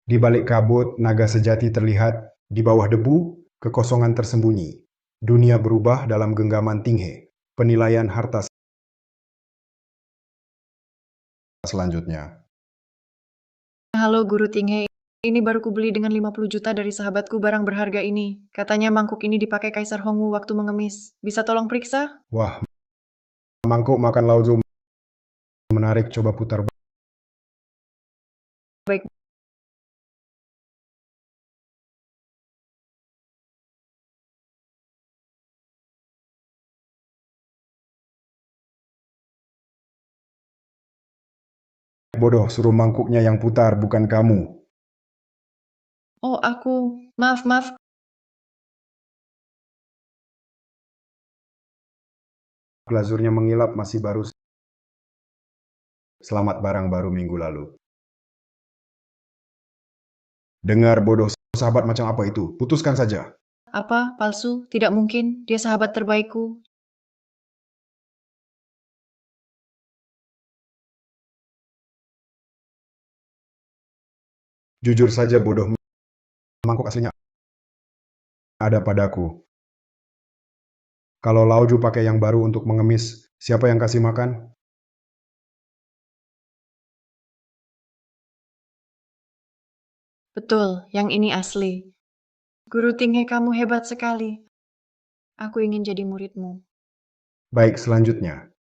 Di balik kabut, naga sejati terlihat. Di bawah debu, kekosongan tersembunyi. Dunia berubah dalam genggaman Tinghe. Penilaian harta selanjutnya. Halo Guru Tinghe, ini baru kubeli dengan 50 juta dari sahabatku barang berharga ini. Katanya mangkuk ini dipakai Kaisar Hongwu waktu mengemis. Bisa tolong periksa? Wah, mangkuk makan lauzu menarik, coba putar. Baik, Bodoh, suruh mangkuknya yang putar, bukan kamu. oh aku. Maaf. Glazurnya mengilap, masih baru. Selamat barang baru minggu lalu. Dengar bodoh, sahabat macam apa itu? Putuskan saja. Apa? Palsu? Tidak mungkin. Dia sahabat terbaikku. Jujur saja bodoh, mangkuk aslinya ada padaku. Kalau Lauju pakai yang baru untuk mengemis, siapa yang kasih makan? Betul, yang ini asli. Guru Tinghe, kamu hebat sekali. Aku ingin jadi muridmu. Baik, selanjutnya.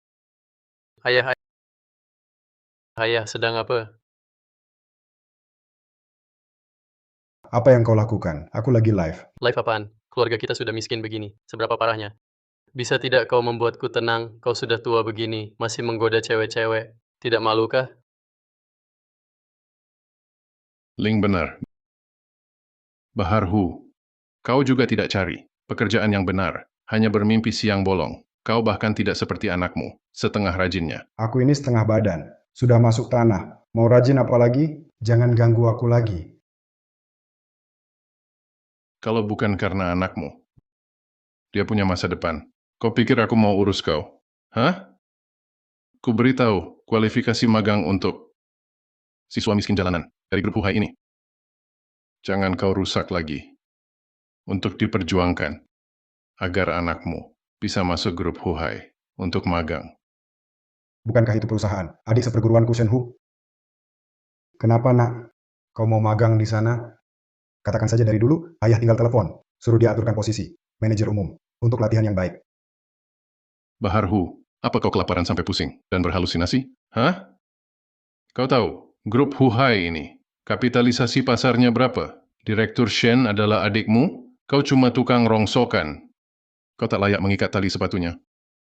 Ayah sedang apa? Apa yang kau lakukan? Aku lagi live. Live apaan? Keluarga kita sudah miskin begini. Seberapa parahnya? Bisa tidak kau membuatku tenang? Kau sudah tua begini, masih menggoda cewek-cewek. Tidak malukah? Ling benar. Baharhu, kau juga tidak cari pekerjaan yang benar, hanya bermimpi siang bolong. Kau bahkan tidak seperti anakmu, setengah rajinnya. Aku ini setengah badan. Sudah masuk tanah. Mau rajin apa lagi? Jangan ganggu aku lagi. Kalau bukan karena anakmu, dia punya masa depan. Kau pikir aku mau urus kau? Hah? Ku beritahu kualifikasi magang untuk siswa miskin jalanan dari grup Huhai ini. Jangan kau rusak lagi. Untuk diperjuangkan, agar anakmu bisa masuk grup Huhai untuk magang. Bukankah itu perusahaan? Adik seperguruanku Shenhu. Kenapa nak? Kau mau magang di sana? Katakan saja dari dulu, ayah tinggal telepon. Suruh dia aturkan posisi. Manajer umum. Untuk latihan yang baik. Baharhu, apa kau kelaparan sampai pusing dan berhalusinasi? Hah? Kau tahu, grup Huhai ini, kapitalisasi pasarnya berapa? Direktur Shen adalah adikmu? Kau cuma tukang rongsokan. Kau tak layak mengikat tali sepatunya.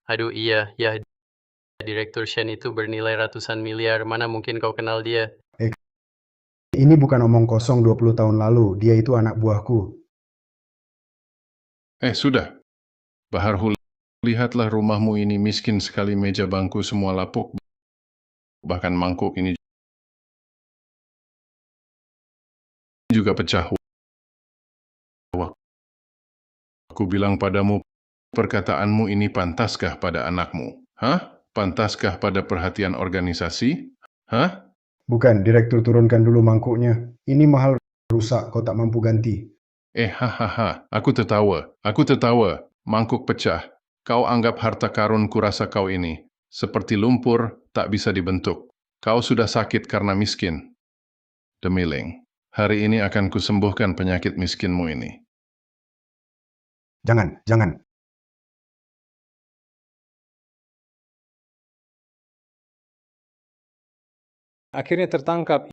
Aduh iya, ya Direktur Shen itu bernilai ratusan miliar. Mana mungkin kau kenal dia? Ini bukan omong kosong 20 tahun lalu. Dia itu anak buahku. Sudah. Baharhu, lihatlah rumahmu ini miskin sekali, meja bangku semua lapuk. Bahkan mangkuk ini juga pecah. Aku bilang padamu, perkataanmu ini pantaskah pada anakmu? Hah? Pantaskah pada perhatian organisasi? Hah? Bukan, direktur turunkan dulu mangkuknya. Ini mahal, rusak, kau tak mampu ganti. Hahaha, aku tertawa, mangkuk pecah. Kau anggap harta karun kurasa kau ini, seperti lumpur, tak bisa dibentuk. Kau sudah sakit karena miskin. Demi Ling, hari ini akan kusembuhkan penyakit miskinmu ini. Jangan. Akhirnya tertangkap.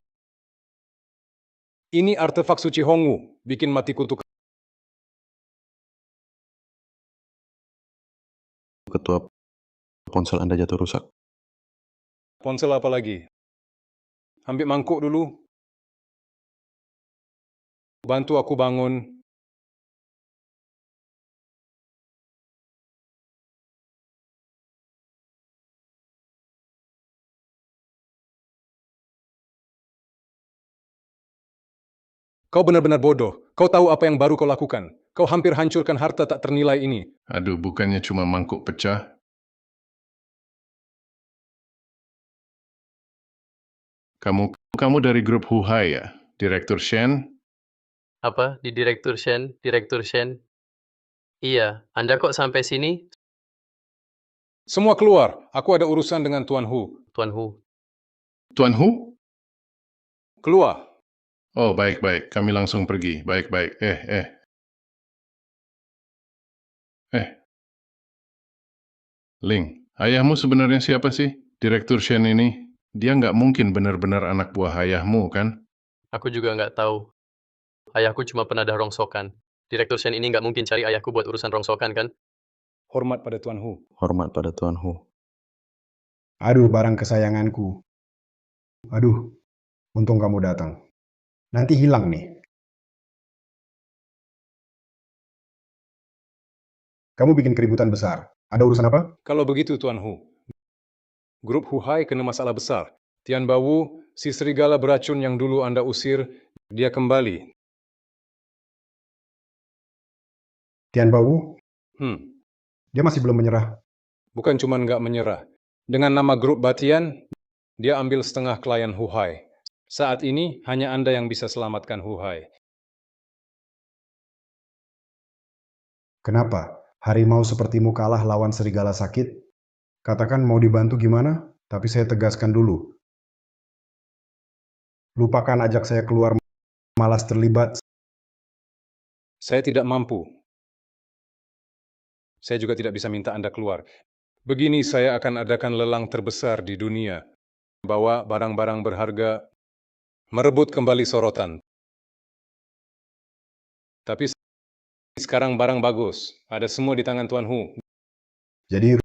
Ini artefak suci Hongwu, bikin mati kutuk. Ketua, ponsel Anda jatuh rusak. Ponsel apa lagi? Ambil mangkuk dulu. Bantu aku bangun. Kau benar-benar bodoh. Kau tahu apa yang baru kau lakukan. Kau hampir hancurkan harta tak ternilai ini. Aduh, bukannya cuma mangkuk pecah. Kamu dari grup Huhai ya? Direktur Shen, Apa? Di Direktur Shen? Direktur Shen? Iya, Anda kok sampai sini, Semua keluar. Aku ada urusan dengan Tuan Hu. Tuan Hu? Tuan Hu? Keluar. Oh, baik-baik. Kami langsung pergi. Baik-baik. Ling, ayahmu sebenarnya siapa sih? Direktur Shen ini? Dia nggak mungkin benar-benar anak buah ayahmu, kan? Aku juga nggak tahu. Ayahku cuma penadah rongsokan. Direktur Shen ini nggak mungkin cari ayahku buat urusan rongsokan, kan? Hormat pada Tuan Hu. Hormat pada Tuan Hu. Aduh, barang kesayanganku. Aduh, untung kamu datang. Nanti hilang nih. Kamu bikin keributan besar. Ada urusan apa? Kalau begitu, Tuan Hu. Grup Huhai kena masalah besar. Tian Bawu, si serigala beracun yang dulu Anda usir, dia kembali. Tian Bawu, Hmm, dia masih belum menyerah. bukan cuma nggak menyerah. Dengan nama grup Batian, dia ambil setengah klien Huhai. Saat ini, hanya Anda yang bisa selamatkan Huhai. Kenapa? Harimau sepertimu kalah lawan serigala sakit? Katakan mau dibantu gimana, tapi saya tegaskan dulu. Lupakan ajak saya keluar, malas terlibat. Saya tidak mampu. Saya juga tidak bisa minta Anda keluar. Begini saya akan adakan lelang terbesar di dunia. Bawa barang-barang berharga, merebut kembali sorotan. Tapi sekarang barang bagus. Ada semua di tangan Tuan Hu. Jadi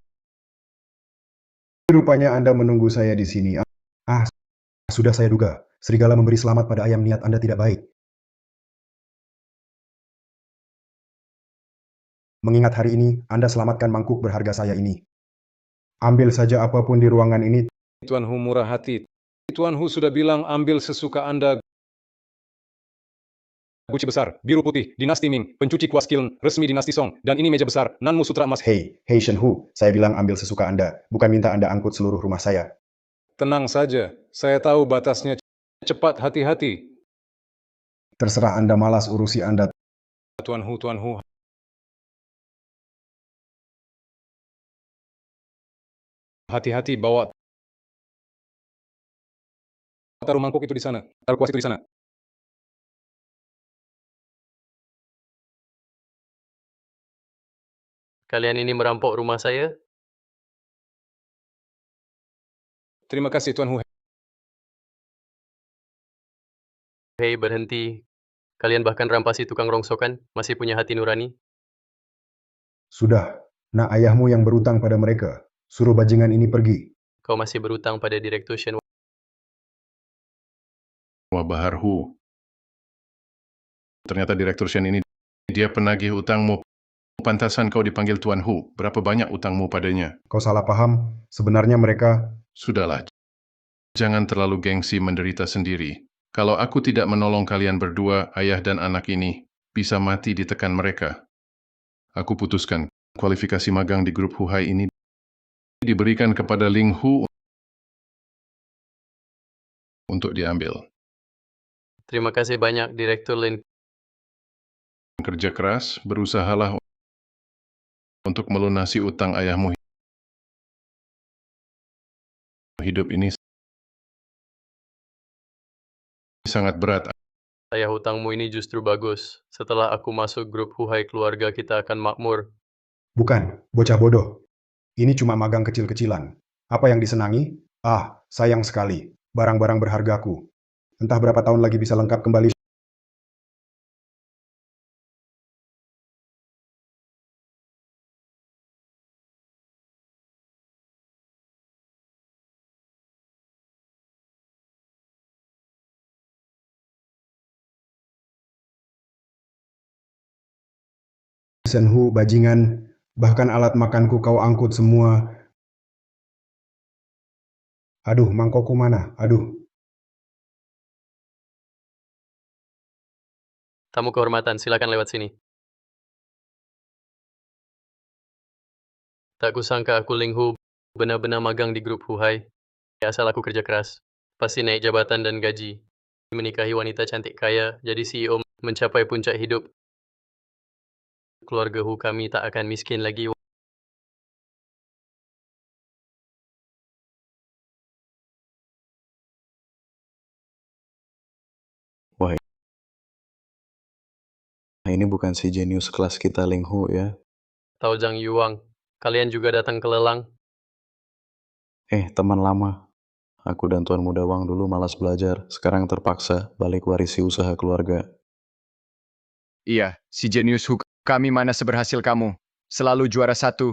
rupanya Anda menunggu saya di sini. Ah, sudah saya duga. Serigala memberi selamat pada ayam, niat Anda tidak baik. Mengingat hari ini, Anda selamatkan mangkuk berharga saya ini. Ambil saja apapun di ruangan ini. Tuan Hu murah hati. Tuan Hu sudah bilang ambil sesuka Anda. Guci besar, biru putih, dinasti Ming, pencuci kuas kiln, resmi dinasti Song, dan ini meja besar, Nanmu sutra emas. Hei Shen Hu, saya bilang ambil sesuka Anda, bukan minta Anda angkut seluruh rumah saya. Tenang saja, saya tahu batasnya. Cepat, hati-hati. Terserah Anda, malas urusi Anda. Tuan Hu. Hati-hati bawa. Taruh mangkuk itu di sana. Taruh kuas itu di sana. Kalian ini merampok rumah saya? Terima kasih Tuan Hu. Hei, berhenti. Kalian bahkan rampasi tukang rongsokan, masih punya hati nurani? Sudah, nak ayahmu yang berutang pada mereka. Suruh bajingan ini pergi. Kau masih berutang pada Direktur Shen. Wah, Bahar Hu. Ternyata Direktur Shen ini, dia penagih utangmu. Pantasan kau dipanggil Tuan Hu. Berapa banyak utangmu padanya? Kau salah paham, sebenarnya mereka... Sudahlah, jangan terlalu gengsi menderita sendiri. Kalau aku tidak menolong kalian berdua, ayah dan anak ini, bisa mati ditekan mereka. Aku putuskan, kualifikasi magang di grup Huhai ini diberikan kepada Ling Hu untuk diambil. Terima kasih banyak, Direktur Lin. Kerja keras, berusahalah untuk melunasi utang ayahmu. Hidup ini sangat berat. Ayah hutangmu ini justru bagus. Setelah aku masuk grup Huhai, keluarga kita akan makmur. Bukan, bocah bodoh. Ini cuma magang kecil-kecilan. Apa yang disenangi? Ah, sayang sekali. Barang-barang berhargaku. Entah berapa tahun lagi bisa lengkap kembali. Shen Hu, bajingan. Bahkan alat makanku kau angkut semua. Aduh, mangkokku mana? Aduh. Tamu kehormatan, silakan lewat sini. Tak kusangka aku Ling Hu benar-benar magang di grup Huhai. Asal aku kerja keras. Pasti naik jabatan dan gaji. menikahi wanita cantik kaya, jadi CEO, mencapai puncak hidup. Keluarga Hu kami tak akan miskin lagi. Wah, ini bukan si jenius kelas kita Ling Hu ya. Tahu Zhang Yuang, kalian juga datang ke lelang. Teman lama. Aku dan Tuan Muda Wang dulu malas belajar, sekarang terpaksa balik warisi usaha keluarga. Iya, si jenius Hu kami mana seberhasil kamu. Selalu juara 1.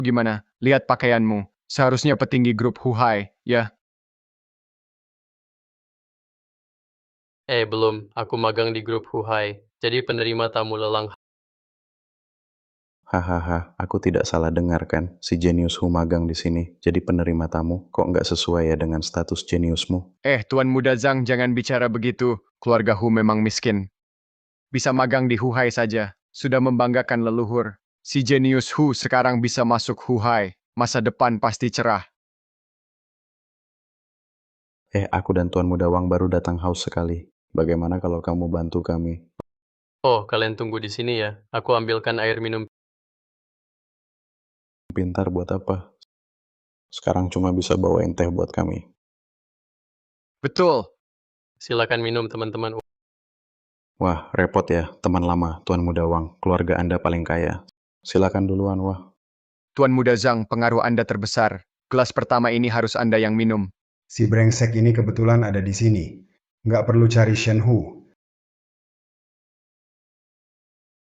Gimana? Lihat pakaianmu. Seharusnya petinggi grup Huhai, ya. Belum, aku magang di grup Huhai, jadi penerima tamu lelang. Hahaha, aku tidak salah dengar kan? Si jenius Hu magang di sini, jadi penerima tamu. Kok nggak sesuai ya dengan status jeniusmu? Tuan Muda Zhang jangan bicara begitu. Keluarga Hu memang miskin. Bisa magang di Huhai saja. Sudah membanggakan leluhur. Si jenius Hu sekarang bisa masuk Huhai. Masa depan pasti cerah. Aku dan Tuan Muda Wang baru datang haus sekali. Bagaimana kalau kamu bantu kami? Oh, kalian tunggu di sini ya. Aku ambilkan air minum. Pintar buat apa? Sekarang cuma bisa bawain teh buat kami. Betul. Silakan minum, teman-teman. Wah, repot ya, teman lama, Tuan Muda Wang. Keluarga Anda paling kaya. Silakan duluan, wah. Tuan Muda Zhang, pengaruh Anda terbesar. Gelas pertama ini harus Anda yang minum. Si brengsek ini kebetulan ada di sini. Nggak perlu cari Shen Hu.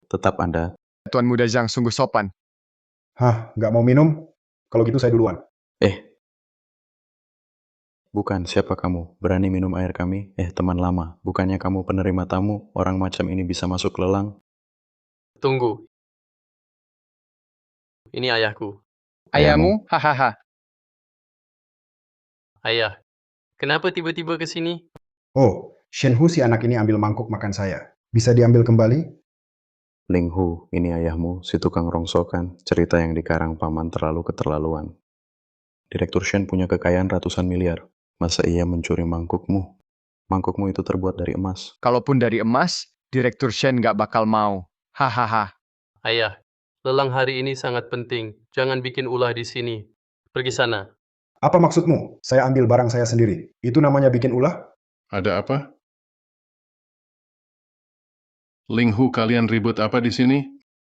Tetap Anda. Tuan Muda Zhang sungguh sopan. Hah, nggak mau minum? Kalau gitu saya duluan. Bukan, siapa kamu? Berani minum air kami? Teman lama, bukannya kamu penerima tamu? Orang macam ini bisa masuk lelang? Tunggu. Ini ayahku. Ayahmu? Hahaha. Ayah, kenapa tiba-tiba ke sini? Oh, Shen Hu si anak ini ambil mangkuk makan saya. Bisa diambil kembali? Ling Hu, ini ayahmu, si tukang rongsokan. Cerita yang dikarang paman terlalu keterlaluan. Direktur Shen punya kekayaan ratusan miliar. Masa ia mencuri mangkukmu? Mangkukmu itu terbuat dari emas. Kalaupun dari emas, Direktur Shen nggak bakal mau. Hahaha. Ayah, lelang hari ini sangat penting. Jangan bikin ulah di sini. Pergi sana. Apa maksudmu? Saya ambil barang saya sendiri. Itu namanya bikin ulah? Ada apa? Ling Hu, kalian ribut apa di sini?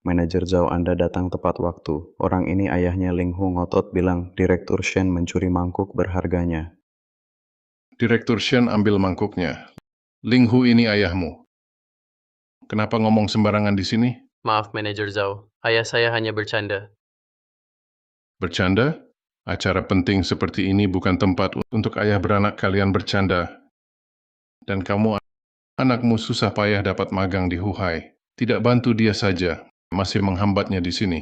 Manajer Zhao Anda datang tepat waktu. Orang ini ayahnya Ling Hu ngotot bilang Direktur Shen mencuri mangkuk berharganya. Direktur Shen ambil mangkuknya. Ling Hu ini ayahmu. Kenapa ngomong sembarangan di sini? Maaf, Manajer Zhao. Ayah saya hanya bercanda. Bercanda? Acara penting seperti ini bukan tempat untuk ayah beranak kalian bercanda. Dan kamu, anakmu susah payah dapat magang di Huhai. Tidak bantu dia saja, masih menghambatnya di sini.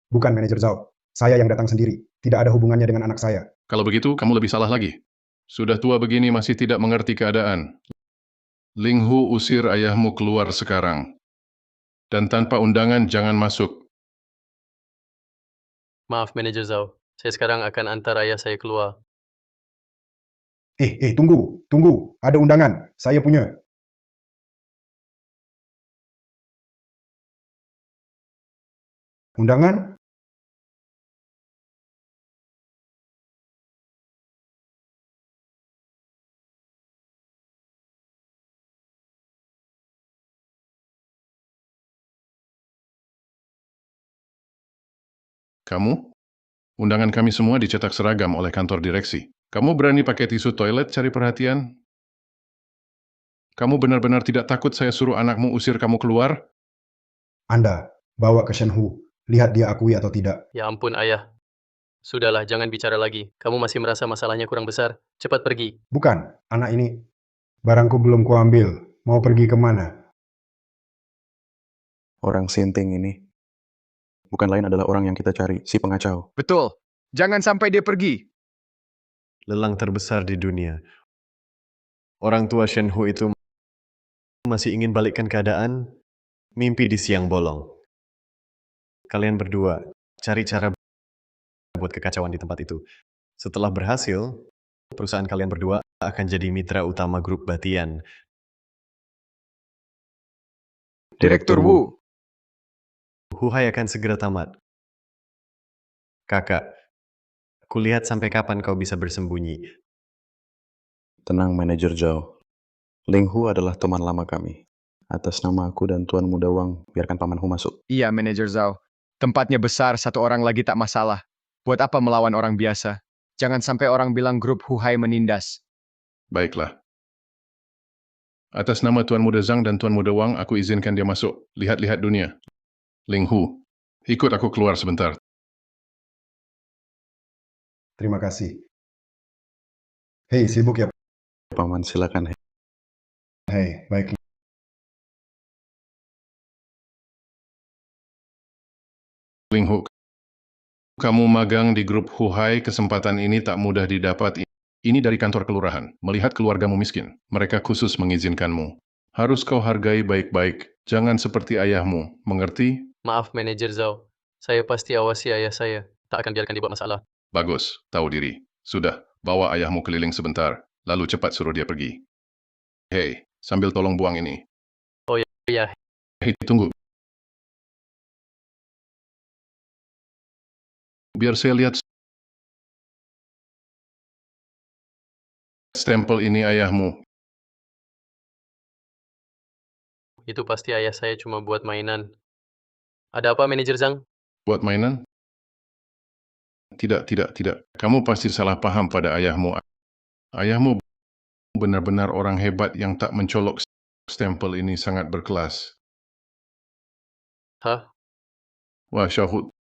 Bukan manajer Zhao. Saya yang datang sendiri. Tidak ada hubungannya dengan anak saya. Kalau begitu, kamu lebih salah lagi. Sudah tua begini masih tidak mengerti keadaan. Ling Hu, usir ayahmu keluar sekarang. Dan tanpa undangan jangan masuk. Maaf, Manajer Zhao. Saya sekarang akan antar ayah saya keluar. Tunggu, tunggu. Ada undangan. Saya punya. Undangan? Kamu? Undangan kami semua dicetak seragam oleh kantor direksi. Kamu berani pakai tisu toilet cari perhatian? Kamu benar-benar tidak takut saya suruh anakmu usir kamu keluar? Anda, bawa ke Shen Hu. Lihat dia akui atau tidak. Ya ampun, ayah. Sudahlah, jangan bicara lagi. Kamu masih merasa masalahnya kurang besar. Cepat pergi. Bukan, anak ini. Barangku belum kuambil. Mau pergi kemana? Orang sinting ini. Bukan lain adalah orang yang kita cari, si pengacau. Betul. Jangan sampai dia pergi. Lelang terbesar di dunia. Orang tua Shen Hu itu masih ingin balikkan keadaan, mimpi di siang bolong. Kalian berdua cari cara buat kekacauan di tempat itu. Setelah berhasil, perusahaan kalian berdua akan jadi mitra utama grup Batian. Direktur Wu. Huhai akan segera tamat. Kakak, kulihat sampai kapan kau bisa bersembunyi. Tenang, Manajer Zhao. Ling Hu adalah teman lama kami. Atas nama aku dan Tuan Muda Wang, biarkan Paman Hu masuk. Iya, Manajer Zhao. Tempatnya besar, satu orang lagi tak masalah. Buat apa melawan orang biasa? Jangan sampai orang bilang grup Huhai menindas. Baiklah. Atas nama Tuan Muda Zhang dan Tuan Muda Wang, aku izinkan dia masuk. Lihat-lihat dunia. Ling Hu, ikut aku keluar sebentar. Terima kasih. Hei, sibuk ya? Paman, silakan. Hei, baik. Ling Hu, kamu magang di grup Huhai, kesempatan ini tak mudah didapat. Ini dari kantor kelurahan. Melihat keluargamu miskin, mereka khusus mengizinkanmu. Harus kau hargai baik-baik. Jangan seperti ayahmu, mengerti? Maaf, Manajer Zhao. Saya pasti awasi ayah saya. Tak akan biarkan dibuat masalah. Bagus, tahu diri. Sudah, bawa ayahmu keliling sebentar, lalu cepat suruh dia pergi. Hei, sambil tolong buang ini. Oh ya, Hei, tunggu. Biar saya lihat stempel ini ayahmu. itu pasti ayah saya cuma buat mainan. Ada apa, Manajer Zhang? Buat mainan? Tidak. Kamu pasti salah paham pada ayahmu. Ayahmu benar-benar orang hebat yang tak mencolok. Stempel ini sangat berkelas. Hah? Wah, Syahud.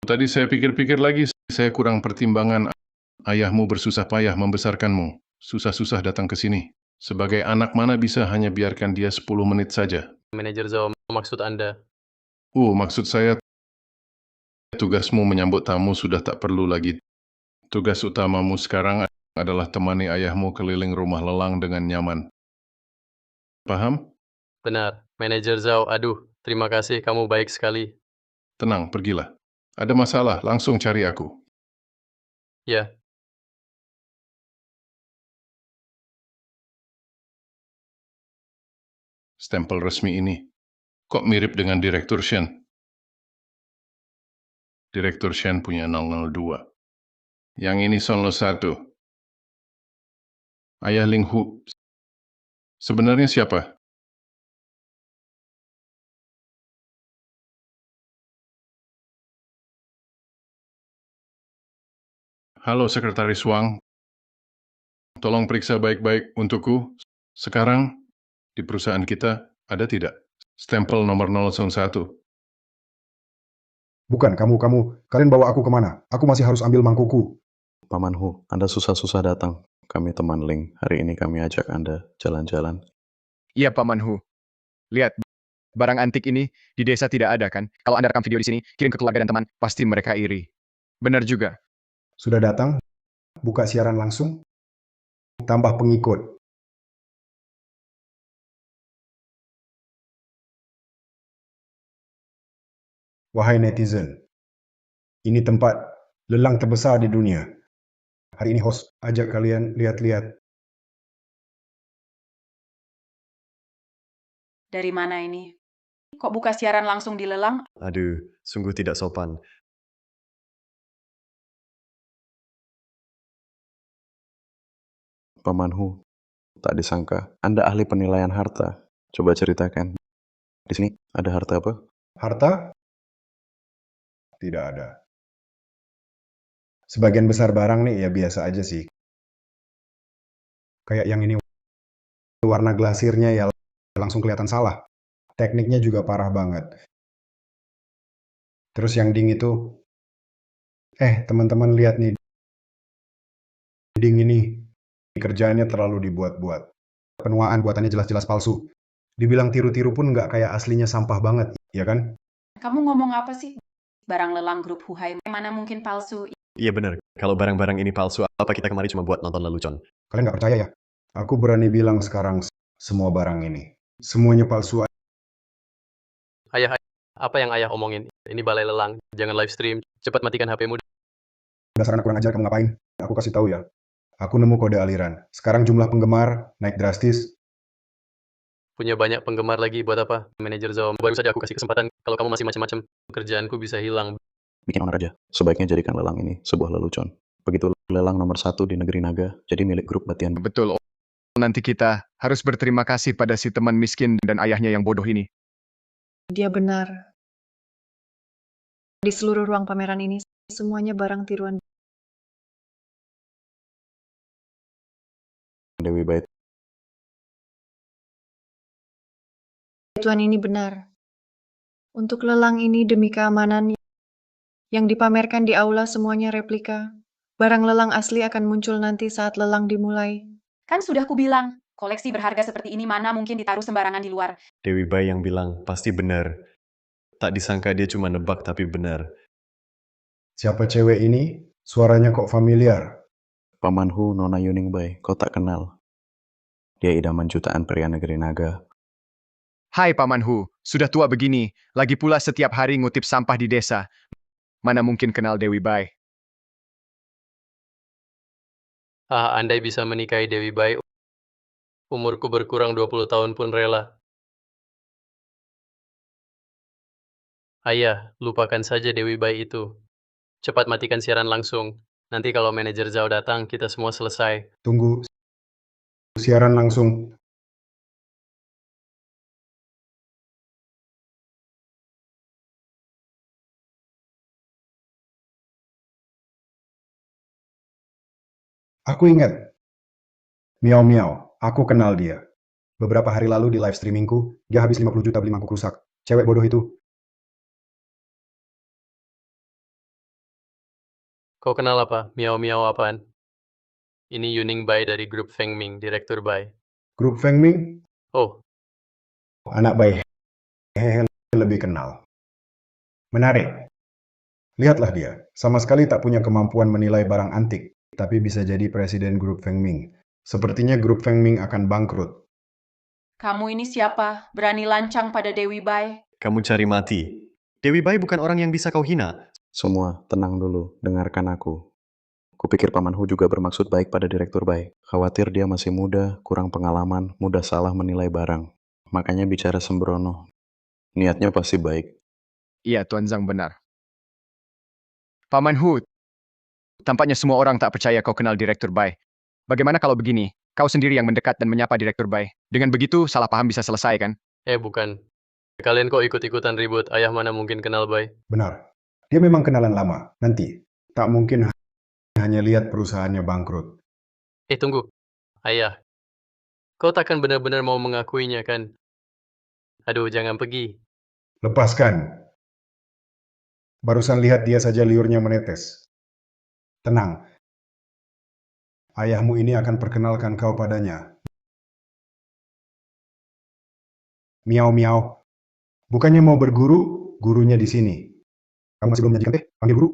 Tadi saya pikir-pikir lagi, saya kurang pertimbangan. Ayahmu bersusah payah membesarkanmu. Susah-susah datang ke sini. Sebagai anak mana bisa hanya biarkan dia 10 menit saja? Manajer Zhao, maksud Anda? Maksud saya, tugasmu menyambut tamu sudah tak perlu lagi. Tugas utamamu sekarang adalah temani ayahmu keliling rumah lelang dengan nyaman. Paham? Benar, Manajer Zhao. Aduh, terima kasih, kamu baik sekali. Tenang, pergilah. Ada masalah, langsung cari aku. Ya, Stempel resmi ini. Kok mirip dengan Direktur Shen? Direktur Shen punya 002. Yang ini Sonlo 1. Ayah Ling Hu. Sebenarnya siapa? Halo Sekretaris Wang. Tolong periksa baik-baik untukku. Sekarang, di perusahaan kita, ada tidak stempel nomor 001? Bukan, kalian bawa aku kemana? Aku masih harus ambil mangkukku. Paman Hu, Anda susah-susah datang. Kami teman Ling. Hari ini kami ajak Anda jalan-jalan. Iya, Paman Hu. Lihat, barang antik ini di desa tidak ada kan? Kalau Anda rekam video di sini, kirim ke keluarga dan teman, pasti mereka iri. Benar juga. Sudah datang? Buka siaran langsung? Tambah pengikut. Wahai netizen, ini tempat lelang terbesar di dunia. Hari ini host ajak kalian lihat-lihat. Dari mana ini? Kok buka siaran langsung di lelang? Aduh, sungguh tidak sopan. Paman Hu, tak disangka Anda ahli penilaian harta. Coba ceritakan. Di sini ada harta apa? Harta? Tidak ada. Sebagian besar barang nih ya biasa aja sih. Kayak yang ini warna glasirnya ya langsung kelihatan salah. Tekniknya juga parah banget. Terus yang ding itu, teman-teman lihat nih, ding ini kerjaannya terlalu dibuat-buat. Penuaan buatannya jelas-jelas palsu. Dibilang tiru-tiru pun nggak kayak aslinya, sampah banget, ya kan? Kamu ngomong apa sih? Barang lelang grup Huhai mana mungkin palsu? Iya benar, kalau barang-barang ini palsu, apa kita kemari cuma buat nonton lelucon? Kalian nggak percaya ya? Aku berani bilang sekarang semua barang ini, semuanya palsu. ayah, apa yang ayah omongin? Ini balai lelang, jangan live stream. Cepat matikan HP-mu. Dasar anak kurang ajar, kamu ngapain? Aku kasih tahu ya. Aku nemu kode aliran. Sekarang jumlah penggemar naik drastis. Punya banyak penggemar lagi buat apa? Manajer Zao, baru saja aku kasih kesempatan. Kalau kamu masih macam-macam, pekerjaanku bisa hilang. Bikin onar aja. Sebaiknya jadikan lelang ini sebuah lelucon. Begitu lelang nomor 1 di negeri naga, jadi milik grup Batian. Betul. Nanti kita harus berterima kasih pada si teman miskin dan ayahnya yang bodoh ini. Dia benar. Di seluruh ruang pameran ini, semuanya barang tiruan. Dewi Baik. Tuan ini benar. Untuk lelang ini demi keamanan yang dipamerkan di aula semuanya replika. Barang lelang asli akan muncul nanti saat lelang dimulai. Kan sudah kubilang, koleksi berharga seperti ini mana mungkin ditaruh sembarangan di luar. Dewi Bai yang bilang pasti benar. Tak disangka dia cuma nebak tapi benar. Siapa cewek ini? Suaranya kok familiar. Paman Hu Nona Yuning Bai, kau tak kenal. Dia idaman jutaan pria negeri naga. Hai Paman Hu, sudah tua begini, lagi pula setiap hari ngutip sampah di desa. Mana mungkin kenal Dewi Bai? Andai bisa menikahi Dewi Bai, umurku berkurang 20 tahun pun rela. Ayah, lupakan saja Dewi Bai itu. Cepat matikan siaran langsung. Nanti kalau manajer Zhao datang, kita semua selesai. Tunggu. Siaran langsung. Aku ingat. Miao Miao, aku kenal dia. Beberapa hari lalu di live streamingku, dia habis 50 juta beli mangkuk rusak. Cewek bodoh itu. Kau kenal apa? Miao-miao apaan? Ini Yuning Bai dari grup Feng Ming, Direktur Bai. Grup Feng Ming, Oh, anak baik. Hehe, lebih kenal. Menarik. Lihatlah dia, sama sekali tak punya kemampuan menilai barang antik, tapi bisa jadi presiden grup Feng Ming. Sepertinya grup Feng Ming akan bangkrut. Kamu ini siapa? Berani lancang pada Dewi Bai? Kamu cari mati. Dewi Bai bukan orang yang bisa kau hina. Semua, tenang dulu, dengarkan aku. Kupikir Paman Hu juga bermaksud baik pada Direktur Bai. Khawatir dia masih muda, kurang pengalaman, mudah salah menilai barang. Makanya bicara sembrono. Niatnya pasti baik. Iya, Tuan Zhang benar. Paman Hu, tampaknya semua orang tak percaya kau kenal Direktur Bai. Bagaimana kalau begini, kau sendiri yang mendekat dan menyapa Direktur Bai? Dengan begitu, salah paham bisa selesai kan? bukan. Kalian kok ikut-ikutan ribut, ayah mana mungkin kenal Bai? Benar. Dia memang kenalan lama. Nanti, tak mungkin hanya lihat perusahaannya bangkrut. Tunggu. Ayah, kau takkan benar-benar mau mengakuinya kan? Aduh, jangan pergi. Lepaskan. Barusan lihat dia saja liurnya menetes. Tenang. Ayahmu ini akan perkenalkan kau padanya. Miao Miao. Bukannya mau berguru, gurunya di sini. Kamu masih belum menyajikan teh? Panggil guru.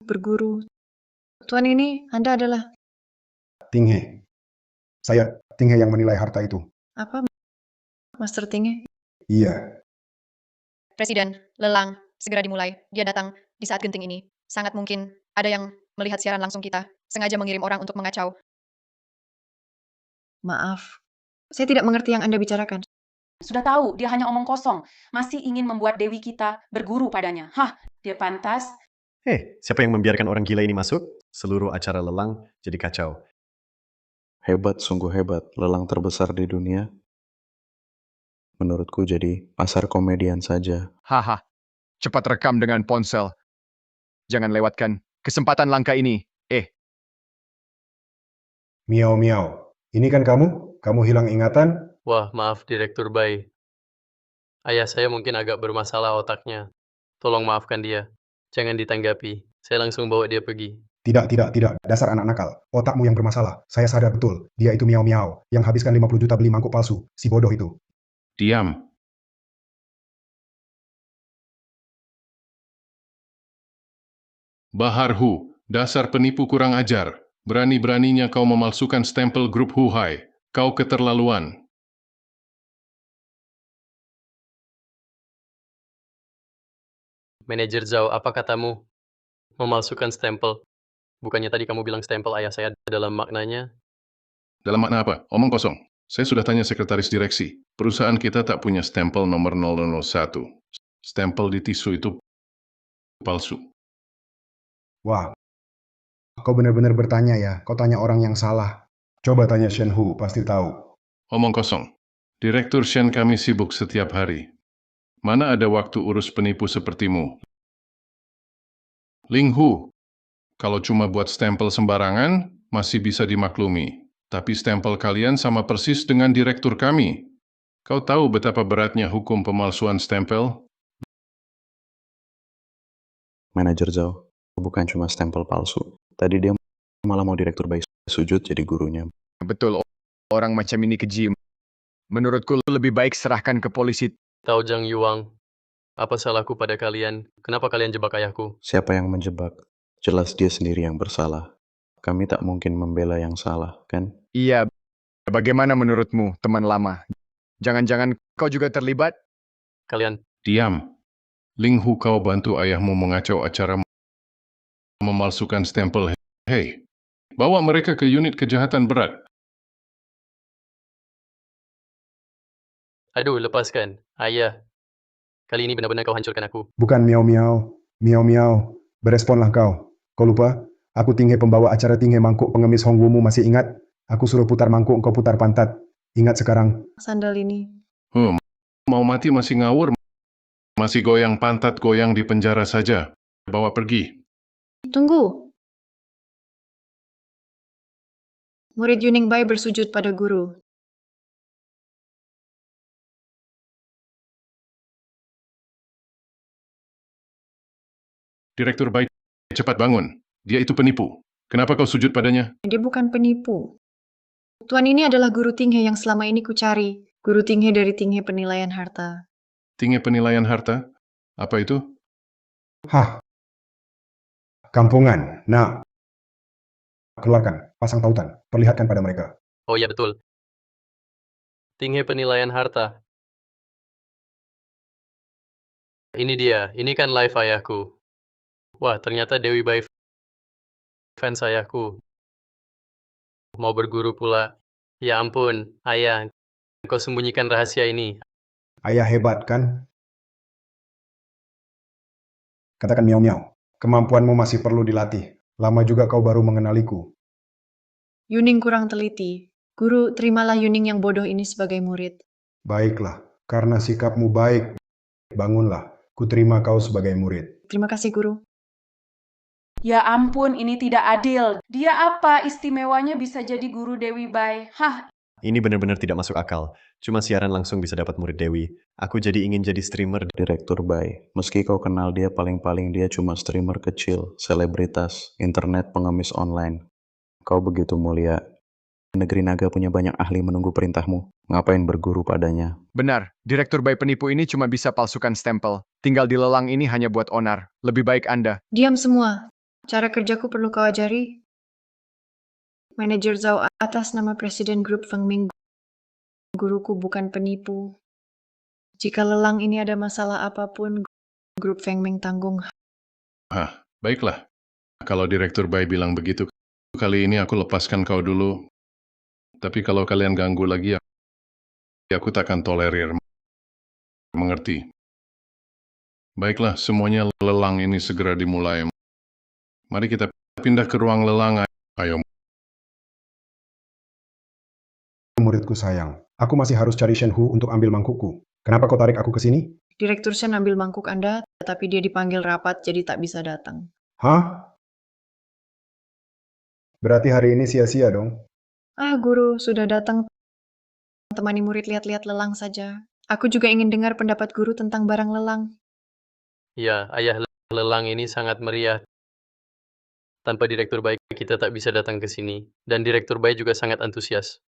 Berguru. Tuan ini, Anda adalah Tinghe. Saya Tinghe yang menilai harta itu. apa? Master Tinge? Iya. Presiden, lelang, segera dimulai. Dia datang di saat genting ini. Sangat mungkin ada yang melihat siaran langsung kita, sengaja mengirim orang untuk mengacau. Maaf. Saya tidak mengerti yang Anda bicarakan. Sudah tahu, dia hanya omong kosong. Masih ingin membuat Dewi kita berguru padanya. Hah, dia pantas. Siapa yang membiarkan orang gila ini masuk? Seluruh acara lelang jadi kacau. Hebat, sungguh hebat. Lelang terbesar di dunia. Menurutku jadi pasar komedian saja. Haha, cepat rekam dengan ponsel. Jangan lewatkan kesempatan langka ini. Miao Miao. Ini kan kamu? Kamu hilang ingatan? Wah, maaf Direktur Bai. Ayah saya mungkin agak bermasalah otaknya. Tolong maafkan dia. Jangan ditanggapi. Saya langsung bawa dia pergi. Tidak. Dasar anak nakal. Otakmu yang bermasalah. Saya sadar betul. Dia itu Miao Miao. Yang habiskan 50 juta beli mangkuk palsu. Si bodoh itu. Diam. Bahar Hu, dasar penipu kurang ajar. Berani-beraninya kau memalsukan stempel grup Huhai. Kau keterlaluan. Manajer Zhao, apa katamu? Memalsukan stempel. Bukannya tadi kamu bilang stempel ayah saya dalam maknanya? Dalam makna apa? Omong kosong. Saya sudah tanya sekretaris direksi. Perusahaan kita tak punya stempel nomor 001. Stempel di tisu itu palsu. Wah, kau benar-benar bertanya ya. Kau tanya orang yang salah. Coba tanya Shen Hu, pasti tahu. Omong kosong. Direktur Shen kami sibuk setiap hari. Mana ada waktu urus penipu sepertimu? Ling Hu, kalau cuma buat stempel sembarangan, masih bisa dimaklumi. Tapi stempel kalian sama persis dengan direktur kami. Kau tahu betapa beratnya hukum pemalsuan stempel? Manajer Zhao, bukan cuma stempel palsu. Tadi dia malah mau direktur bayi sujud jadi gurunya. Betul, orang macam ini keji. Menurutku lebih baik serahkan ke polisi. Tahu Zhang Yuang, apa salahku pada kalian? Kenapa kalian jebak ayahku? Siapa yang menjebak? Jelas dia sendiri yang bersalah. Kami tak mungkin membela yang salah, kan? Iya, bagaimana menurutmu, teman lama? Jangan-jangan kau juga terlibat? Kalian, Diam. Ling Hu, kau bantu ayahmu mengacau acara memalsukan stempel. Hei, bawa mereka ke unit kejahatan berat. aduh lepaskan. Ayah, kali ini benar-benar kau hancurkan aku. Bukan miau-miau. Miau-miau. Beresponlah kau. Kau lupa? Aku Tinghe pembawa acara Tinghe Mangkuk Pengemis Hongwumu, masih ingat? Aku suruh putar mangkuk, kau putar pantat. Ingat sekarang? Sandal ini. Mau mati masih ngawur. Masih goyang pantat, goyang di penjara saja. Bawa pergi. Tunggu. Murid Yuning Bai bersujud pada guru. Direktur baik, cepat bangun. Dia itu penipu. Kenapa kau sujud padanya? Dia bukan penipu. Tuan ini adalah guru Tinghe yang selama ini kucari. Guru Tinghe dari Tinghe Penilaian Harta. Tinggi penilaian harta? Apa itu? Hah? Kampungan. Nah, keluarkan. Pasang tautan. Perlihatkan pada mereka. Oh ya betul. Tinggi penilaian harta. Ini dia, ini kan live ayahku. Wah, ternyata Dewi Bai fans ayahku. Mau berguru pula. Ya ampun, ayah, kau sembunyikan rahasia ini. Ayah hebat, kan? Katakan miau-miau. Kemampuanmu masih perlu dilatih. Lama juga kau baru mengenaliku. Yuning kurang teliti. Guru, terimalah Yuning yang bodoh ini sebagai murid. Baiklah, karena sikapmu baik, bangunlah. Kuterima kau sebagai murid. Terima kasih, Guru. Ya ampun, ini tidak adil. Dia apa istimewanya bisa jadi guru Dewi Bai? Hah, Ini benar-benar tidak masuk akal. Cuma siaran langsung bisa dapat murid Dewi. Aku jadi ingin jadi streamer. Direktur Bai, meski kau kenal dia, paling-paling dia cuma streamer kecil, selebritas, internet pengemis online. Kau begitu mulia. Negeri Naga punya banyak ahli menunggu perintahmu. Ngapain berguru padanya? Benar, direktur bayi penipu ini cuma bisa palsukan stempel. Tinggal di lelang ini hanya buat onar. Lebih baik Anda. Diam semua. Cara kerjaku perlu kau ajari. Manajer Zhao atas nama Presiden Grup Fengming. Guruku bukan penipu. Jika lelang ini ada masalah apapun, Grup Fengming tanggung. Baiklah. Kalau Direktur Bai bilang begitu, kali ini aku lepaskan kau dulu. Tapi kalau kalian ganggu lagi, aku takkan tolerir. Mengerti? Baiklah, semuanya lelang ini segera dimulai. Mari kita pindah ke ruang lelang. Ayo. Muridku sayang, aku masih harus cari Shen Hu untuk ambil mangkukku. Kenapa kau tarik aku ke sini? Direktur Shen ambil mangkuk Anda, tetapi dia dipanggil rapat jadi tak bisa datang. Hah? Berarti hari ini sia-sia dong? Ah, Guru, sudah datang. Temani murid lihat-lihat lelang saja. Aku juga ingin dengar pendapat Guru tentang barang lelang. Ya, ayah lelang ini sangat meriah. Tanpa Direktur Baik, kita tak bisa datang ke sini. Dan Direktur Baik juga sangat antusias.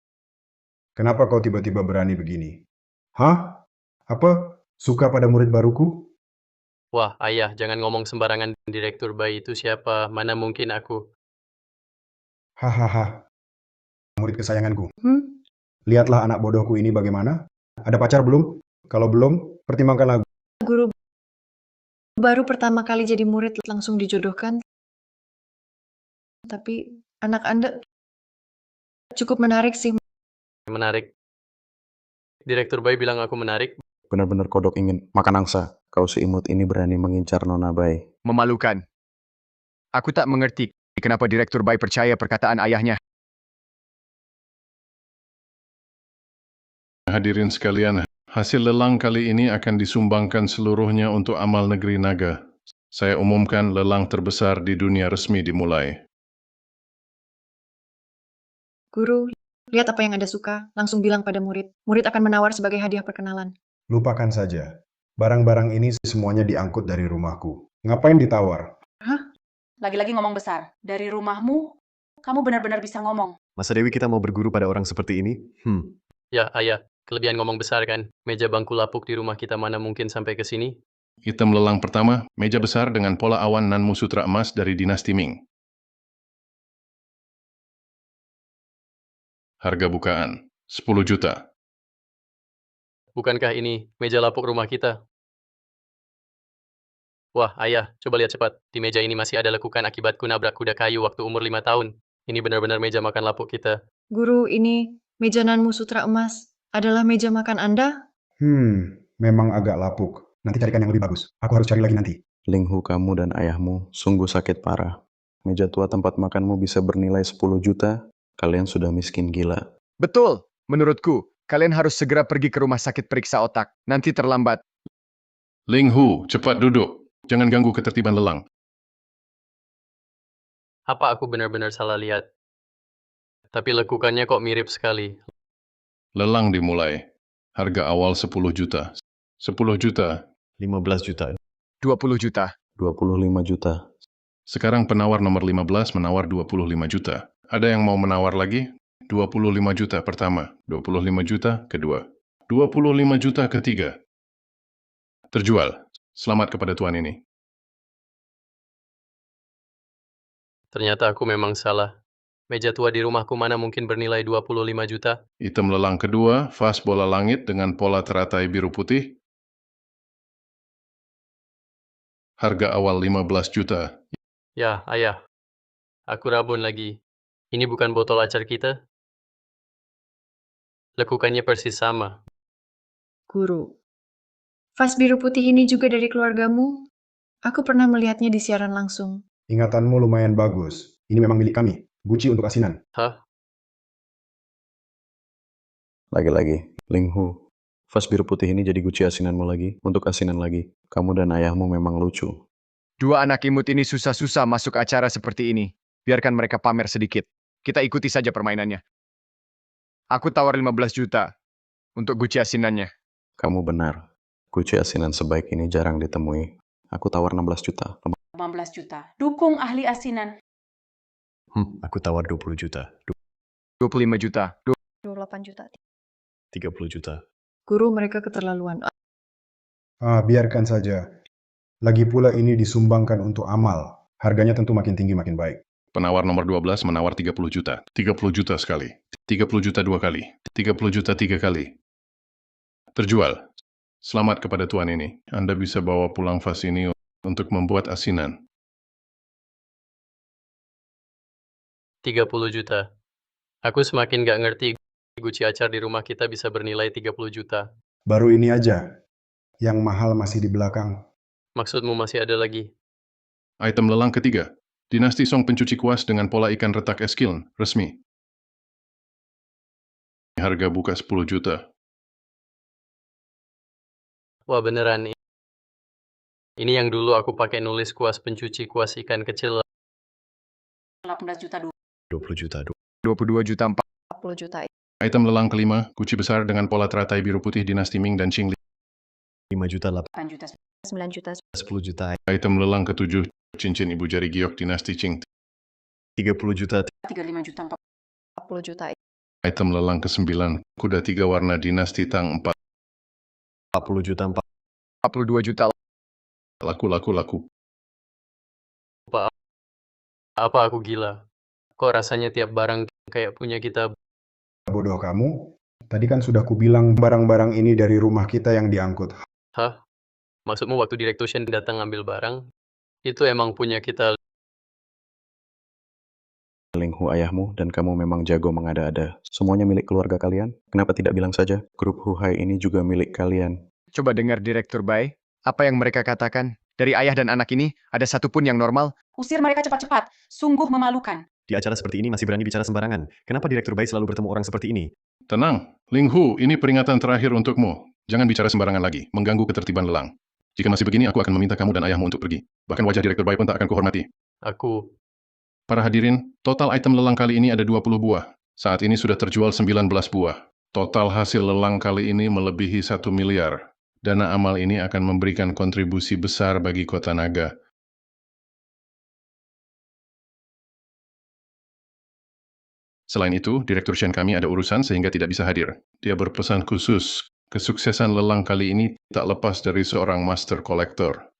Kenapa kau tiba-tiba berani begini? Hah? Apa? Suka pada murid baruku? Wah, ayah, jangan ngomong sembarangan. Direktur Baik itu siapa? Mana mungkin aku? Hahaha. Murid kesayanganku. Hmm? Lihatlah anak bodohku ini bagaimana. Ada pacar belum? Kalau belum, pertimbangkanlah Guru, baru pertama kali jadi murid langsung dijodohkan. Tapi anak Anda cukup menarik sih. Menarik. Direktur Bai bilang aku menarik. Benar-benar kodok ingin makan angsa. Kau seimut ini berani mengincar Nona Bai. Memalukan. Aku tak mengerti kenapa Direktur Bai percaya perkataan ayahnya. Hadirin sekalian, hasil lelang kali ini akan disumbangkan seluruhnya untuk amal negeri naga. Saya umumkan lelang terbesar di dunia resmi dimulai. Guru, lihat apa yang Anda suka, langsung bilang pada murid. Murid akan menawar sebagai hadiah perkenalan. Lupakan saja. Barang-barang ini semuanya diangkut dari rumahku. Ngapain ditawar? Lagi-lagi ngomong besar. Dari rumahmu, kamu benar-benar bisa ngomong. Masa Dewi kita mau berguru pada orang seperti ini? Ya, ayah. Kelebihan ngomong besar kan? Meja bangku lapuk di rumah kita mana mungkin sampai ke sini? Item lelang pertama, meja besar dengan pola awan Nanmu Sutra emas dari dinasti Ming. Harga bukaan, 10 juta. Bukankah ini meja lapuk rumah kita? Wah, ayah, coba lihat cepat. Di meja ini masih ada lekukan akibatku nabrak kuda kayu waktu umur 5 tahun. Ini benar-benar meja makan lapuk kita. Guru, ini meja Nanmu Sutra emas adalah meja makan Anda? Memang agak lapuk. Nanti carikan yang lebih bagus. Aku harus cari lagi nanti. Ling Hu, kamu dan ayahmu sungguh sakit parah. Meja tua tempat makanmu bisa bernilai 10 juta. Kalian sudah miskin gila. Betul, menurutku. Kalian harus segera pergi ke rumah sakit periksa otak. Nanti terlambat. Ling Hu, cepat duduk. Jangan ganggu ketertiban lelang. Apa aku benar-benar salah lihat? Tapi lekukannya kok mirip sekali. Lelang dimulai. Harga awal 10 juta. 10 juta. 15 juta. 20 juta. 25 juta. Sekarang penawar nomor 15 menawar 25 juta. Ada yang mau menawar lagi? 25 juta pertama, 25 juta kedua, 25 juta ketiga. Terjual. Selamat kepada tuan ini. Ternyata aku memang salah. Meja tua di rumahku mana mungkin bernilai 25 juta? Item lelang kedua, vas bola langit dengan pola teratai biru putih. Harga awal 15 juta. Ya, ayah. Aku rabun lagi. Ini bukan botol acar kita? Lekukannya persis sama. Guru, vas biru putih ini juga dari keluargamu? Aku pernah melihatnya di siaran langsung. Ingatanmu lumayan bagus. Ini memang milik kami. Guci untuk asinan. Hah? Lagi-lagi, Ling Hu. Vas biru putih ini jadi guci asinanmu lagi. Untuk asinan lagi. Kamu dan ayahmu memang lucu. Dua anak imut ini susah-susah masuk acara seperti ini. Biarkan mereka pamer sedikit. Kita ikuti saja permainannya. Aku tawar 15 juta untuk guci asinannya. Kamu benar. Guci asinan sebaik ini jarang ditemui. Aku tawar 16 juta. 15 juta. Dukung ahli asinan. Aku tawar 20 juta. 25 juta. 28 juta. 30 juta. Guru, mereka keterlaluan. Biarkan saja. Lagi pula ini disumbangkan untuk amal. Harganya tentu makin tinggi makin baik. Penawar nomor 12 menawar 30 juta. 30 juta sekali. 30 juta 2 kali. 30 juta 3 kali. Terjual. Selamat kepada tuan ini. Anda bisa bawa pulang vas ini untuk membuat asinan. 30 juta. Aku semakin gak ngerti guci acar di rumah kita bisa bernilai 30 juta. Baru ini aja. Yang mahal masih di belakang. Maksudmu masih ada lagi? Item lelang ketiga. Dinasti Song pencuci kuas dengan pola ikan retak eskiln, resmi. Harga buka 10 juta. Wah beneran. Ini yang dulu aku pakai nulis kuas pencuci kuas ikan kecil. 18 juta. 20 juta. 22 juta 40 juta. Item lelang kelima, guci besar dengan pola teratai biru putih dinasti Ming dan Qing. 5 juta. 8 juta. 9 juta. 10 juta. Item lelang ketujuh, cincin ibu jari giok dinasti Qing. 30 juta. 35 juta. 40 juta. Item lelang ke-9, kuda 3 warna dinasti Tang 4. 40 juta. 42 juta. Laku. Apa aku gila? Kok rasanya tiap barang kayak punya kita? Bodoh kamu. Tadi kan sudah kubilang barang-barang ini dari rumah kita yang diangkut. Hah? Maksudmu waktu Direktur Shen datang ngambil barang, itu emang punya kita. Ling Hu ayahmu dan kamu memang jago mengada-ada. Semuanya milik keluarga kalian? Kenapa tidak bilang saja? Grup Huhai ini juga milik kalian. Coba dengar Direktur Bai, apa yang mereka katakan? Dari ayah dan anak ini, ada satupun yang normal? Usir mereka cepat-cepat. Sungguh memalukan. Di acara seperti ini masih berani bicara sembarangan. Kenapa Direktur Bai selalu bertemu orang seperti ini? Tenang, Ling Hu, ini peringatan terakhir untukmu. Jangan bicara sembarangan lagi, mengganggu ketertiban lelang. Jika masih begini, aku akan meminta kamu dan ayahmu untuk pergi. Bahkan wajah Direktur Bai pun tak akan kuhormati. Aku, Para hadirin, total item lelang kali ini ada 20 buah. Saat ini sudah terjual 19 buah. Total hasil lelang kali ini melebihi 1 miliar. Dana amal ini akan memberikan kontribusi besar bagi Kota Naga. Selain itu, Direktur Shen kami ada urusan sehingga tidak bisa hadir. Dia berpesan khusus, kesuksesan lelang kali ini tak lepas dari seorang master kolektor.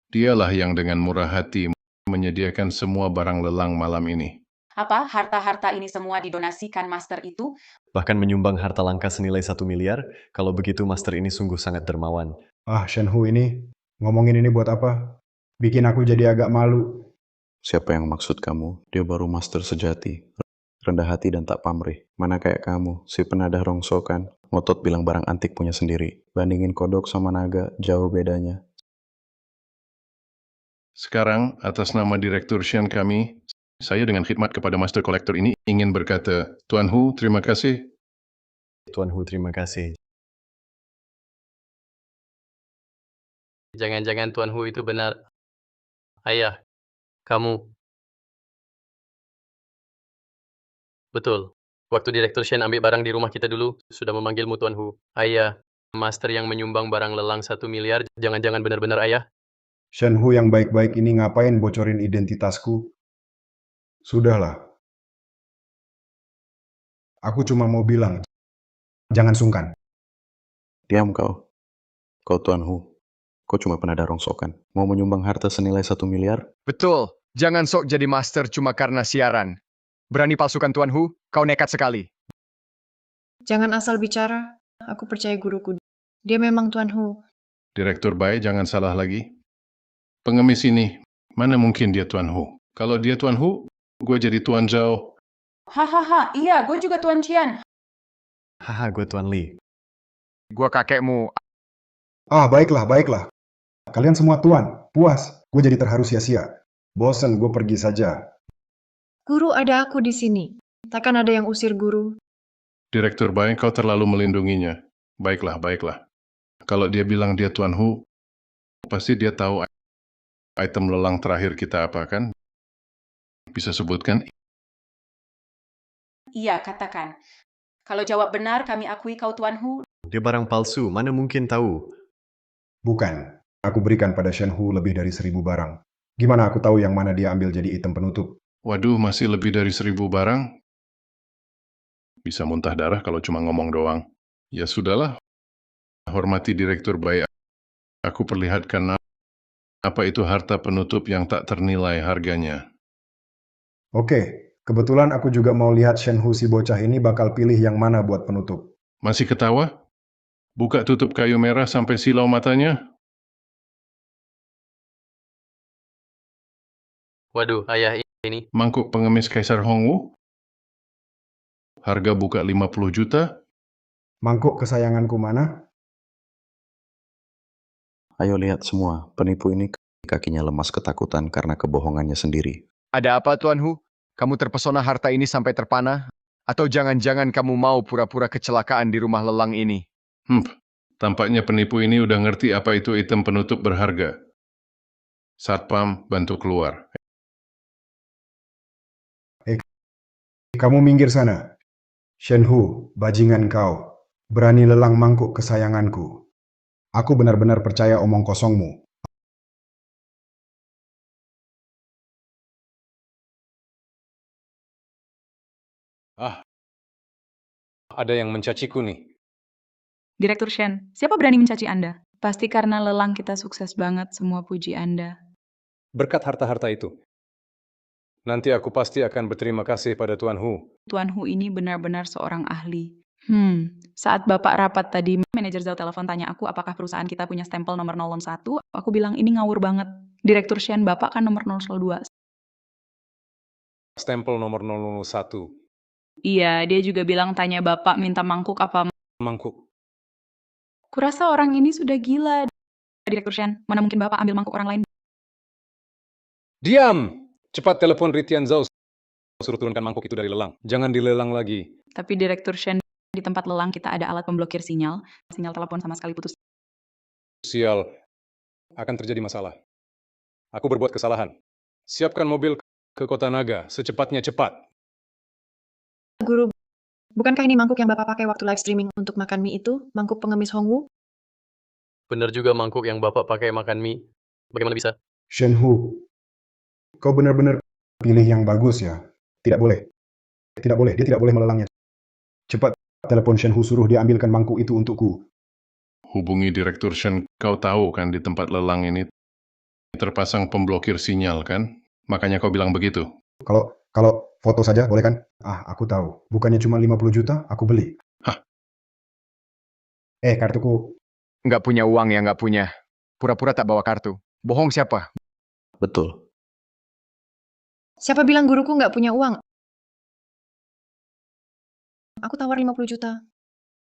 Dialah yang dengan murah hati menyediakan semua barang lelang malam ini. Apa harta-harta ini semua didonasikan master itu? Bahkan menyumbang harta langka senilai 1 miliar? Kalau begitu master ini sungguh sangat dermawan. Ah, Shen Hu ini, ngomongin ini buat apa? Bikin aku jadi agak malu. Siapa yang maksud kamu? Dia baru master sejati. Rendah hati dan tak pamrih. Mana kayak kamu, si penadah rongsokan. Ngotot bilang barang antik punya sendiri. Bandingin kodok sama naga, jauh bedanya. Sekarang, atas nama Direktur Shen kami, saya dengan khidmat kepada Master Collector ini ingin berkata, Tuan Hu, terima kasih. Tuan Hu, terima kasih. jangan-jangan Tuan Hu itu benar. Ayah, kamu. Betul. Waktu Direktur Shen ambil barang di rumah kita dulu, sudah memanggilmu Tuan Hu. Ayah, master yang menyumbang barang lelang 1 miliar, jangan-jangan benar-benar ayah? Shen Hu yang baik-baik ini ngapain bocorin identitasku? Sudahlah. Aku cuma mau bilang, jangan sungkan. Diam kau. Kau Tuan Hu. Kau cuma penadah rongsokan. Mau menyumbang harta senilai 1 miliar? Betul, jangan sok jadi master cuma karena siaran. Berani palsukan Tuan Hu, kau nekat sekali. Jangan asal bicara. Aku percaya guruku. Dia memang Tuan Hu. Direktur Bai, jangan salah lagi. Pengemis ini, mana mungkin dia Tuan Hu? Kalau dia Tuan Hu, gue jadi Tuan Zhao. Hahaha, iya, gue juga Tuan Qian. Haha, gue Tuan Li. Gua kakekmu. Ah, baiklah, baiklah. Kalian semua tuan, puas. Gue jadi terharu sia-sia. Bosen, gue pergi saja. Guru, ada aku di sini. Takkan ada yang usir guru. Direktur Bai, kau terlalu melindunginya. Baiklah, baiklah. Kalau dia bilang dia Tuan Hu, pasti dia tahu item lelang terakhir kita apa kan? Bisa sebutkan? Iya, katakan. Kalau jawab benar, kami akui kau Tuan Hu. Dia barang palsu, mana mungkin tahu? Bukan. Aku berikan pada Shen Hu lebih dari 1000 barang. Gimana aku tahu yang mana dia ambil jadi item penutup? Waduh, masih lebih dari 1000 barang? Bisa muntah darah kalau cuma ngomong doang. Ya sudahlah, hormati Direktur Bai. Aku perlihatkan apa itu harta penutup yang tak ternilai harganya. Oke, kebetulan aku juga mau lihat Shen Hu si bocah ini bakal pilih yang mana buat penutup. Masih ketawa? Buka tutup kayu merah sampai silau matanya? Waduh, ayah ini. Mangkuk pengemis Kaisar Hongwu? Harga buka 50 juta? Mangkuk kesayanganku mana? Ayo lihat semua, penipu ini kakinya lemas ketakutan karena kebohongannya sendiri. Ada apa Tuan Hu? Kamu terpesona harta ini sampai terpana? Atau jangan-jangan kamu mau pura-pura kecelakaan di rumah lelang ini? Tampaknya penipu ini udah ngerti apa itu item penutup berharga. Satpam, bantu keluar. Kamu minggir sana. Shen Hu, bajingan kau. Berani lelang mangkuk kesayanganku. Aku benar-benar percaya omong kosongmu. Ah, ada yang mencaciku nih. Direktur Shen, siapa berani mencaci Anda? Pasti karena lelang kita sukses banget, semua puji Anda. Berkat harta-harta itu. Nanti aku pasti akan berterima kasih pada Tuan Hu. Tuan Hu ini benar-benar seorang ahli. Saat Bapak rapat tadi, manajer Zhao telepon tanya aku apakah perusahaan kita punya stempel nomor 001. Aku bilang ini ngawur banget. Direktur Shen Bapak kan nomor 002. Stempel nomor 001. Iya, dia juga bilang tanya Bapak minta mangkuk apa Mangkuk. Kurasa orang ini sudah gila. Direktur Shen, mana mungkin Bapak ambil mangkuk orang lain? Diam! Cepat telepon Ritian Zhao. Suruh turunkan mangkuk itu dari lelang. Jangan dilelang lagi. Tapi Direktur Shen, di tempat lelang kita ada alat pemblokir sinyal. Sinyal telepon sama sekali putus. Sial. Akan terjadi masalah. Aku berbuat kesalahan. Siapkan mobil ke Kota Naga. Secepatnya cepat. Guru, bukankah ini mangkuk yang Bapak pakai waktu live streaming untuk makan mie itu? Mangkuk pengemis Hongwu? Bener juga mangkuk yang Bapak pakai makan mie. Bagaimana bisa? Shenhu, kau benar-benar pilih yang bagus ya. Tidak boleh. Tidak boleh, dia tidak boleh melelangnya. Cepat telepon Shenhu, suruh dia ambilkan mangkuk itu untukku. Hubungi Direktur Shen, kau tahu kan di tempat lelang ini terpasang pemblokir sinyal kan? Makanya kau bilang begitu. Kalau foto saja boleh kan? Ah, aku tahu. Bukannya cuma 50 juta, aku beli. Hah? Kartuku. Nggak punya uang ya nggak punya. Pura-pura tak bawa kartu. Bohong siapa? Betul. Siapa bilang guruku nggak punya uang? Aku tawar 50 juta.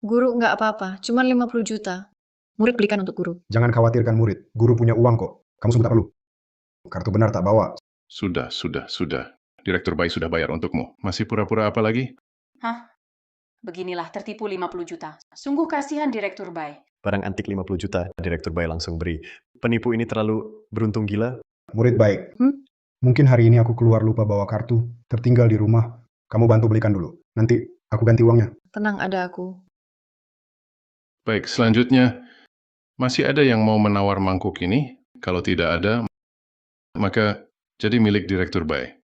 Guru nggak apa-apa, cuma 50 juta. Murid belikan untuk guru. Jangan khawatirkan murid. Guru punya uang kok. Kamu semua tak perlu. Kartu benar tak bawa. Sudah. Direktur Bai sudah bayar untukmu. Masih pura-pura apa lagi? Hah? Beginilah tertipu 50 juta. Sungguh kasihan Direktur Bai. Barang antik 50 juta, Direktur Bai langsung beri. Penipu ini terlalu beruntung gila. Murid baik. Mungkin hari ini aku keluar lupa bawa kartu. Tertinggal di rumah. Kamu bantu belikan dulu. Nanti aku ganti uangnya. Tenang, ada aku. Baik, selanjutnya, masih ada yang mau menawar mangkuk ini? Kalau tidak ada, maka jadi milik Direktur Bai.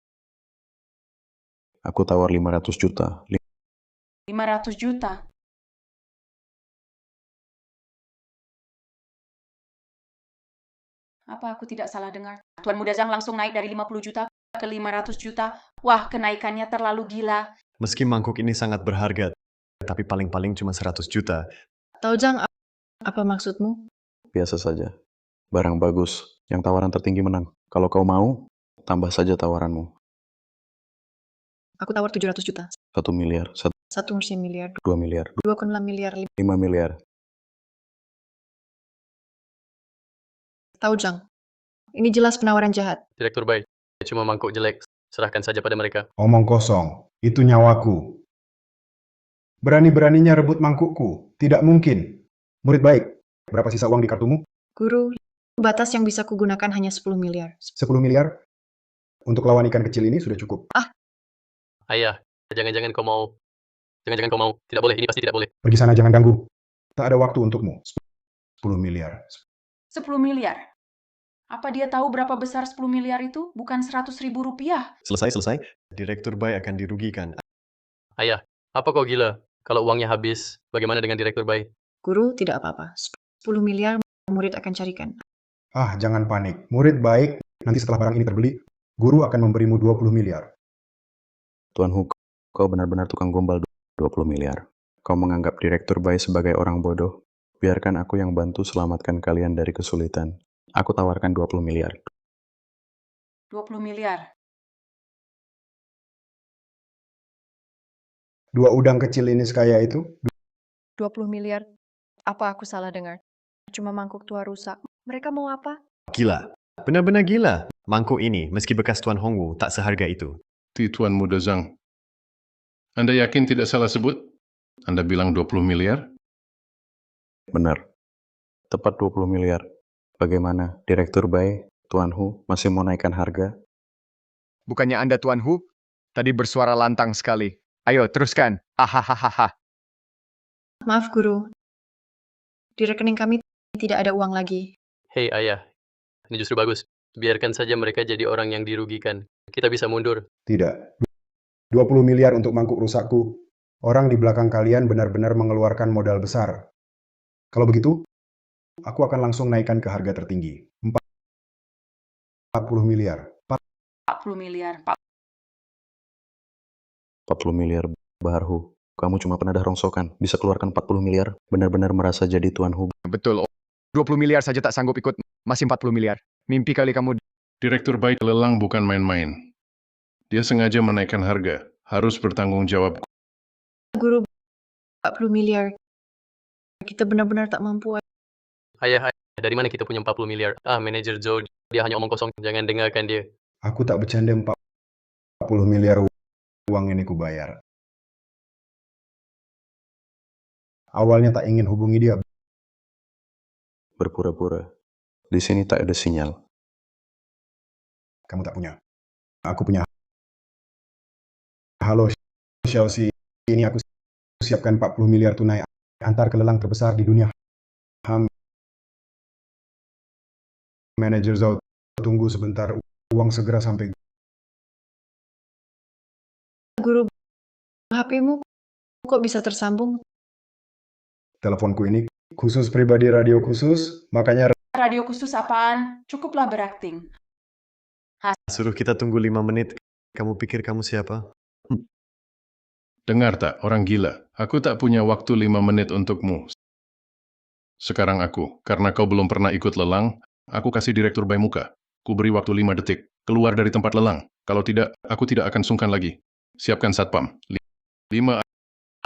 Aku tawar 500 juta. 500 juta. Apa aku tidak salah dengar? Tuan Muda Zhang langsung naik dari 50 juta ke 500 juta. Wah, kenaikannya terlalu gila. Meski mangkuk ini sangat berharga, tapi paling-paling cuma 100 juta. Tahu Jang, apa maksudmu? Biasa saja. Barang bagus. Yang tawaran tertinggi menang. Kalau kau mau, tambah saja tawaranmu. Aku tawar 700 juta. 1 miliar. 1 miliar. 2 miliar. 2,6 miliar. 5 miliar. Tahu Jang, ini jelas penawaran jahat. Direktur Bai, cuma mangkuk jelek. Serahkan saja pada mereka. Omong kosong. Itu nyawaku. Berani-beraninya rebut mangkukku. Tidak mungkin. Murid baik. Berapa sisa uang di kartumu? Guru, batas yang bisa kugunakan hanya 10 miliar. 10 miliar? Untuk lawan ikan kecil ini sudah cukup. Ayah, jangan-jangan kau mau. Jangan-jangan kau mau. Tidak boleh, ini pasti tidak boleh. Pergi sana, jangan ganggu. Tak ada waktu untukmu. 10 miliar. 10 miliar. Apa dia tahu berapa besar 10 miliar itu? Bukan 100.000 rupiah. Selesai. Direktur Bai akan dirugikan. Ayah, apa kau gila? Kalau uangnya habis, bagaimana dengan Direktur Bai? Guru, tidak apa-apa. 10 miliar murid akan carikan. Ah, jangan panik. Murid baik. Nanti setelah barang ini terbeli, guru akan memberimu 20 miliar. Tuan Hu, kau benar-benar tukang gombal. 20 miliar. Kau menganggap Direktur Bai sebagai orang bodoh. Biarkan aku yang bantu selamatkan kalian dari kesulitan. Aku tawarkan 20 miliar. 20 miliar. 2 udang kecil ini sekaya itu? 20 miliar. Apa aku salah dengar? Cuma mangkuk tua rusak. Mereka mau apa? Gila. Benar-benar gila. Mangkuk ini, meski bekas Tuan Hongwu, tak seharga itu. Tuan Muda Zhang, Anda yakin tidak salah sebut? Anda bilang 20 miliar? Benar. Tepat 20 miliar. Bagaimana, Direktur Bai, Tuan Hu, masih mau naikkan harga? Bukannya Anda Tuan Hu? Tadi bersuara lantang sekali. Ayo, teruskan. Hahaha. Maaf, Guru. Di rekening kami tidak ada uang lagi. Hei ayah, ini justru bagus. Biarkan saja mereka jadi orang yang dirugikan. Kita bisa mundur. Tidak. 20 miliar untuk mangkuk rusakku. Orang di belakang kalian benar-benar mengeluarkan modal besar. Kalau begitu, aku akan langsung naikkan ke harga tertinggi. 40 miliar. 40 miliar. 40 miliar, Bahar Hu. Kamu cuma penadah rongsokan, bisa keluarkan 40 miliar, benar-benar merasa jadi Tuan Hu. Betul. 20 miliar saja tak sanggup ikut. Masih 40 miliar. Mimpi kali kamu. Direktur baik lelang bukan main-main. Dia sengaja menaikkan harga. Harus bertanggung jawab. Guru, 40 miliar. Kita benar-benar tak mampu. Ayah, dari mana kita punya 40 miliar? Manajer Joe, dia hanya omong kosong. Jangan dengarkan dia. Aku tak bercanda 40 miliar uang ini kubayar. Awalnya tak ingin hubungi dia. Berpura-pura. Di sini tak ada sinyal. Kamu tak punya. Aku punya. Halo, Chelsea. Ini aku siapkan 40 miliar tunai. Antar ke lelang terbesar di dunia. Manajer Zhao, tunggu sebentar. Uang segera sampai. Guru, HP-mu kok bisa tersambung? Teleponku ini khusus pribadi radio khusus, makanya Radio khusus apaan? Cukuplah berakting. Suruh kita tunggu 5 menit. Kamu pikir kamu siapa? Dengar tak, orang gila. Aku tak punya waktu 5 menit untukmu. Sekarang aku, karena kau belum pernah ikut lelang, aku kasih direktur bayi muka. Ku beri waktu 5 detik. Keluar dari tempat lelang. Kalau tidak, aku tidak akan sungkan lagi. Siapkan satpam. 5.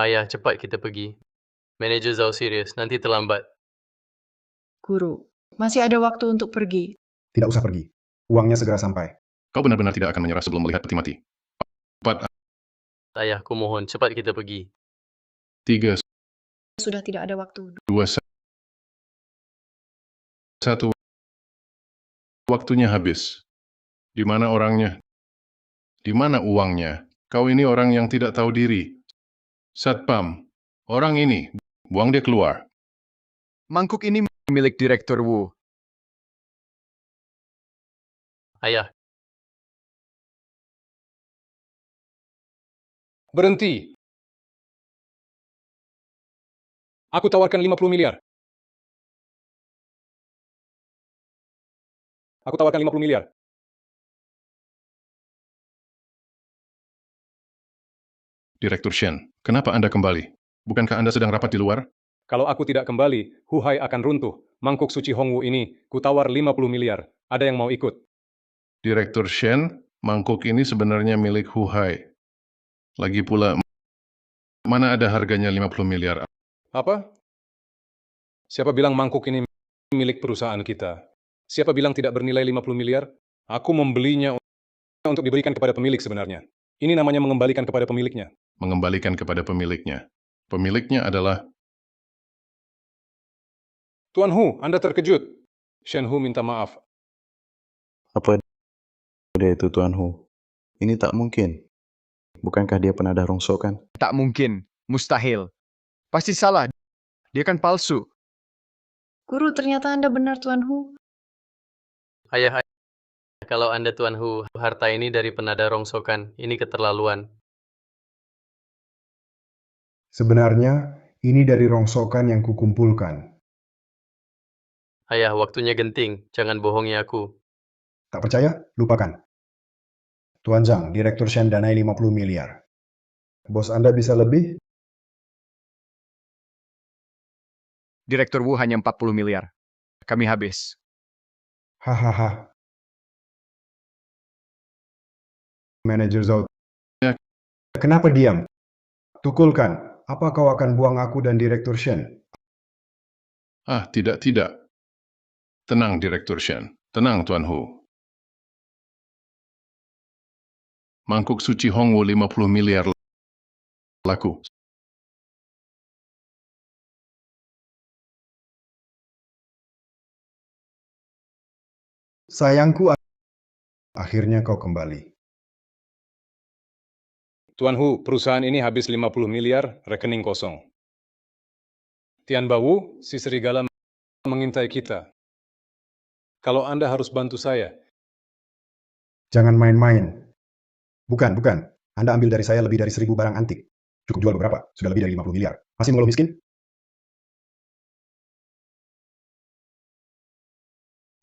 Ayah, cepat kita pergi. Manajer Zhao serius, nanti terlambat. Guru, masih ada waktu untuk pergi. tidak usah pergi. Uangnya segera sampai. Kau benar-benar tidak akan menyerah sebelum melihat peti mati. 4, Ayah, ku mohon, cepat kita pergi. 3, Sudah tidak ada waktu. 2, 1. Waktunya habis. Di mana orangnya? Di mana uangnya? Kau ini orang yang tidak tahu diri. Satpam. Orang ini. Buang dia keluar. Mangkuk ini milik Direktur Wu. Ayah, Berhenti. Aku tawarkan 50 miliar. Aku tawarkan 50 miliar. Direktur Shen, kenapa Anda kembali? Bukankah Anda sedang rapat di luar? Kalau aku tidak kembali, Huhai akan runtuh. Mangkuk suci Hongwu ini, kutawar 50 miliar. Ada yang mau ikut? Direktur Shen, mangkuk ini sebenarnya milik Huhai. Lagi pula, mana ada harganya 50 miliar? Apa? Siapa bilang mangkuk ini milik perusahaan kita? Siapa bilang tidak bernilai 50 miliar? Aku membelinya untuk diberikan kepada pemilik sebenarnya. Ini namanya mengembalikan kepada pemiliknya. Mengembalikan kepada pemiliknya. Pemiliknya adalah... Tuan Hu, Anda terkejut. Shen Hu minta maaf. Apa dia itu Tuan Hu? Ini tak mungkin. Bukankah dia penadah rongsokan? Tak mungkin. Mustahil. Pasti salah. Dia kan palsu. Guru, ternyata Anda benar, Tuan Hu. ayah, kalau Anda Tuan Hu, harta ini dari penada rongsokan. Ini keterlaluan. Sebenarnya, ini dari rongsokan yang kukumpulkan. Ayah, waktunya genting. Jangan bohongi aku. Tak percaya? Lupakan. Tuan Zhang, Direktur Shen danai 50 miliar. Bos Anda bisa lebih? Direktur Wu hanya 40 miliar. Kami habis. Hahaha. Manajer Zhao. Kenapa diam? Tukulkan. Apa kau akan buang aku dan Direktur Shen? Tidak. Tenang, Direktur Shen. Tenang, Tuan Hu. Mangkuk suci Hongwu 50 miliar laku. Sayangku, akhirnya kau kembali. Tuan Hu, perusahaan ini habis 50 miliar, rekening kosong. Tian Bawu, si serigala mengintai kita. Kalau Anda harus bantu saya. Jangan main-main. Bukan. Anda ambil dari saya lebih dari 1000 barang antik. Cukup jual beberapa, sudah lebih dari 50 miliar. Masih mengeluh miskin?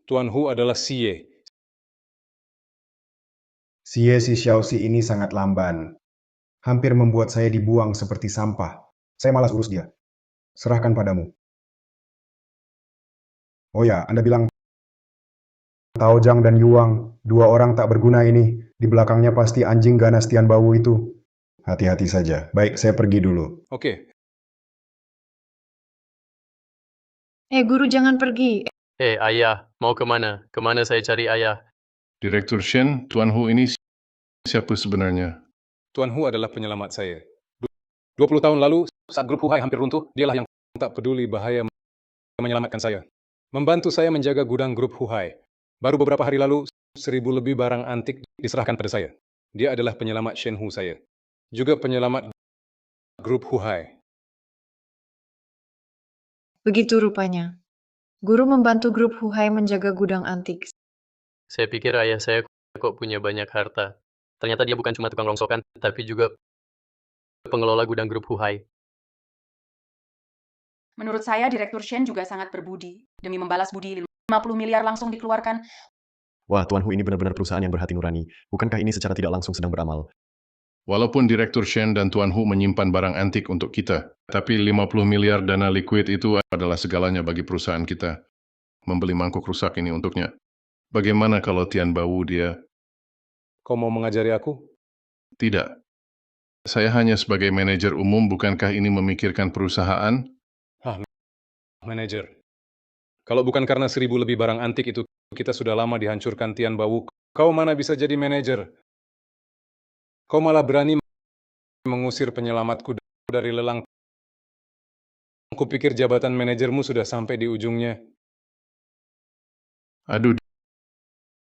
Tuan Hu adalah Xie. Si Xiaoxi ini sangat lamban. Hampir membuat saya dibuang seperti sampah. Saya malas urus dia. Serahkan padamu. Oh ya, Anda bilang Tao Zhang dan Yuang, dua orang tak berguna ini. Di belakangnya pasti anjing ganas Tian Bawu itu. Hati-hati saja. Baik, saya pergi dulu. Oke, Guru jangan pergi. Ayah, mau kemana? Kemana saya cari ayah? Direktur Shen, Tuan Hu ini siapa sebenarnya? Tuan Hu adalah penyelamat saya. 20 tahun lalu, saat grup Huhai hampir runtuh, dialah yang tak peduli bahaya menyelamatkan saya. Membantu saya menjaga gudang grup Huhai. Baru beberapa hari lalu, 1000 lebih barang antik diserahkan pada saya. Dia adalah penyelamat Shen Hu saya. Juga penyelamat grup Huhai. Begitu rupanya. Guru membantu grup Huhai menjaga gudang antik. Saya pikir ayah saya kok punya banyak harta. Ternyata dia bukan cuma tukang rongsokan, tapi juga pengelola gudang grup Huhai. Menurut saya, Direktur Shen juga sangat berbudi. Demi membalas budi, 50 miliar langsung dikeluarkan. Wah, Tuan Hu ini benar-benar perusahaan yang berhati nurani. Bukankah ini secara tidak langsung sedang beramal? Walaupun Direktur Shen dan Tuan Hu menyimpan barang antik untuk kita, tapi 50 miliar dana liquid itu adalah segalanya bagi perusahaan kita. Membeli mangkuk rusak ini untuknya. Bagaimana kalau Tian Bawu dia? Kau mau mengajari aku? Tidak. Saya hanya sebagai manajer umum, bukankah ini memikirkan perusahaan? Manajer. Kalau bukan karena 1000 lebih barang antik itu, kita sudah lama dihancurkan Tian Bawu. Kau mana bisa jadi manajer? Kau malah berani mengusir penyelamatku dari lelang. Kupikir jabatan manajermu sudah sampai di ujungnya. Aduh,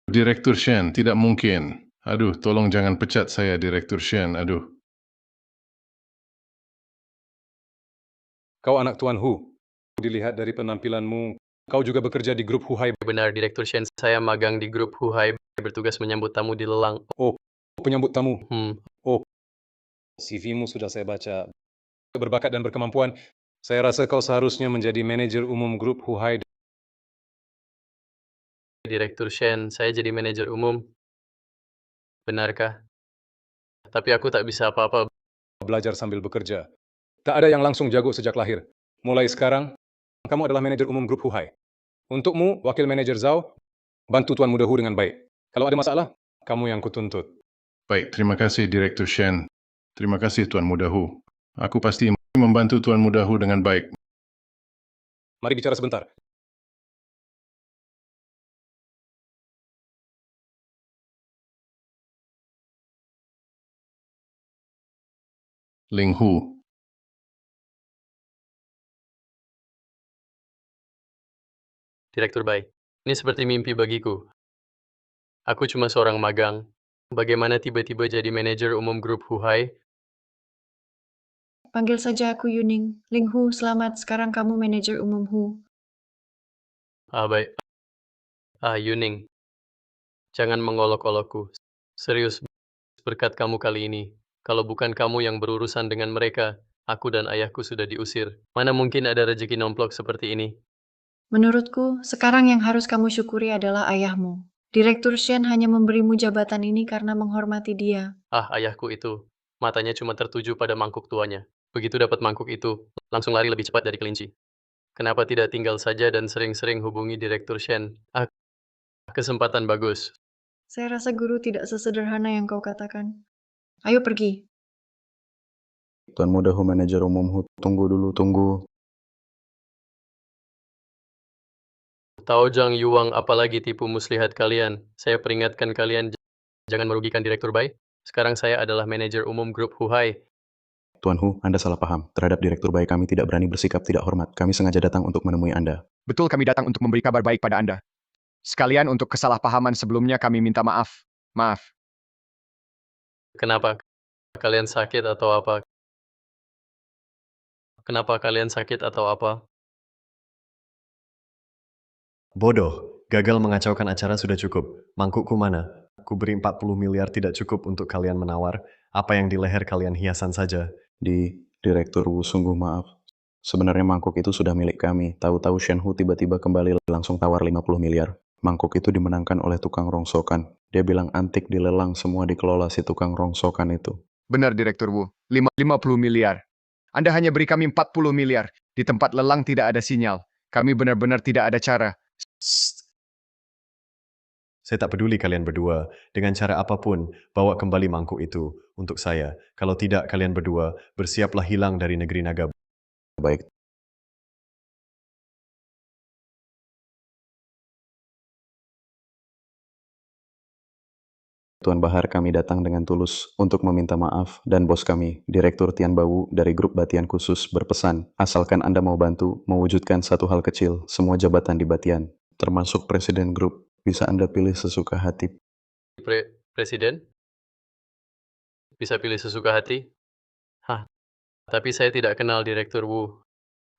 Direktur Shen, tidak mungkin. Aduh, tolong jangan pecat saya, Direktur Shen, aduh. Kau anak Tuan Hu. Dilihat dari penampilanmu, kau juga bekerja di grup Huhai. Benar, Direktur Shen, saya magang di grup Huhai, bertugas menyambut tamu di lelang. Oh, penyambut tamu. Hmm, CV-mu sudah saya baca. Berbakat dan berkemampuan, saya rasa kau seharusnya menjadi manajer umum grup Huhai. Direktur Shen, saya jadi manajer umum. Benarkah? Tapi aku tak bisa apa-apa. Belajar sambil bekerja. Tak ada yang langsung jago sejak lahir. Mulai sekarang, kamu adalah manajer umum grup Huhai. Untukmu, wakil manajer Zhao, bantu Tuan Muda Hu dengan baik. Kalau ada masalah, kamu yang kutuntut. Baik, terima kasih Direktur Shen. Terima kasih Tuan Muda Hu. Aku pasti membantu Tuan Muda Hu dengan baik. Mari bicara sebentar. Ling Hu. Direktur Bai, ini seperti mimpi bagiku. Aku cuma seorang magang. Bagaimana tiba-tiba jadi manajer umum grup Huhai? Panggil saja aku Yuning. Ling Hu, selamat. Sekarang kamu manajer umum Hu. Baik. Yuning. Jangan mengolok-olokku. Serius, berkat kamu kali ini. Kalau bukan kamu yang berurusan dengan mereka, aku dan ayahku sudah diusir. Mana mungkin ada rezeki nomplok seperti ini? Menurutku, sekarang yang harus kamu syukuri adalah ayahmu. Direktur Shen hanya memberimu jabatan ini karena menghormati dia. Ayahku itu. Matanya cuma tertuju pada mangkuk tuanya. Begitu dapat mangkuk itu, langsung lari lebih cepat dari kelinci. Kenapa tidak tinggal saja dan sering-sering hubungi Direktur Shen? Kesempatan bagus. Saya rasa guru tidak sesederhana yang kau katakan. Ayo pergi. Tuan Muda Hu, manajer umum Hu, tunggu dulu, tunggu. Tao Zhang Yuang, apalagi tipu muslihat kalian. Saya peringatkan kalian, jangan merugikan Direktur Bai. Sekarang saya adalah manajer umum grup Huhai. Tuan Hu, Anda salah paham. Terhadap direktur baik kami tidak berani bersikap tidak hormat. Kami sengaja datang untuk menemui Anda. Betul, kami datang untuk memberi kabar baik pada Anda. Sekalian untuk kesalahpahaman sebelumnya kami minta maaf. Maaf. Kenapa? Kalian sakit atau apa? Kenapa kalian sakit atau apa? Bodoh, gagal mengacaukan acara sudah cukup. Mangkukku mana? Ku beri 40 miliar tidak cukup untuk kalian menawar. Apa yang di leher kalian hiasan saja. Direktur Wu, sungguh maaf. Sebenarnya mangkuk itu sudah milik kami. Tahu-tahu Shen Hu tiba-tiba kembali langsung tawar 50 miliar. Mangkuk itu dimenangkan oleh tukang rongsokan. Dia bilang antik dilelang, semua dikelola si tukang rongsokan itu. Benar, Direktur Wu. 50 miliar. Anda hanya beri kami 40 miliar. Di tempat lelang tidak ada sinyal. Kami benar-benar tidak ada cara. Sst. Saya tak peduli kalian berdua, dengan cara apapun, bawa kembali mangkuk itu untuk saya. Kalau tidak, kalian berdua bersiaplah hilang dari negeri naga. Baik, Tuan Bahar, kami datang dengan tulus untuk meminta maaf dan bos kami, Direktur Tian Bawu dari grup Batian khusus berpesan, asalkan Anda mau bantu mewujudkan satu hal kecil, semua jabatan di Batian, termasuk Presiden Grup, bisa Anda pilih sesuka hati. Presiden? Bisa pilih sesuka hati? Hah, tapi saya tidak kenal Direktur Wu.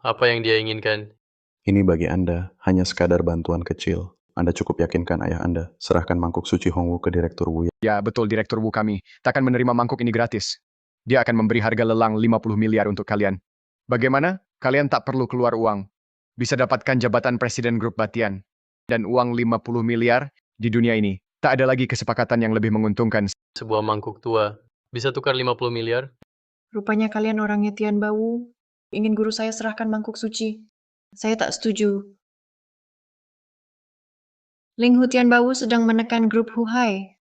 Apa yang dia inginkan? Ini bagi Anda hanya sekadar bantuan kecil. Anda cukup yakinkan ayah Anda, serahkan mangkuk suci Hongwu ke Direktur Wu. Ya, betul, Direktur Wu kami. Takkan menerima mangkuk ini gratis. Dia akan memberi harga lelang 50 miliar untuk kalian. Bagaimana? Kalian tak perlu keluar uang. Bisa dapatkan jabatan Presiden Grup Batian. Dan uang 50 miliar di dunia ini. Tak ada lagi kesepakatan yang lebih menguntungkan. Sebuah mangkuk tua. Bisa tukar 50 miliar? Rupanya kalian orangnya Tian Bawu. Ingin guru saya serahkan mangkuk suci. Saya tak setuju. Ling Hu Tian Bawu sedang menekan grup Huhai.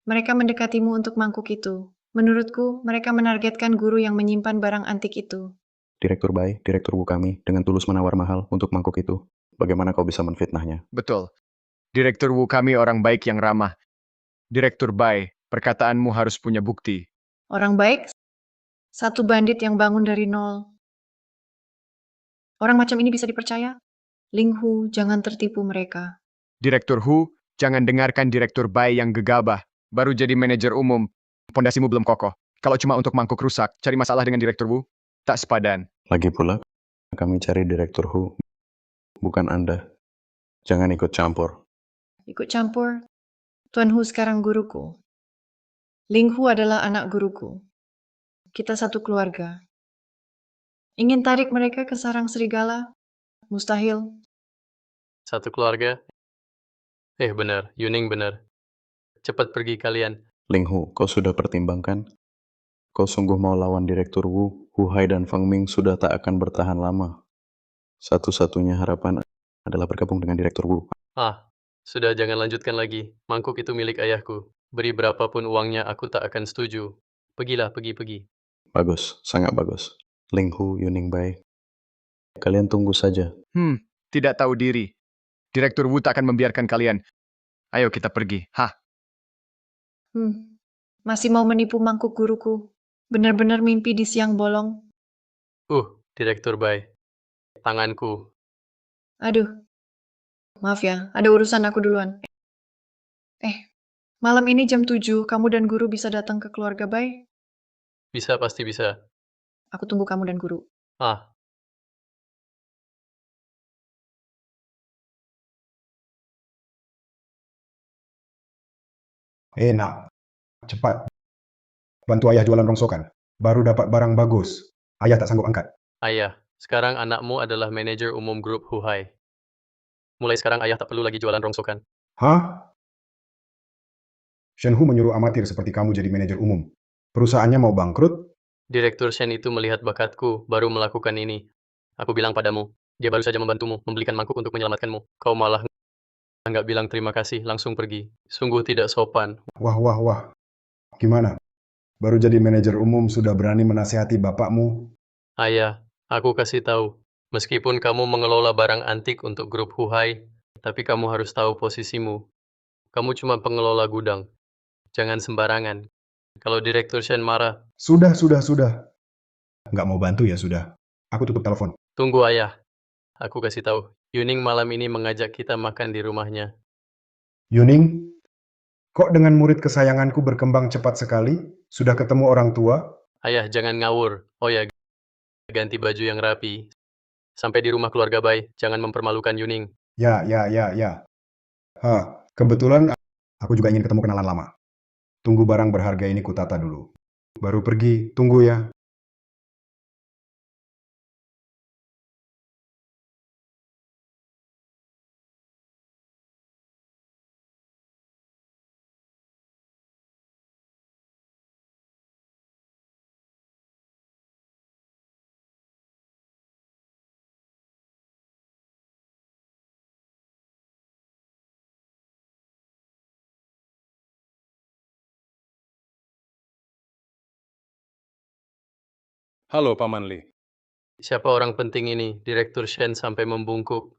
Mereka mendekatimu untuk mangkuk itu. Menurutku, mereka menargetkan guru yang menyimpan barang antik itu. Direktur Bai, Direktur Wu kami, dengan tulus menawar mahal untuk mangkuk itu. Bagaimana kau bisa menfitnahnya? Betul. Direktur Wu kami orang baik yang ramah. Direktur Bai, perkataanmu harus punya bukti. Orang baik, satu bandit yang bangun dari nol. Orang macam ini bisa dipercaya? Ling Hu, jangan tertipu mereka. Direktur Hu, jangan dengarkan Direktur Bai yang gegabah. Baru jadi manajer umum, pondasimu belum kokoh. Kalau cuma untuk mangkuk rusak, cari masalah dengan Direktur Wu, tak sepadan. Lagi pula, kami cari Direktur Hu, bukan Anda. Jangan ikut campur. Ikut campur. Tuan Hu sekarang guruku. Ling Hu adalah anak guruku. Kita satu keluarga. Ingin tarik mereka ke sarang serigala? Mustahil. Satu keluarga? Benar. Yuning benar. Cepat pergi kalian. Ling Hu, kau sudah pertimbangkan? Kau sungguh mau lawan Direktur Wu, Hu Hai dan Feng Ming sudah tak akan bertahan lama. Satu-satunya harapan adalah bergabung dengan Direktur Wu. Sudah jangan lanjutkan lagi. Mangkuk itu milik ayahku. Beri berapapun uangnya, aku tak akan setuju. Pergilah, pergi. Bagus, sangat bagus. Ling Hu, Yuning Bai. Kalian tunggu saja. Tidak tahu diri. Direktur Wu tak akan membiarkan kalian. Ayo kita pergi. Masih mau menipu mangkuk guruku. Benar-benar mimpi di siang bolong. Direktur Bai. Tanganku. Aduh. Maaf ya, ada urusan aku duluan. Malam ini jam 7, kamu dan guru bisa datang ke keluarga Bai? Bisa, pasti bisa. Aku tunggu kamu dan guru. Nak, cepat. Bantu ayah jualan rongsokan. Baru dapat barang bagus. Ayah tak sanggup angkat. Ayah, sekarang anakmu adalah manajer umum grup Huhai. Mulai sekarang ayah tak perlu lagi jualan rongsokan. Hah? Shen Hu menyuruh amatir seperti kamu jadi manajer umum. Perusahaannya mau bangkrut? Direktur Shen itu melihat bakatku, baru melakukan ini. Aku bilang padamu, dia baru saja membantumu, membelikan mangkuk untuk menyelamatkanmu. Kau malah nggak bilang terima kasih, langsung pergi. Sungguh tidak sopan. Wah. Gimana? Baru jadi manajer umum sudah berani menasihati bapakmu? Ayah, aku kasih tahu. Meskipun kamu mengelola barang antik untuk grup Huhai, tapi kamu harus tahu posisimu. Kamu cuma pengelola gudang. Jangan sembarangan. Kalau Direktur Shen marah, Sudah. Nggak mau bantu ya sudah. Aku tutup telepon. tunggu ayah. Aku kasih tahu. Yuning malam ini mengajak kita makan di rumahnya. Yuning, kok dengan murid kesayanganku berkembang cepat sekali? Sudah ketemu orang tua? Ayah, jangan ngawur. Oh ya, ganti baju yang rapi. Sampai di rumah keluarga Bai, jangan mempermalukan Yuning. Ya. Kebetulan aku juga ingin ketemu kenalan lama. Tunggu barang berharga ini kutata dulu. Baru pergi, tunggu ya. Halo, Paman Lee. Siapa orang penting ini? Direktur Shen sampai membungkuk.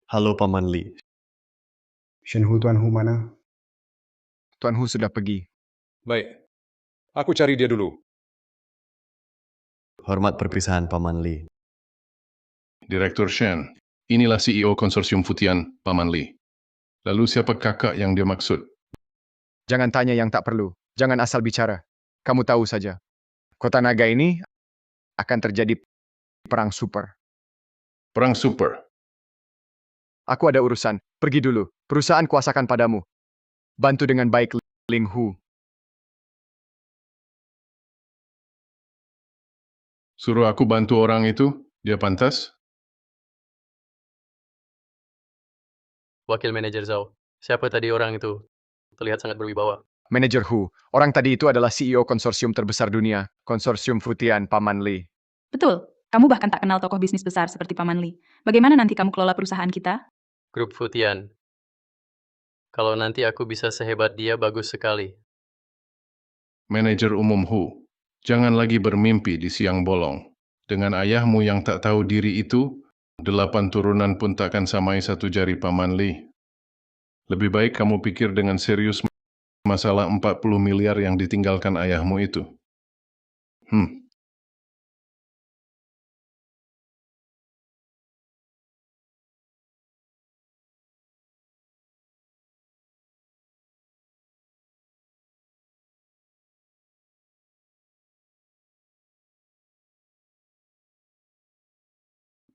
Halo Paman Lee. Shen Hu Tuan Hu mana? Tuan Hu sudah pergi. Baik. Aku cari dia dulu. Hormat perpisahan Paman Lee. Direktur Shen, inilah CEO konsorsium Futian, Paman Lee. Lalu siapa kakak yang dia maksud? Jangan tanya yang tak perlu. Jangan asal bicara. Kamu tahu saja. Kota Naga ini akan terjadi perang super. Perang super. Aku ada urusan. Pergi dulu. Perusahaan kuasakan padamu. Bantu dengan baik Ling Hu. Suruh aku bantu orang itu? Dia pantas? Wakil manajer Zhao. Siapa tadi orang itu? Terlihat sangat berwibawa. Manajer Hu. Orang tadi itu adalah CEO konsorsium terbesar dunia. Konsorsium Futian, Paman Lee. Betul. Kamu bahkan tak kenal tokoh bisnis besar seperti Paman Lee. Bagaimana nanti kamu kelola perusahaan kita? Grup Futian. Kalau nanti aku bisa sehebat dia, bagus sekali. Manajer umum Hu. Jangan lagi bermimpi di siang bolong. Dengan ayahmu yang tak tahu diri itu, 8 turunan pun takkan samai 1 jari Paman Lee. Lebih baik kamu pikir dengan serius masalah 40 miliar yang ditinggalkan ayahmu itu.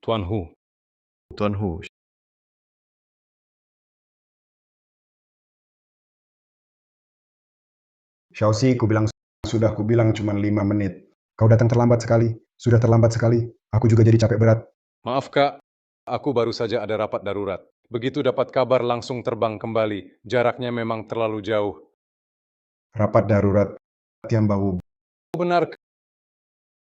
Tuan Hu. Tuan Hu, Xiaoxi, ku bilang cuma 5 menit. Kau datang terlambat sekali. Sudah terlambat sekali. Aku juga jadi capek berat. Maaf, Kak. Aku baru saja ada rapat darurat. Begitu dapat kabar langsung terbang kembali. Jaraknya memang terlalu jauh. Rapat darurat Tian Bawu. Benar,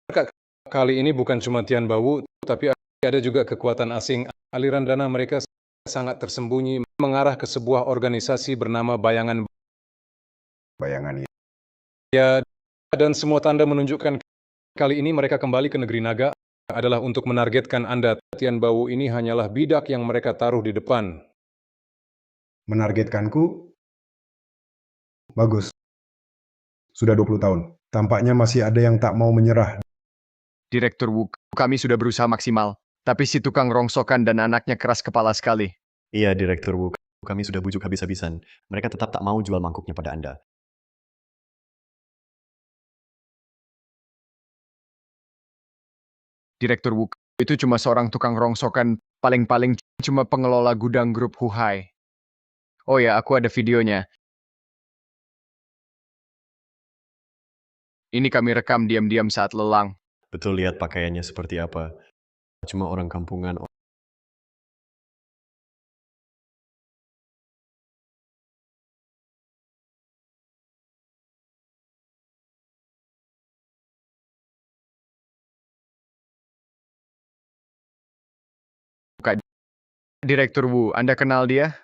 Kak. Kali ini bukan cuma Tian Bawu, tapi ada juga kekuatan asing. Aliran dana mereka sangat tersembunyi mengarah ke sebuah organisasi bernama Bayangan. Ya, dan semua tanda menunjukkan kali ini mereka kembali ke negeri naga adalah untuk menargetkan Anda. Tian Bawu ini hanyalah bidak yang mereka taruh di depan. Menargetkanku? Bagus. Sudah 20 tahun. Tampaknya masih ada yang tak mau menyerah. Direktur Wu, kami sudah berusaha maksimal. Tapi si tukang rongsokan dan anaknya keras kepala sekali. iya Direktur Wu, kami sudah bujuk habis-habisan. Mereka tetap tak mau jual mangkuknya pada Anda. Direktur Wu, itu cuma seorang tukang rongsokan, paling-paling cuma pengelola gudang grup Huhai. Oh ya, aku ada videonya. Ini kami rekam diam-diam saat lelang. Betul lihat pakaiannya seperti apa. Cuma orang kampungan. Direktur Wu, Anda kenal dia?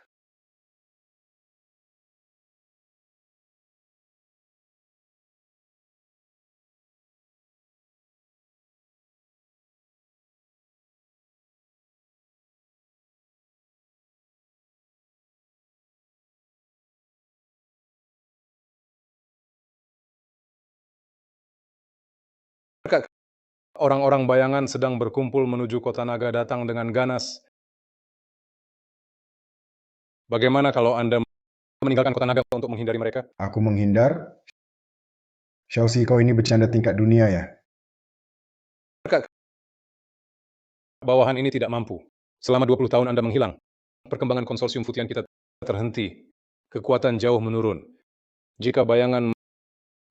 Orang-orang bayangan sedang berkumpul menuju kota naga datang dengan ganas. Bagaimana kalau Anda meninggalkan kota naga untuk menghindari mereka? Aku menghindar? Xiaoxi, kau ini bercanda tingkat dunia ya? Bawahan ini tidak mampu. Selama 20 tahun Anda menghilang. Perkembangan konsorsium Futian kita terhenti. Kekuatan jauh menurun. Jika bayangan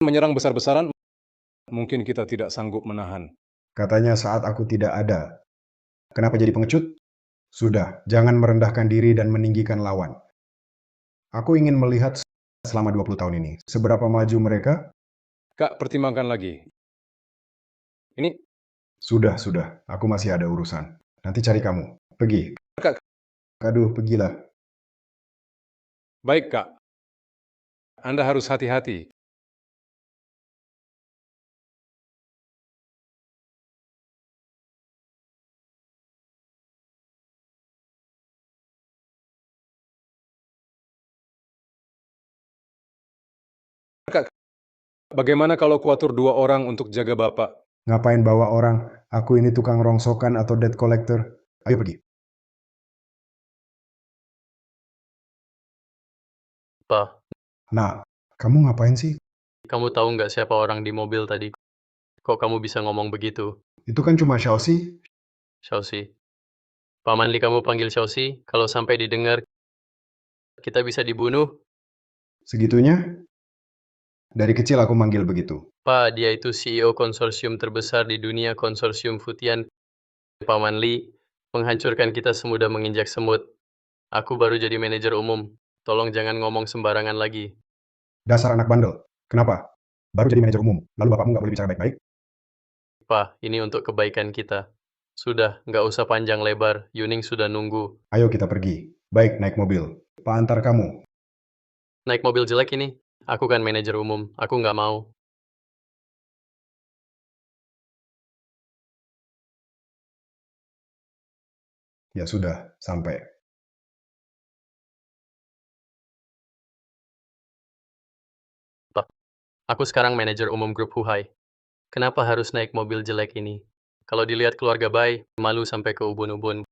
menyerang besar-besaran, mungkin kita tidak sanggup menahan. Katanya saat aku tidak ada. Kenapa jadi pengecut? Sudah, jangan merendahkan diri dan meninggikan lawan. Aku ingin melihat selama 20 tahun ini. Seberapa maju mereka? Kak, pertimbangkan lagi. Ini Sudah. Aku masih ada urusan. Nanti cari kamu. Pergi. Kak. Aduh, pergilah. baik, Kak. Anda harus hati-hati. Bagaimana kalau kuatur 2 orang untuk jaga Bapak? Ngapain bawa orang? Aku ini tukang rongsokan atau debt collector. Ayo pergi. Pa, Nah, kamu ngapain sih? kamu tahu nggak siapa orang di mobil tadi? Kok kamu bisa ngomong begitu, Itu kan cuma Chelsea. Chelsea? Paman Lee kamu panggil Chelsea, kalau sampai didengar, kita bisa dibunuh. Segitunya? Dari kecil aku manggil begitu. Pak, dia itu CEO konsorsium terbesar di dunia, konsorsium Futian. Paman Lee menghancurkan kita semudah menginjak semut. Aku baru jadi manajer umum. Tolong jangan ngomong sembarangan lagi. Dasar anak bandel. Kenapa? Baru jadi manajer umum, lalu bapakmu nggak boleh bicara baik-baik? Pak, ini untuk kebaikan kita. Sudah, nggak usah panjang lebar. Yuning sudah nunggu. Ayo kita pergi. Baik, naik mobil. Pak antar kamu. Naik mobil jelek ini? Aku kan manajer umum. Aku nggak mau. Ya sudah, sampai. Pak, aku sekarang manajer umum grup Huhai. Kenapa harus naik mobil jelek ini? Kalau dilihat keluarga Bai, malu sampai ke ubun-ubun.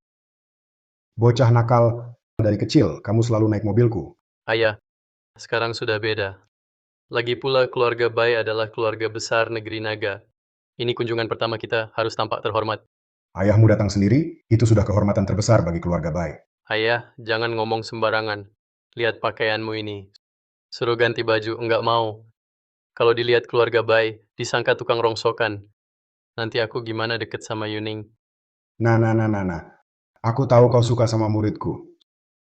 Bocah nakal. Dari kecil, kamu selalu naik mobilku. Ayah, sekarang sudah beda. Lagi pula keluarga Bai adalah keluarga besar negeri Naga. Ini kunjungan pertama kita, harus tampak terhormat. Ayahmu datang sendiri, itu sudah kehormatan terbesar bagi keluarga baik. Ayah, jangan ngomong sembarangan. Lihat pakaianmu ini. Suruh ganti baju, enggak mau. Kalau dilihat keluarga Bai, disangka tukang rongsokan. Nanti aku gimana deket sama Yuning? Nah. Aku tahu kau suka sama muridku.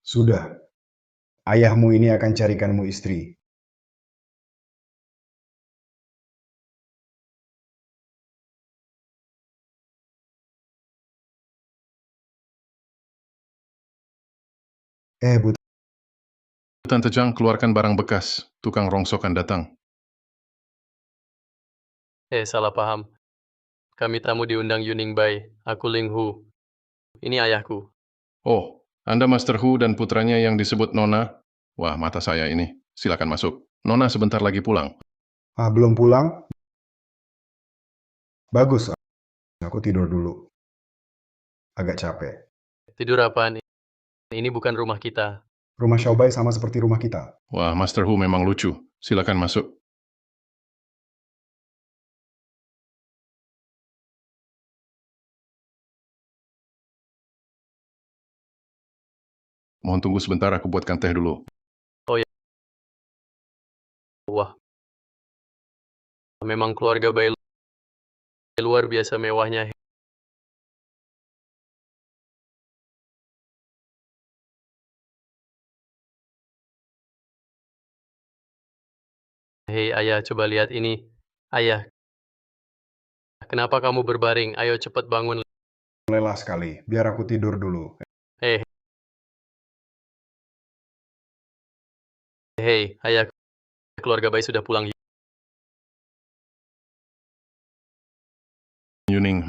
Sudah, ayahmu ini akan carikanmu istri. Bu, Tante Jang, keluarkan barang bekas. Tukang rongsokan datang. Salah paham. Kami tamu diundang Yuning Bai. Aku Ling Hu. Ini ayahku. Oh, Anda Master Hu dan putranya yang disebut Nona? Wah, mata saya ini. Silakan masuk. Nona sebentar lagi pulang. belum pulang? Bagus, aku tidur dulu. Agak capek. Tidur apaan? Ini bukan rumah kita. Rumah Xiaobai sama seperti rumah kita. Wah, Master Hu memang lucu. Silakan masuk. Mohon tunggu sebentar, aku buatkan teh dulu. Oh ya. Wah. Memang keluarga Bai luar biasa mewahnya. Hei ayah, coba lihat ini. Ayah, kenapa kamu berbaring? Ayo cepat bangun. Lelah sekali, biar aku tidur dulu. Hei, ayah, keluarga Bai sudah pulang. Yuning,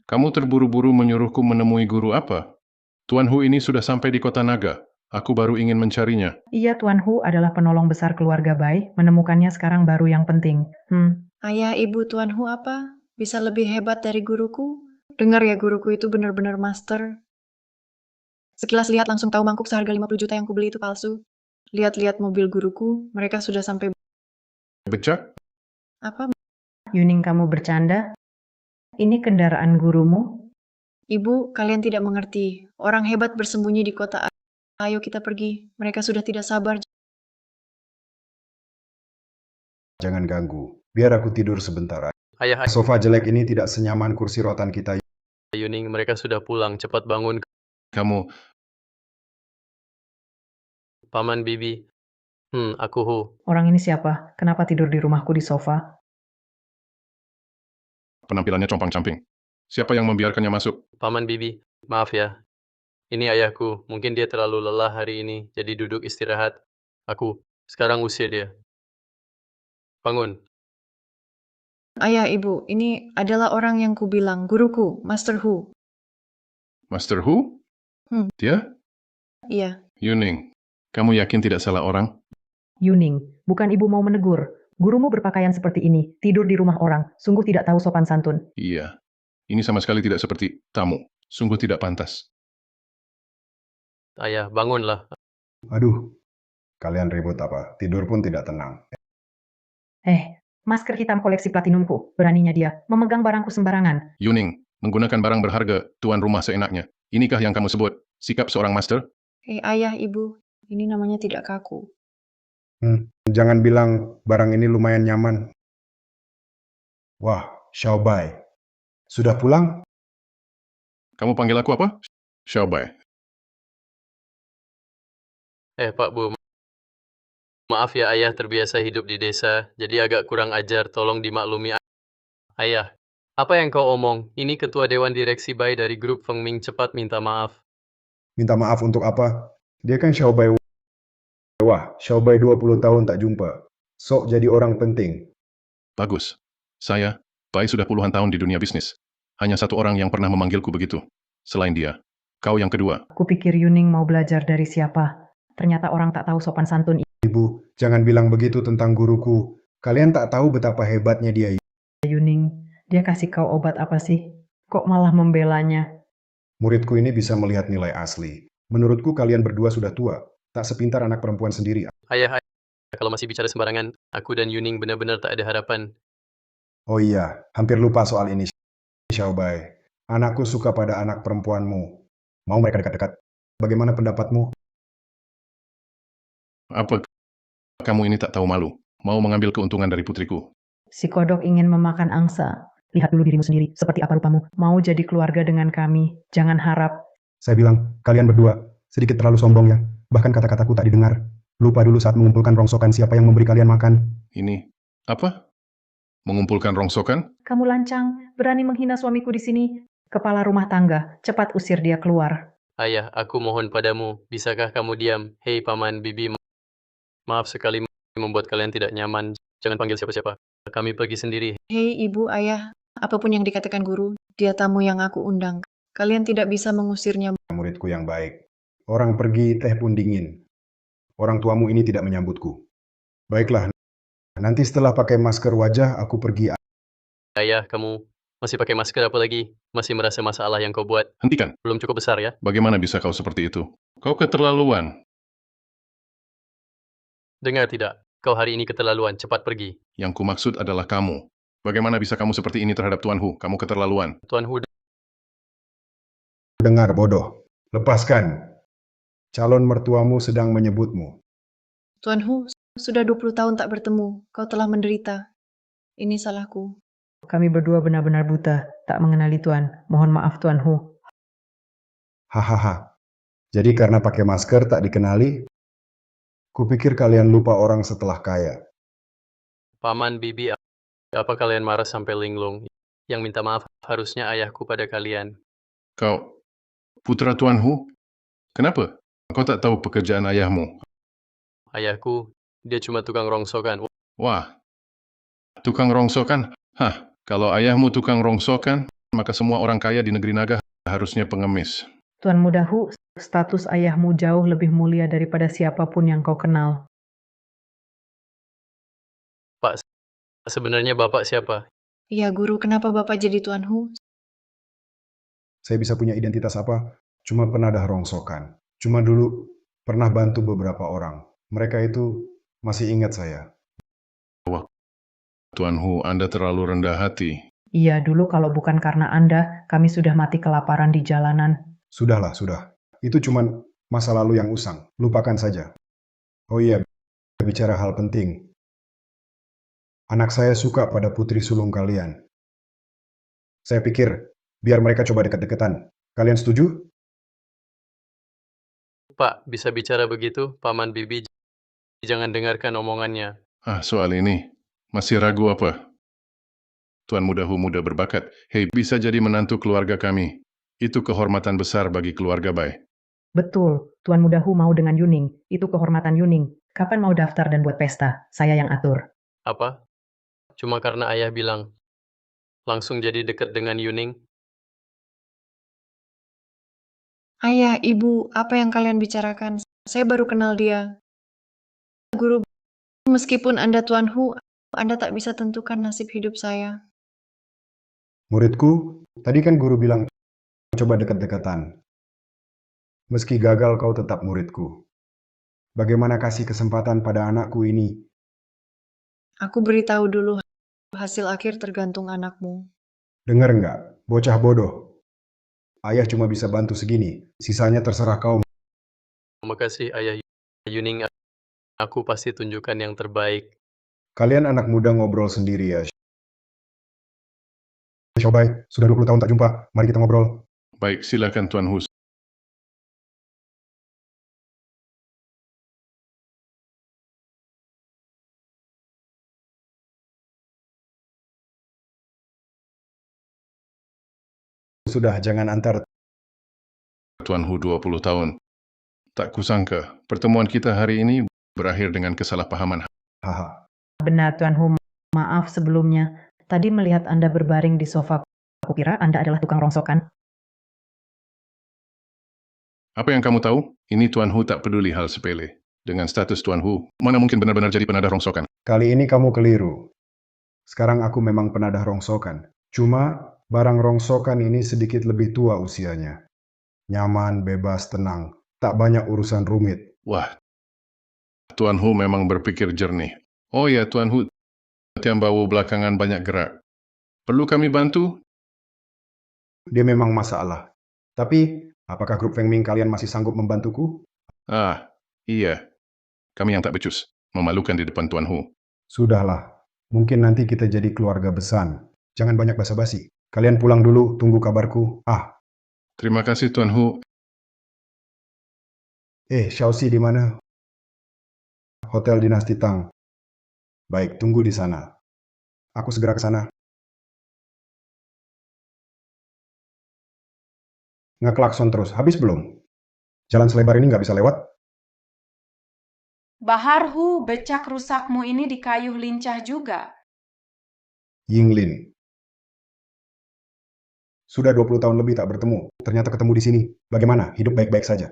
kamu terburu-buru menyuruhku menemui guru apa? Tuan Hu ini sudah sampai di kota Naga. Aku baru ingin mencarinya. Iya, Tuan Hu adalah penolong besar keluarga Bai. Menemukannya sekarang baru yang penting. Ayah, ibu, Tuan Hu apa? Bisa lebih hebat dari guruku? Dengar ya, guruku itu benar-benar master. Sekilas lihat langsung tahu mangkuk seharga 50 juta yang kubeli itu palsu. Lihat-lihat mobil guruku, mereka sudah sampai... Becak? Apa? Yuning, kamu bercanda? Ini kendaraan gurumu? Ibu, kalian tidak mengerti. Orang hebat bersembunyi di kota. Ayo kita pergi. Mereka sudah tidak sabar. Jangan ganggu. Biar aku tidur sebentar. Ayah, Sofa jelek ini tidak senyaman kursi rotan kita. Yuning, mereka sudah pulang. Cepat bangun. Kamu, Paman Bibi. Aku Hu. Orang ini siapa? Kenapa tidur di rumahku di sofa? penampilannya compang-camping. Siapa yang membiarkannya masuk? Paman Bibi, maaf ya. Ini ayahku. Mungkin dia terlalu lelah hari ini, jadi duduk istirahat. Aku sekarang usir dia. Bangun. Ayah, ibu, ini adalah orang yang kubilang, guruku, Master Hu. Master Hu? Dia? Iya. Yuning, kamu yakin tidak salah orang? Yuning, bukan ibu mau menegur. Gurumu berpakaian seperti ini, tidur di rumah orang, sungguh tidak tahu sopan santun. Iya, ini sama sekali tidak seperti tamu. Sungguh tidak pantas. Ayah, bangunlah. Aduh, kalian ribut apa? Tidur pun tidak tenang. Masker hitam koleksi platinumku, beraninya dia memegang barangku sembarangan. Yuning, menggunakan barang berharga tuan rumah seenaknya. Inikah yang kamu sebut sikap seorang master? Ayah, ibu, ini namanya tidak kaku. Jangan bilang barang ini lumayan nyaman. Wah, Xiaobai. Sudah pulang? Kamu panggil aku apa? Xiaobai. Pak Bu, maaf ya ayah terbiasa hidup di desa, jadi agak kurang ajar, tolong dimaklumi. Ayah, apa yang kau omong? Ini ketua dewan direksi Bai dari grup Fengming, cepat minta maaf. Minta maaf untuk apa? Dia kan Xiaobai. Wah, Xiaobai 20 tahun tak jumpa. Sok jadi orang penting. Bagus. Saya, Bai sudah puluhan tahun di dunia bisnis. Hanya satu orang yang pernah memanggilku begitu. Selain dia. Kau yang kedua. Kupikir Yuning mau belajar dari siapa. Ternyata orang tak tahu sopan santun. Ibu, jangan bilang begitu tentang guruku. Kalian tak tahu betapa hebatnya dia. Yuning, dia kasih kau obat apa sih? Kok malah membelanya? Muridku ini bisa melihat nilai asli. Menurutku kalian berdua sudah tua. Tak sepintar anak perempuan sendiri. Ayah, kalau masih bicara sembarangan, aku dan Yuning benar-benar tak ada harapan. Oh iya, hampir lupa soal ini, Xiaobai. Anakku suka pada anak perempuanmu. Mau mereka dekat-dekat? Bagaimana pendapatmu? Apa kamu ini tak tahu malu? Mau mengambil keuntungan dari putriku? Si kodok ingin memakan angsa. Lihat dulu dirimu sendiri, seperti apa rupamu. Mau jadi keluarga dengan kami, jangan harap. Saya bilang, kalian berdua sedikit terlalu sombong ya. Bahkan kata-kataku tak didengar. Lupa dulu saat mengumpulkan rongsokan siapa yang memberi kalian makan. Ini, apa? Mengumpulkan rongsokan? Kamu lancang, berani menghina suamiku di sini. Kepala rumah tangga, cepat usir dia keluar. Ayah, aku mohon padamu, bisakah kamu diam? Hei Paman, Bibi, maaf sekali membuat kalian tidak nyaman. Jangan panggil siapa-siapa. Kami pergi sendiri. Hei ibu, ayah, apapun yang dikatakan guru, dia tamu yang aku undang. Kalian tidak bisa mengusirnya. Muridku yang baik. Orang pergi, teh pun dingin. Orang tuamu ini tidak menyambutku. Baiklah, nanti setelah pakai masker wajah, aku pergi. Ayah, kamu masih pakai masker apa lagi? Masih merasa masalah yang kau buat? Hentikan. Belum cukup besar ya? Bagaimana bisa kau seperti itu? Kau keterlaluan. Dengar tidak? Kau hari ini keterlaluan, cepat pergi. Yang kumaksud adalah kamu. Bagaimana bisa kamu seperti ini terhadap Tuan Hu? Kamu keterlaluan. Tuan Hu, Dengar, bodoh. Lepaskan. Calon mertuamu sedang menyebutmu. Tuan Hu, sudah 20 tahun tak bertemu. Kau telah menderita. Ini salahku. Kami berdua benar-benar buta, tak mengenali Tuan. Mohon maaf Tuan Hu. Hahaha. Jadi karena pakai masker tak dikenali, kupikir kalian lupa orang setelah kaya. Paman, Bibi, apa kalian marah sampai linglung? Yang minta maaf harusnya ayahku pada kalian. Kau, putra Tuan Hu? Kenapa? Kau tak tahu pekerjaan ayahmu? Ayahku, dia cuma tukang rongsokan. Wah, tukang rongsokan? Hah, kalau ayahmu tukang rongsokan, maka semua orang kaya di negeri naga harusnya pengemis. Tuan Muda Hu, status ayahmu jauh lebih mulia daripada siapapun yang kau kenal. Pak, sebenarnya Bapak siapa? Iya guru, kenapa Bapak jadi Tuan Hu? Saya bisa punya identitas apa? Cuma penadah rongsokan. Cuma dulu pernah bantu beberapa orang. Mereka itu masih ingat saya. Wah, Tuan Hu, Anda terlalu rendah hati. Iya, dulu kalau bukan karena Anda, kami sudah mati kelaparan di jalanan. Sudahlah, sudah. Itu cuma masa lalu yang usang. Lupakan saja. Oh iya, bicara hal penting. Anak saya suka pada putri sulung kalian. Saya pikir, biar mereka coba dekat-dekatan. Kalian setuju? Pak, bisa bicara begitu? Paman Bibi, jangan dengarkan omongannya. Soal ini, masih ragu apa? Tuan Muda Hu muda berbakat. Hei, bisa jadi menantu keluarga kami. Itu kehormatan besar bagi keluarga Bai. Betul, Tuan Muda Hu mau dengan Yuning. Itu kehormatan Yuning. Kapan mau daftar dan buat pesta? Saya yang atur. Apa? Cuma karena ayah bilang, langsung jadi dekat dengan Yuning? Ayah, ibu, apa yang kalian bicarakan? Saya baru kenal dia. Guru, meskipun Anda Tuan Hu, Anda tak bisa tentukan nasib hidup saya. Muridku, tadi kan guru bilang coba dekat-dekatan. Meski gagal kau tetap muridku. Bagaimana kasih kesempatan pada anakku ini? Aku beritahu dulu, hasil akhir tergantung anakmu. Dengar nggak? Bocah bodoh. Ayah cuma bisa bantu segini. Sisanya terserah kau. Makasih Ayah Yuning, aku pasti tunjukkan yang terbaik. Kalian anak muda ngobrol sendiri ya. Xiaobai, sudah 20 tahun tak jumpa. Mari kita ngobrol. Baik, silakan Tuan Hu. Sudah, jangan antar. Tuan Hu 20 tahun. Tak kusangka, pertemuan kita hari ini berakhir dengan kesalahpahaman. Haha. Benar, Tuan Hu. Maaf sebelumnya. Tadi melihat Anda berbaring di sofa, aku kira Anda adalah tukang rongsokan. Apa yang kamu tahu? Ini Tuan Hu tak peduli hal sepele. Dengan status Tuan Hu, mana mungkin benar-benar jadi penadah rongsokan? Kali ini kamu keliru. Sekarang aku memang penadah rongsokan. Cuma, barang rongsokan ini sedikit lebih tua usianya. Nyaman, bebas, tenang. Tak banyak urusan rumit. Wah, Tuan Hu memang berpikir jernih. Oh ya, Tuan Hu, Tiang Bawu belakangan banyak gerak. Perlu kami bantu? Dia memang masalah. Tapi, apakah grup Feng Ming kalian masih sanggup membantuku? Ah, iya. Kami yang tak becus. Memalukan di depan Tuan Hu. Sudahlah. Mungkin nanti kita jadi keluarga besar. Jangan banyak basa-basi. Kalian pulang dulu, tunggu kabarku. Terima kasih Tuan Hu. Xiaoxi di mana? Hotel Dinasti Tang. Baik, tunggu di sana. Aku segera ke sana. Ngeklakson terus. Habis belum? Jalan selebar ini nggak bisa lewat? Bahar Hu, becak rusakmu ini dikayuh lincah juga. Yinglin. Sudah 20 tahun lebih tak bertemu. Ternyata ketemu di sini. Bagaimana? Hidup baik-baik saja.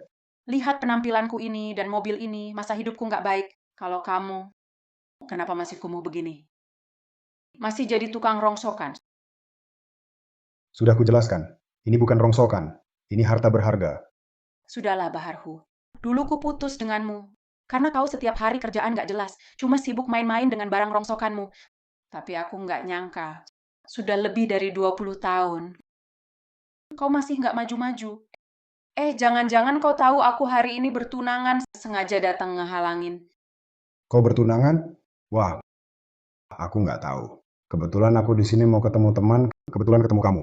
Lihat penampilanku ini dan mobil ini, masa hidupku nggak baik. Kalau kamu, kenapa masih kumuh begini? Masih jadi tukang rongsokan. Sudah kujelaskan. Ini bukan rongsokan. Ini harta berharga. Sudahlah, Bahar Hu. Dulu ku putus denganmu. Karena kau setiap hari kerjaan nggak jelas. Cuma sibuk main-main dengan barang rongsokanmu. Tapi aku nggak nyangka. Sudah lebih dari 20 tahun. Kau masih nggak maju-maju. Jangan-jangan kau tahu aku hari ini bertunangan, sengaja datang ngehalangin. Kau bertunangan? Wah, aku nggak tahu. Kebetulan aku di sini mau ketemu teman, kebetulan ketemu kamu.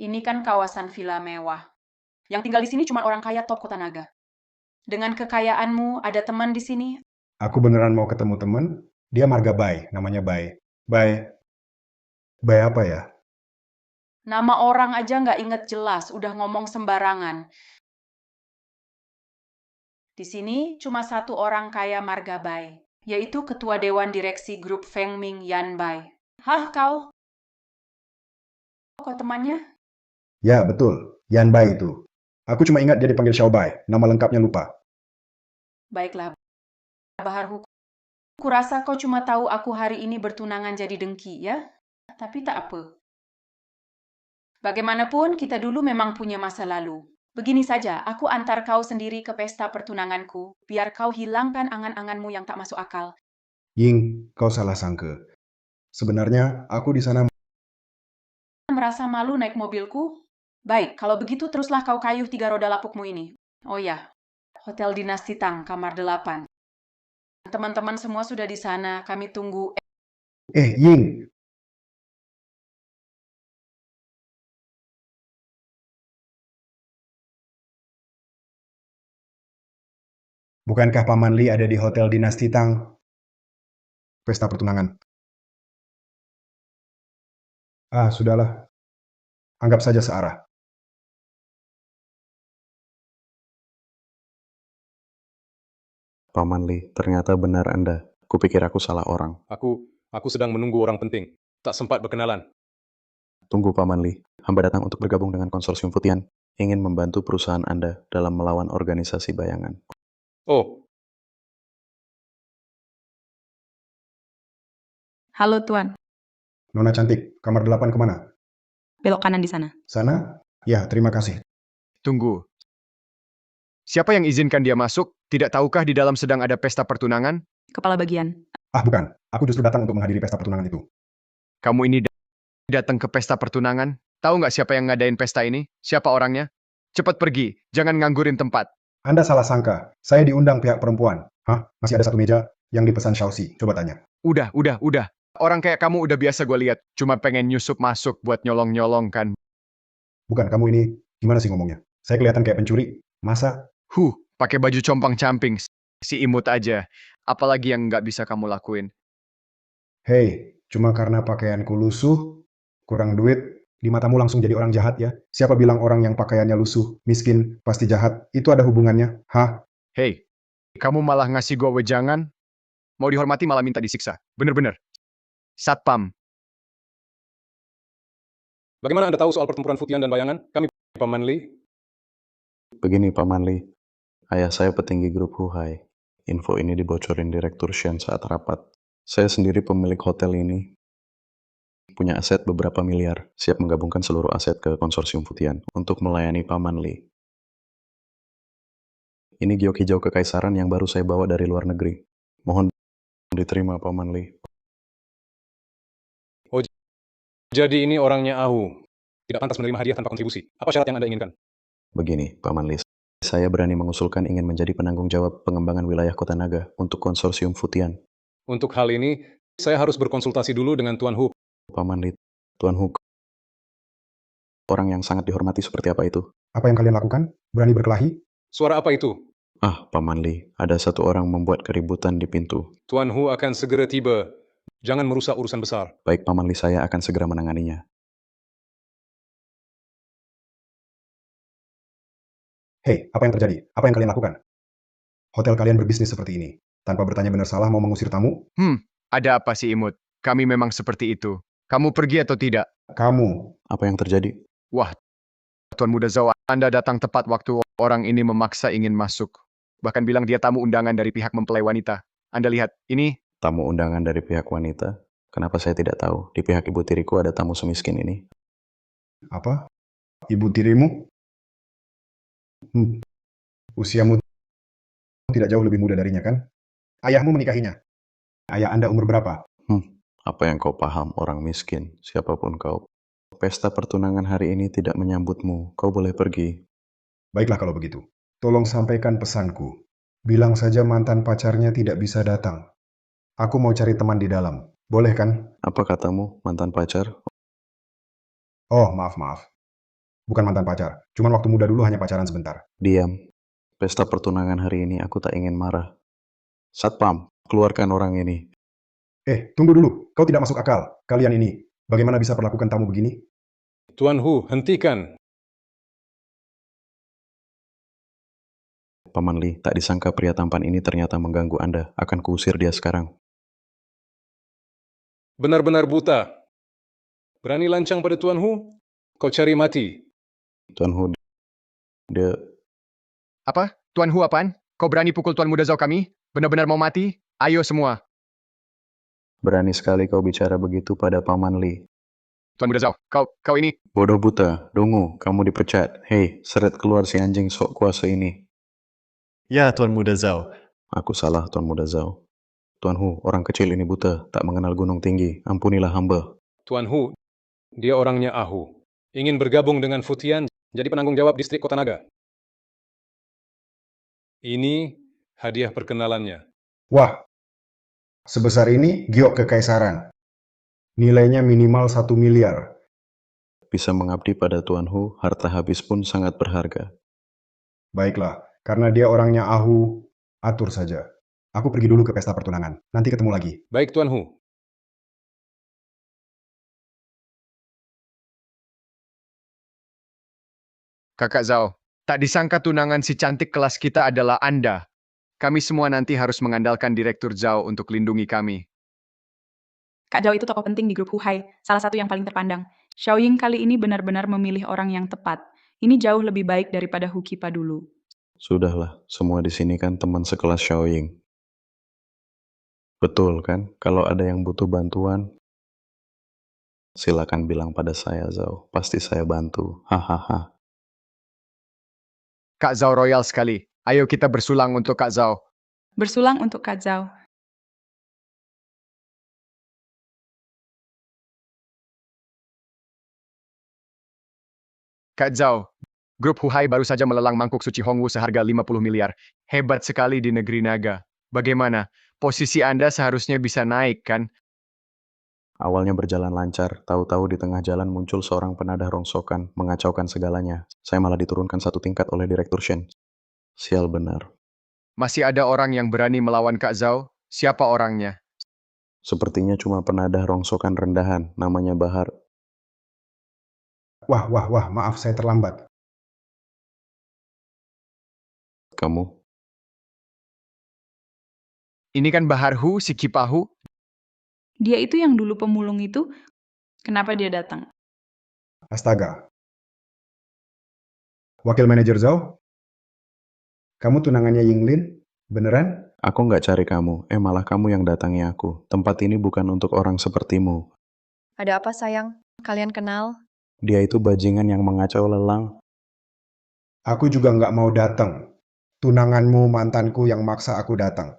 Ini kan kawasan villa mewah. Yang tinggal di sini cuma orang kaya top Kota Naga. Dengan kekayaanmu, ada teman di sini? Aku beneran mau ketemu teman. Dia marga Bai, namanya Bai. Bai apa ya? Nama orang aja nggak inget jelas, udah ngomong sembarangan. Di sini cuma satu orang kaya marga Bai, yaitu Ketua Dewan Direksi Grup Feng Ming Yan Bai. Hah, kau? Kau temannya? Ya, betul. Yan Bai itu. Aku cuma ingat dia dipanggil Xiao Bai. Nama lengkapnya lupa. Baiklah, Bahar Hu. Kurasa kau cuma tahu aku hari ini bertunangan jadi dengki, ya? Tapi tak apa. Bagaimanapun, kita dulu memang punya masa lalu. Begini saja, aku antar kau sendiri ke pesta pertunanganku, biar kau hilangkan angan-anganmu yang tak masuk akal. Ying, kau salah sangka. Sebenarnya, aku di sana Merasa malu naik mobilku? Baik, kalau begitu teruslah kau kayuh 3 roda lapukmu ini. Oh ya, Hotel Dinasti Tang, kamar 8. Teman-teman semua sudah di sana, kami tunggu. Ying! Bukankah Paman Li ada di Hotel Dinasti Tang? Pesta pertunangan. Sudahlah. Anggap saja searah. Paman Li, ternyata benar Anda. Kupikir aku salah orang. Aku sedang menunggu orang penting. Tak sempat berkenalan. Tunggu Paman Li, hamba datang untuk bergabung dengan konsorsium Futian. Ingin membantu perusahaan Anda dalam melawan organisasi bayangan. Oh, Halo Tuan, Nona cantik, kamar 8 kemana? belok kanan di sana. Sana? Ya, terima kasih. Tunggu. Siapa yang izinkan dia masuk? Tidak tahukah di dalam sedang ada pesta pertunangan? Kepala bagian. Ah, bukan. Aku justru datang untuk menghadiri pesta pertunangan itu. Kamu ini datang ke pesta pertunangan? Tahu nggak siapa yang ngadain pesta ini? Siapa orangnya? Cepat pergi, jangan nganggurin tempat. Anda salah sangka. Saya diundang pihak perempuan. Hah? Masih ada satu meja yang dipesan Shausi. Coba tanya. Udah. Orang kayak kamu udah biasa gue lihat. Cuma pengen nyusup masuk buat nyolong-nyolong kan. Bukan, kamu ini gimana sih ngomongnya? Saya kelihatan kayak pencuri. Masa? Pakai baju compang-camping. Si imut aja. Apalagi yang nggak bisa kamu lakuin. Hei, cuma karena pakaianku lusuh, kurang duit, di matamu langsung jadi orang jahat ya? Siapa bilang orang yang pakaiannya lusuh, miskin, pasti jahat? Itu ada hubungannya? Hah? Hei, kamu malah ngasih gue wejangan? Mau dihormati malah minta disiksa. Bener-bener. Satpam. Bagaimana Anda tahu soal pertempuran Futian dan bayangan? Kami, Paman Li. Begini Paman Li, ayah saya petinggi grup Huhai. Info ini dibocorin Direktur Shen saat rapat. Saya sendiri pemilik hotel ini. Punya aset beberapa miliar, siap menggabungkan seluruh aset ke konsorsium Futian untuk melayani Paman Li. Ini giok hijau kekaisaran yang baru saya bawa dari luar negeri. Mohon diterima Paman Li. Jadi ini orangnya Ahu. Tidak pantas menerima hadiah tanpa kontribusi. Apa syarat yang Anda inginkan? Begini, Paman Li. Saya berani mengusulkan ingin menjadi penanggung jawab pengembangan wilayah Kota Naga untuk konsorsium Futian. Untuk hal ini, saya harus berkonsultasi dulu dengan Tuan Hu. Paman Li, Tuan Hu, orang yang sangat dihormati seperti apa itu? Apa yang kalian lakukan? Berani berkelahi? Suara apa itu? Ah, Paman Li, ada satu orang membuat keributan di pintu. Tuan Hu akan segera tiba. Jangan merusak urusan besar. Baik Paman Li, saya akan segera menanganinya. Hei, apa yang terjadi? Apa yang kalian lakukan? Hotel kalian berbisnis seperti ini. Tanpa bertanya benar salah mau mengusir tamu? Ada apa sih imut? Kami memang seperti itu. Kamu pergi atau tidak? Kamu. Apa yang terjadi? Wah, Tuan Muda Zhao, Anda datang tepat waktu orang ini memaksa ingin masuk. Bahkan bilang dia tamu undangan dari pihak mempelai wanita. Anda lihat, ini Tamu undangan dari pihak wanita? Kenapa saya tidak tahu? Di pihak ibu tiriku ada tamu semiskin ini. Apa? Ibu tirimu? Usiamu tidak jauh lebih muda darinya, kan? Ayahmu menikahinya. Ayah Anda umur berapa? Apa yang kau paham orang miskin, siapapun kau. Pesta pertunangan hari ini tidak menyambutmu. Kau boleh pergi. Baiklah kalau begitu. Tolong sampaikan pesanku. Bilang saja mantan pacarnya tidak bisa datang. Aku mau cari teman di dalam. Boleh kan? Apa katamu, mantan pacar? Oh, maaf. Bukan mantan pacar. Cuman waktu muda dulu hanya pacaran sebentar. Diam. Pesta pertunangan hari ini aku tak ingin marah. Satpam, keluarkan orang ini. Tunggu dulu. Kau tidak masuk akal. Kalian ini, bagaimana bisa perlakukan tamu begini? Tuan Hu, hentikan. Paman Li, tak disangka pria tampan ini ternyata mengganggu Anda. Akan kuusir dia sekarang. Benar-benar buta. Berani lancang pada Tuan Hu? Kau cari mati. Tuan Hu, dia... apa? Tuan Hu apaan? Kau berani pukul Tuan Muda Zhao kami? Benar-benar mau mati? Ayo semua. Berani sekali kau bicara begitu pada Paman Li. Tuan Muda Zhao, kau ini... Bodoh buta, dungu, kamu dipecat. Hei, seret keluar si anjing sok kuasa ini. Ya, Tuan Muda Zhao. Aku salah, Tuan Muda Zhao. Tuan Hu, orang kecil ini buta, tak mengenal gunung tinggi. Ampunilah hamba. Tuan Hu, dia orangnya Ahu. Ingin bergabung dengan Futian, jadi penanggung jawab distrik Kota Naga. Ini hadiah perkenalannya. Wah, sebesar ini giok kekaisaran. Nilainya minimal 1 miliar. Bisa mengabdi pada Tuan Hu, harta habis pun sangat berharga. Baiklah, karena dia orangnya Ahu, atur saja. Aku pergi dulu ke pesta pertunangan. Nanti ketemu lagi. Baik, Tuan Hu. Kakak Zhao, tak disangka tunangan si cantik kelas kita adalah Anda. Kami semua nanti harus mengandalkan Direktur Zhao untuk lindungi kami. Kak Zhao itu tokoh penting di grup Huhai, salah satu yang paling terpandang. Xiaoying kali ini benar-benar memilih orang yang tepat. Ini jauh lebih baik daripada Hu Qipa dulu. Sudahlah, semua di sini kan teman sekelas Xiaoying. Betul kan? Kalau ada yang butuh bantuan, silakan bilang pada saya, Zhao. Pasti saya bantu. Hahaha. Kak Zhao royal sekali. Ayo kita bersulang untuk Kak Zhao. Bersulang untuk Kak Zhao. Kak Zhao, grup Huhai baru saja melelang mangkuk suci Hongwu seharga 50 miliar. Hebat sekali di negeri naga. Bagaimana? Posisi Anda seharusnya bisa naik, kan? Awalnya berjalan lancar, tahu-tahu di tengah jalan muncul seorang penadah rongsokan, mengacaukan segalanya. Saya malah diturunkan satu tingkat oleh Direktur Shen. Sial benar. Masih ada orang yang berani melawan Kak Zhao? Siapa orangnya? Sepertinya cuma penadah rongsokan rendahan, namanya Bahar. Wah, maaf saya terlambat. Kamu? Ini kan Bahar Hu, si Kipahu. Dia itu yang dulu pemulung itu, kenapa dia datang? Astaga. Wakil manajer Zhao? Kamu tunangannya Yinglin? Beneran? Aku nggak cari kamu, malah kamu yang datangi aku. Tempat ini bukan untuk orang sepertimu. Ada apa sayang? Kalian kenal? Dia itu bajingan yang mengacau lelang. Aku juga nggak mau datang. Tunanganmu mantanku yang maksa aku datang.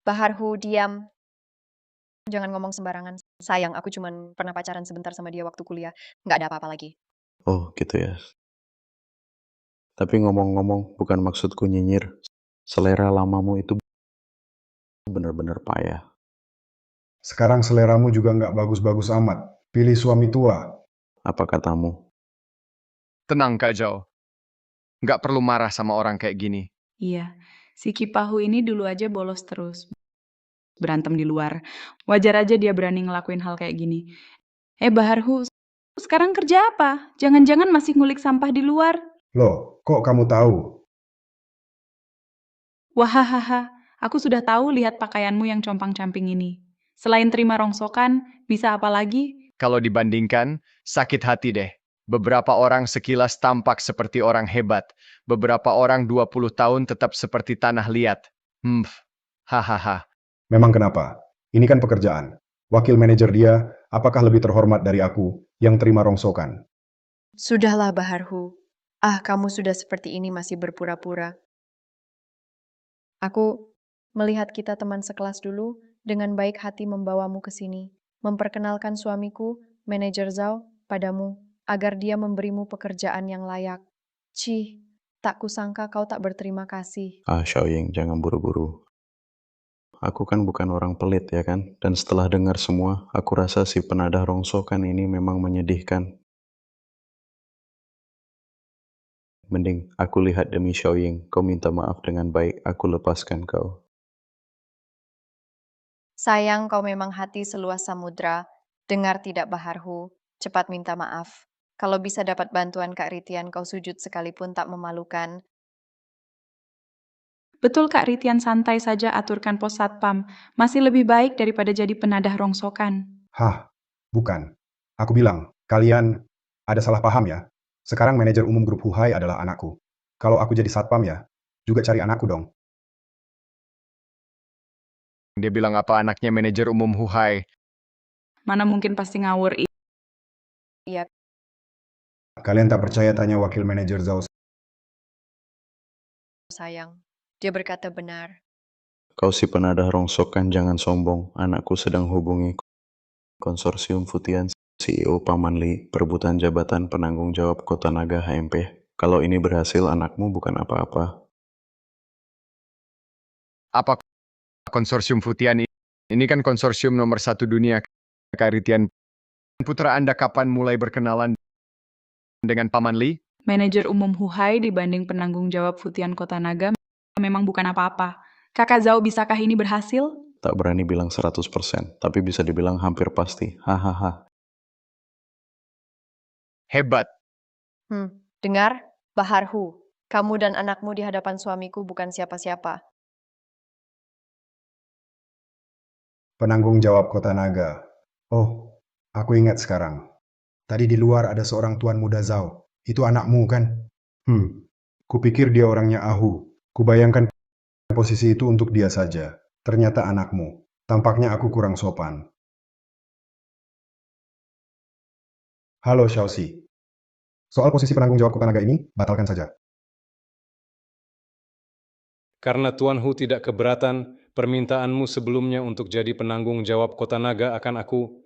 Bahar Hu, diam. Jangan ngomong sembarangan. Sayang, aku cuman pernah pacaran sebentar sama dia waktu kuliah. Nggak ada apa-apa lagi. Oh, gitu ya. Tapi ngomong-ngomong, bukan maksudku nyinyir. Selera lamamu itu benar-benar payah. Sekarang seleramu juga nggak bagus-bagus amat. Pilih suami tua. Apa katamu? Tenang, Kak Zhao. Nggak perlu marah sama orang kayak gini. Iya, si Kipahu ini dulu aja bolos terus. Berantem di luar. Wajar aja dia berani ngelakuin hal kayak gini. Bahar Hu, sekarang kerja apa? Jangan-jangan masih ngulik sampah di luar? Loh, kok kamu tahu? Wahahaha, aku sudah tahu lihat pakaianmu yang compang-camping ini. Selain terima rongsokan, bisa apa lagi? Kalau dibandingkan, sakit hati deh. Beberapa orang sekilas tampak seperti orang hebat. Beberapa orang 20 tahun tetap seperti tanah liat. Hahaha. Memang kenapa? Ini kan pekerjaan. Wakil manajer dia, apakah lebih terhormat dari aku yang terima rongsokan? Sudahlah, Bahar Hu. Kamu sudah seperti ini masih berpura-pura. Aku melihat kita teman sekelas dulu, dengan baik hati membawamu ke sini, memperkenalkan suamiku, manajer Zhao, padamu, agar dia memberimu pekerjaan yang layak. Cih, tak kusangka kau tak berterima kasih. Xiaoying, jangan buru-buru. Aku kan bukan orang pelit ya kan? Dan setelah dengar semua, aku rasa si penadah rongsokan ini memang menyedihkan. Mending aku lihat demi Xiaoying, kau minta maaf dengan baik, aku lepaskan kau. Sayang, kau memang hati seluas samudra. Dengar tidak, Bahar Hu? Cepat minta maaf. Kalau bisa dapat bantuan Kak Ritian, kau sujud sekalipun tak memalukan. Betul Kak Ritian, santai saja aturkan pos satpam. Masih lebih baik daripada jadi penadah rongsokan. Hah, bukan. Aku bilang, kalian ada salah paham ya. Sekarang manajer umum grup Huhai adalah anakku. Kalau aku jadi satpam ya, juga cari anakku dong. Dia bilang apa anaknya manajer umum Huhai. Mana mungkin pasti ngawur. Iya, Kalian tak percaya tanya wakil manajer Zhao. sayang. Dia berkata benar. Kau si penadah rongsokan jangan sombong, anakku sedang hubungi konsorsium Futian CEO Paman Li, perebutan jabatan penanggung jawab Kota Naga HMP. Kalau ini berhasil, anakmu bukan apa-apa. Apa konsorsium Futian ini? Ini kan konsorsium nomor 1 dunia, Kak Ritian. Putra Anda kapan mulai berkenalan dengan Paman Li? Manajer umum Huhai dibanding penanggung jawab Futian Kota Naga memang bukan apa-apa. Kakak Zhao, bisakah ini berhasil? Tak berani bilang 100%, tapi bisa dibilang hampir pasti. Hahaha. Hebat. Dengar, Bahar Hu. Kamu dan anakmu di hadapan suamiku bukan siapa-siapa. Penanggung jawab Kota Naga. Oh, aku ingat sekarang. Tadi di luar ada seorang tuan muda Zhao. Itu anakmu kan? Kupikir dia orangnya Ahu. Kubayangkan posisi itu untuk dia saja. Ternyata anakmu. Tampaknya aku kurang sopan. Halo Xiaoxi. Soal posisi penanggung jawab kota naga ini, batalkan saja. Karena Tuan Hu tidak keberatan, permintaanmu sebelumnya untuk jadi penanggung jawab kota naga akan aku...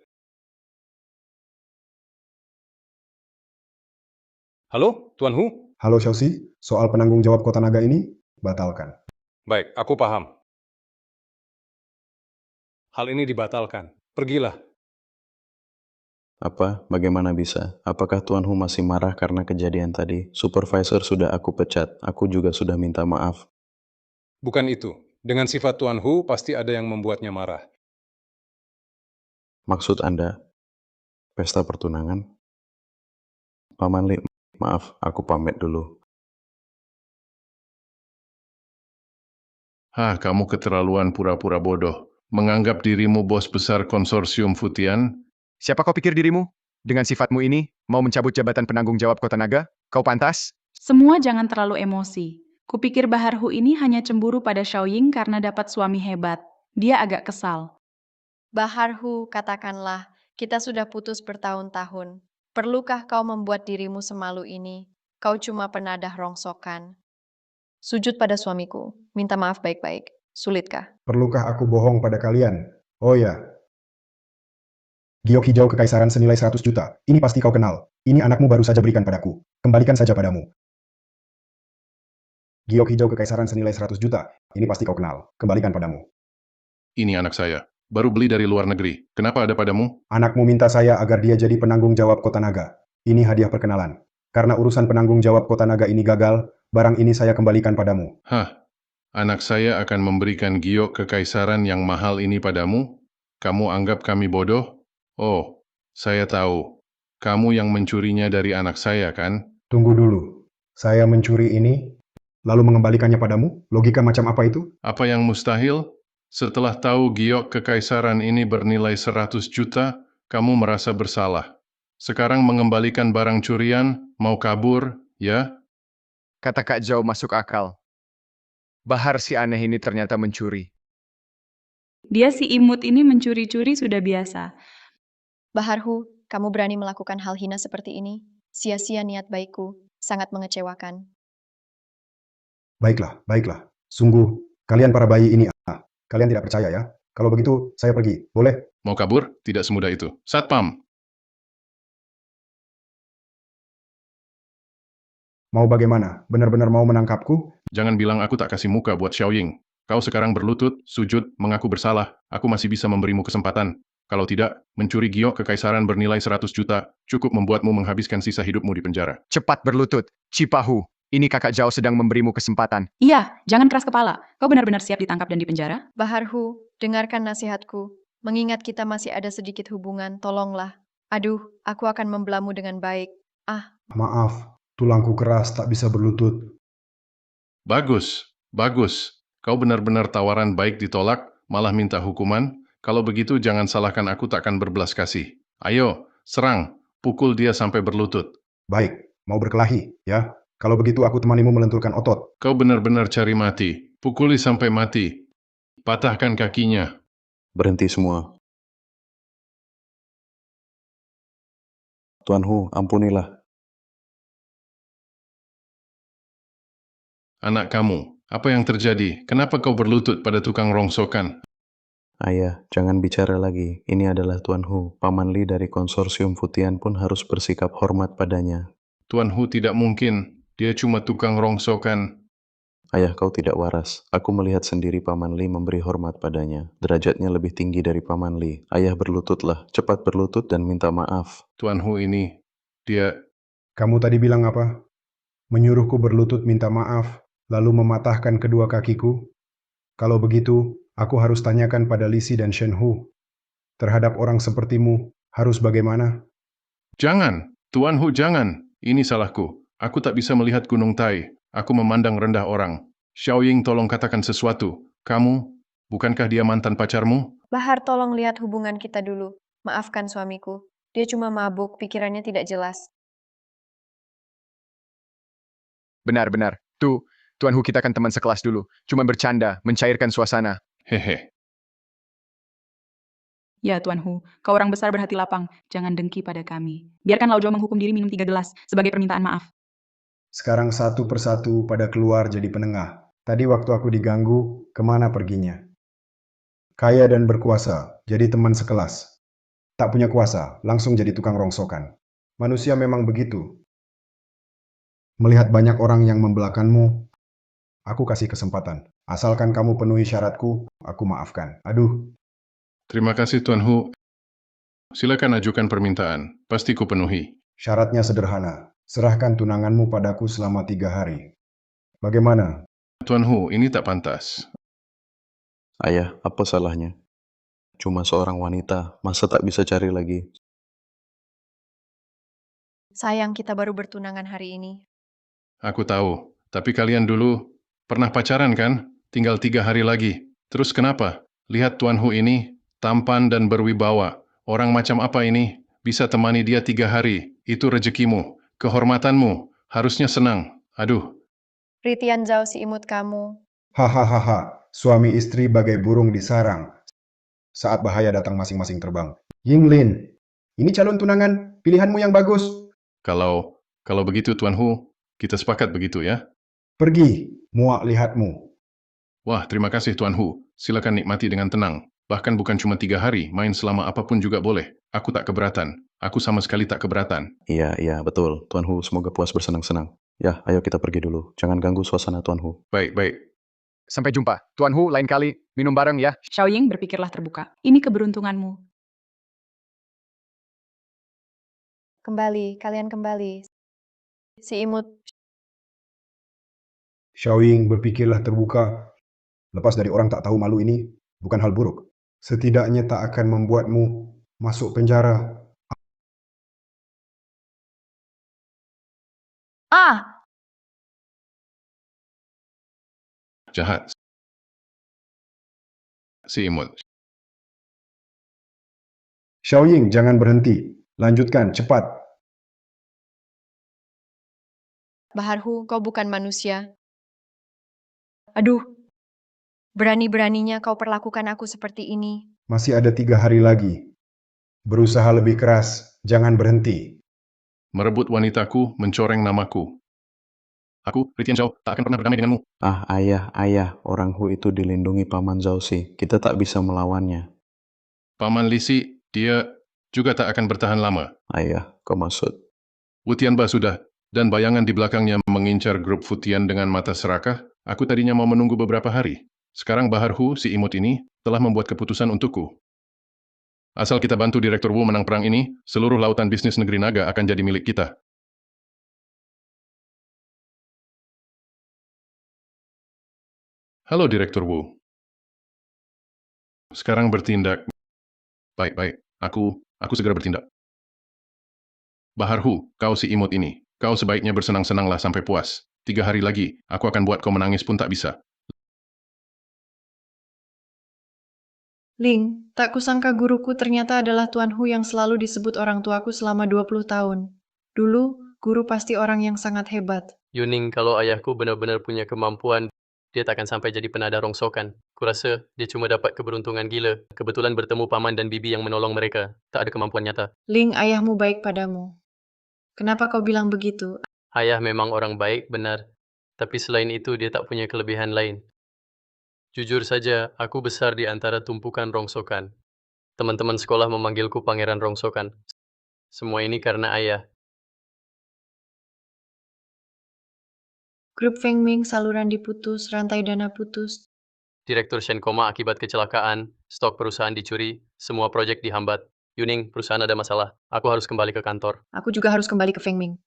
Halo, Tuan Hu? Halo Xiaoxi, soal penanggung jawab kota naga ini, batalkan. Baik, aku paham. Hal ini dibatalkan. Pergilah. Apa? Bagaimana bisa? Apakah Tuan Hu masih marah karena kejadian tadi? Supervisor sudah aku pecat. Aku juga sudah minta maaf. Bukan itu. Dengan sifat Tuan Hu, pasti ada yang membuatnya marah. Maksud Anda, pesta pertunangan? Paman Li, maaf, aku pamit dulu. Hah, kamu keterlaluan pura-pura bodoh. Menganggap dirimu bos besar konsorsium Futian? Siapa kau pikir dirimu? Dengan sifatmu ini, mau mencabut jabatan penanggung jawab kota naga? Kau pantas? Semua jangan terlalu emosi. Kupikir Baharhu ini hanya cemburu pada Xiaoying karena dapat suami hebat. Dia agak kesal. Baharhu, katakanlah, kita sudah putus bertahun-tahun. Perlukah kau membuat dirimu semalu ini? Kau cuma penadah rongsokan. Sujud pada suamiku, minta maaf baik-baik. Sulitkah? Perlukah aku bohong pada kalian? Oh ya. Giok hijau kekaisaran senilai 100 juta. Ini pasti kau kenal. Ini anakmu baru saja berikan padaku. Kembalikan saja padamu. Giok hijau kekaisaran senilai 100 juta. Ini pasti kau kenal. Kembalikan padamu. Ini anak saya. Baru beli dari luar negeri. Kenapa ada padamu? Anakmu minta saya agar dia jadi penanggung jawab kota naga. Ini hadiah perkenalan. Karena urusan penanggung jawab kota naga ini gagal, barang ini saya kembalikan padamu. Hah, anak saya akan memberikan giok kekaisaran yang mahal ini padamu? Kamu anggap kami bodoh? Oh, saya tahu. Kamu yang mencurinya dari anak saya, kan? Tunggu dulu. Saya mencuri ini, lalu mengembalikannya padamu? Logika macam apa itu? Apa yang mustahil? Setelah tahu giok kekaisaran ini bernilai 100 juta, kamu merasa bersalah. Sekarang mengembalikan barang curian, mau kabur, ya? Kata Kak Zhao masuk akal. Bahar si aneh ini ternyata mencuri. Dia si imut ini mencuri-curi sudah biasa. Baharhu, kamu berani melakukan hal hina seperti ini? Sia-sia niat baikku, sangat mengecewakan. Baiklah, baiklah. Sungguh, kalian para bayi ini, kalian tidak percaya ya? Kalau begitu, saya pergi. Boleh? Mau kabur? Tidak semudah itu. Satpam! Mau bagaimana? Benar-benar mau menangkapku? Jangan bilang aku tak kasih muka buat Xiaoying. Kau sekarang berlutut, sujud, mengaku bersalah. Aku masih bisa memberimu kesempatan. Kalau tidak, mencuri giok kekaisaran bernilai 100 juta, cukup membuatmu menghabiskan sisa hidupmu di penjara. Cepat berlutut. Cipahu, ini Kakak Zhao sedang memberimu kesempatan. Iya, jangan keras kepala. Kau benar-benar siap ditangkap dan dipenjara? Baharhu, dengarkan nasihatku. Mengingat kita masih ada sedikit hubungan, tolonglah. Aduh, aku akan membelamu dengan baik. Maaf, tulangku keras tak bisa berlutut. Bagus, bagus. Kau benar-benar tawaran baik ditolak, malah minta hukuman. Kalau begitu jangan salahkan aku takkan berbelas kasih. Ayo, serang, pukul dia sampai berlutut. Baik, mau berkelahi, ya? Kalau begitu aku temanimu melenturkan otot. Kau benar-benar cari mati. Pukuli sampai mati. Patahkan kakinya. Berhenti semua. Tuan Hu, ampunilah. Anak kamu, apa yang terjadi? Kenapa kau berlutut pada tukang rongsokan? Ayah, jangan bicara lagi. Ini adalah Tuan Hu. Paman Li dari konsorsium Futian pun harus bersikap hormat padanya. Tuan Hu tidak mungkin. Dia cuma tukang rongsokan. Ayah, kau tidak waras. Aku melihat sendiri Paman Li memberi hormat padanya. Derajatnya lebih tinggi dari Paman Li. Ayah, berlututlah. Cepat berlutut dan minta maaf. Tuan Hu ini, dia... Kamu tadi bilang apa? Menyuruhku berlutut minta maaf, lalu mematahkan kedua kakiku? Kalau begitu, aku harus tanyakan pada Lisi dan Shen Hu. Terhadap orang sepertimu, harus bagaimana? Jangan, Tuan Hu jangan. Ini salahku. Aku tak bisa melihat Gunung Tai. Aku memandang rendah orang. Xiaoying tolong katakan sesuatu. Kamu, bukankah dia mantan pacarmu? Bahar, tolong lihat hubungan kita dulu. Maafkan suamiku. Dia cuma mabuk, pikirannya tidak jelas. Benar-benar. Tuan Hu kita kan teman sekelas dulu. Cuma bercanda, mencairkan suasana. Hehe. Ya, Tuan Hu, kau orang besar berhati lapang, jangan dengki pada kami. Biarkan Lao Zhou menghukum diri minum 3 gelas sebagai permintaan maaf. Sekarang satu persatu pada keluar jadi penengah. Tadi waktu aku diganggu, kemana perginya? Kaya dan berkuasa, jadi teman sekelas. Tak punya kuasa, langsung jadi tukang rongsokan. Manusia memang begitu. Melihat banyak orang yang membelakanmu, aku kasih kesempatan. Asalkan kamu penuhi syaratku, aku maafkan. Aduh, Terima kasih Tuan Hu. Silakan ajukan permintaan. Pasti ku penuhi. syaratnya sederhana. Serahkan tunanganmu padaku selama 3 hari. Bagaimana? Tuan Hu, ini tak pantas. Ayah, apa salahnya? Cuma seorang wanita, masa tak bisa cari lagi? Sayang kita baru bertunangan hari ini. Aku tahu. Tapi kalian dulu pernah pacaran kan? Tinggal 3 hari lagi. Terus kenapa? Lihat Tuan Hu ini, tampan dan berwibawa. Orang macam apa ini? Bisa temani dia 3 hari. Itu rezekimu. Kehormatanmu. Harusnya senang. Aduh. Ritian Zhao si imut kamu. Hahaha, suami istri bagai burung di sarang. Saat bahaya datang masing-masing terbang. Yinglin, ini calon tunangan, pilihanmu yang bagus. Kalau begitu Tuan Hu, kita sepakat begitu ya? Pergi, muak lihatmu. Wah, terima kasih Tuan Hu. Silakan nikmati dengan tenang. Bahkan bukan cuma 3 hari, main selama apapun juga boleh. Aku tak keberatan. Aku sama sekali tak keberatan. Iya, betul. Tuan Hu, semoga puas bersenang-senang. Ya, ayo kita pergi dulu. Jangan ganggu suasana Tuan Hu. Baik. Sampai jumpa. Tuan Hu, lain kali minum bareng ya. Xiaoying, berpikirlah terbuka. Ini keberuntunganmu. Kalian kembali. Si imut. Xiaoying, berpikirlah terbuka. Lepas dari orang tak tahu malu ini, bukan hal buruk. Setidaknya tak akan membuatmu masuk penjara. Ah! Jahat. Si imut. Xiaoying, jangan berhenti. Lanjutkan, cepat. Bahar Hu, kau bukan manusia. Aduh. Berani-beraninya kau perlakukan aku seperti ini. Masih ada 3 hari lagi. Berusaha lebih keras, jangan berhenti. Merebut wanitaku, mencoreng namaku. Aku, Ritian Zhao, tak akan pernah berdamai denganmu. Ah, ayah, orang Hu itu dilindungi Paman Zhao Si. Kita tak bisa melawannya. Paman Lisi, dia juga tak akan bertahan lama. Ayah, kau maksud? Wu Tianba sudah, dan bayangan di belakangnya mengincar grup Futian dengan mata serakah. Aku tadinya mau menunggu beberapa hari. Sekarang Bahar Hu, si imut ini, telah membuat keputusan untukku. Asal kita bantu Direktur Wu menang perang ini, seluruh lautan bisnis negeri naga akan jadi milik kita. Halo Direktur Wu. Sekarang bertindak. Baik. Aku segera bertindak. Bahar Hu, kau si imut ini. Kau sebaiknya bersenang-senanglah sampai puas. 3 hari lagi, aku akan buat kau menangis pun tak bisa. Ling, tak kusangka guruku ternyata adalah Tuan Hu yang selalu disebut orang tuaku selama 20 tahun. Dulu, guru pasti orang yang sangat hebat. Yuning, kalau ayahku benar-benar punya kemampuan, dia tak akan sampai jadi penada rongsokan. Kurasa dia cuma dapat keberuntungan gila. Kebetulan bertemu paman dan bibi yang menolong mereka. Tak ada kemampuan nyata. Ling, ayahmu baik padamu. Kenapa kau bilang begitu? Ayah memang orang baik, benar. Tapi selain itu, dia tak punya kelebihan lain. Jujur saja, aku besar di antara tumpukan rongsokan. Teman-teman sekolah memanggilku Pangeran Rongsokan. Semua ini karena ayah. Grup Feng Ming saluran diputus, rantai dana putus. Direktur Shen koma akibat kecelakaan, stok perusahaan dicuri, semua proyek dihambat. Yuning, perusahaan ada masalah. Aku harus kembali ke kantor. Aku juga harus kembali ke Feng Ming.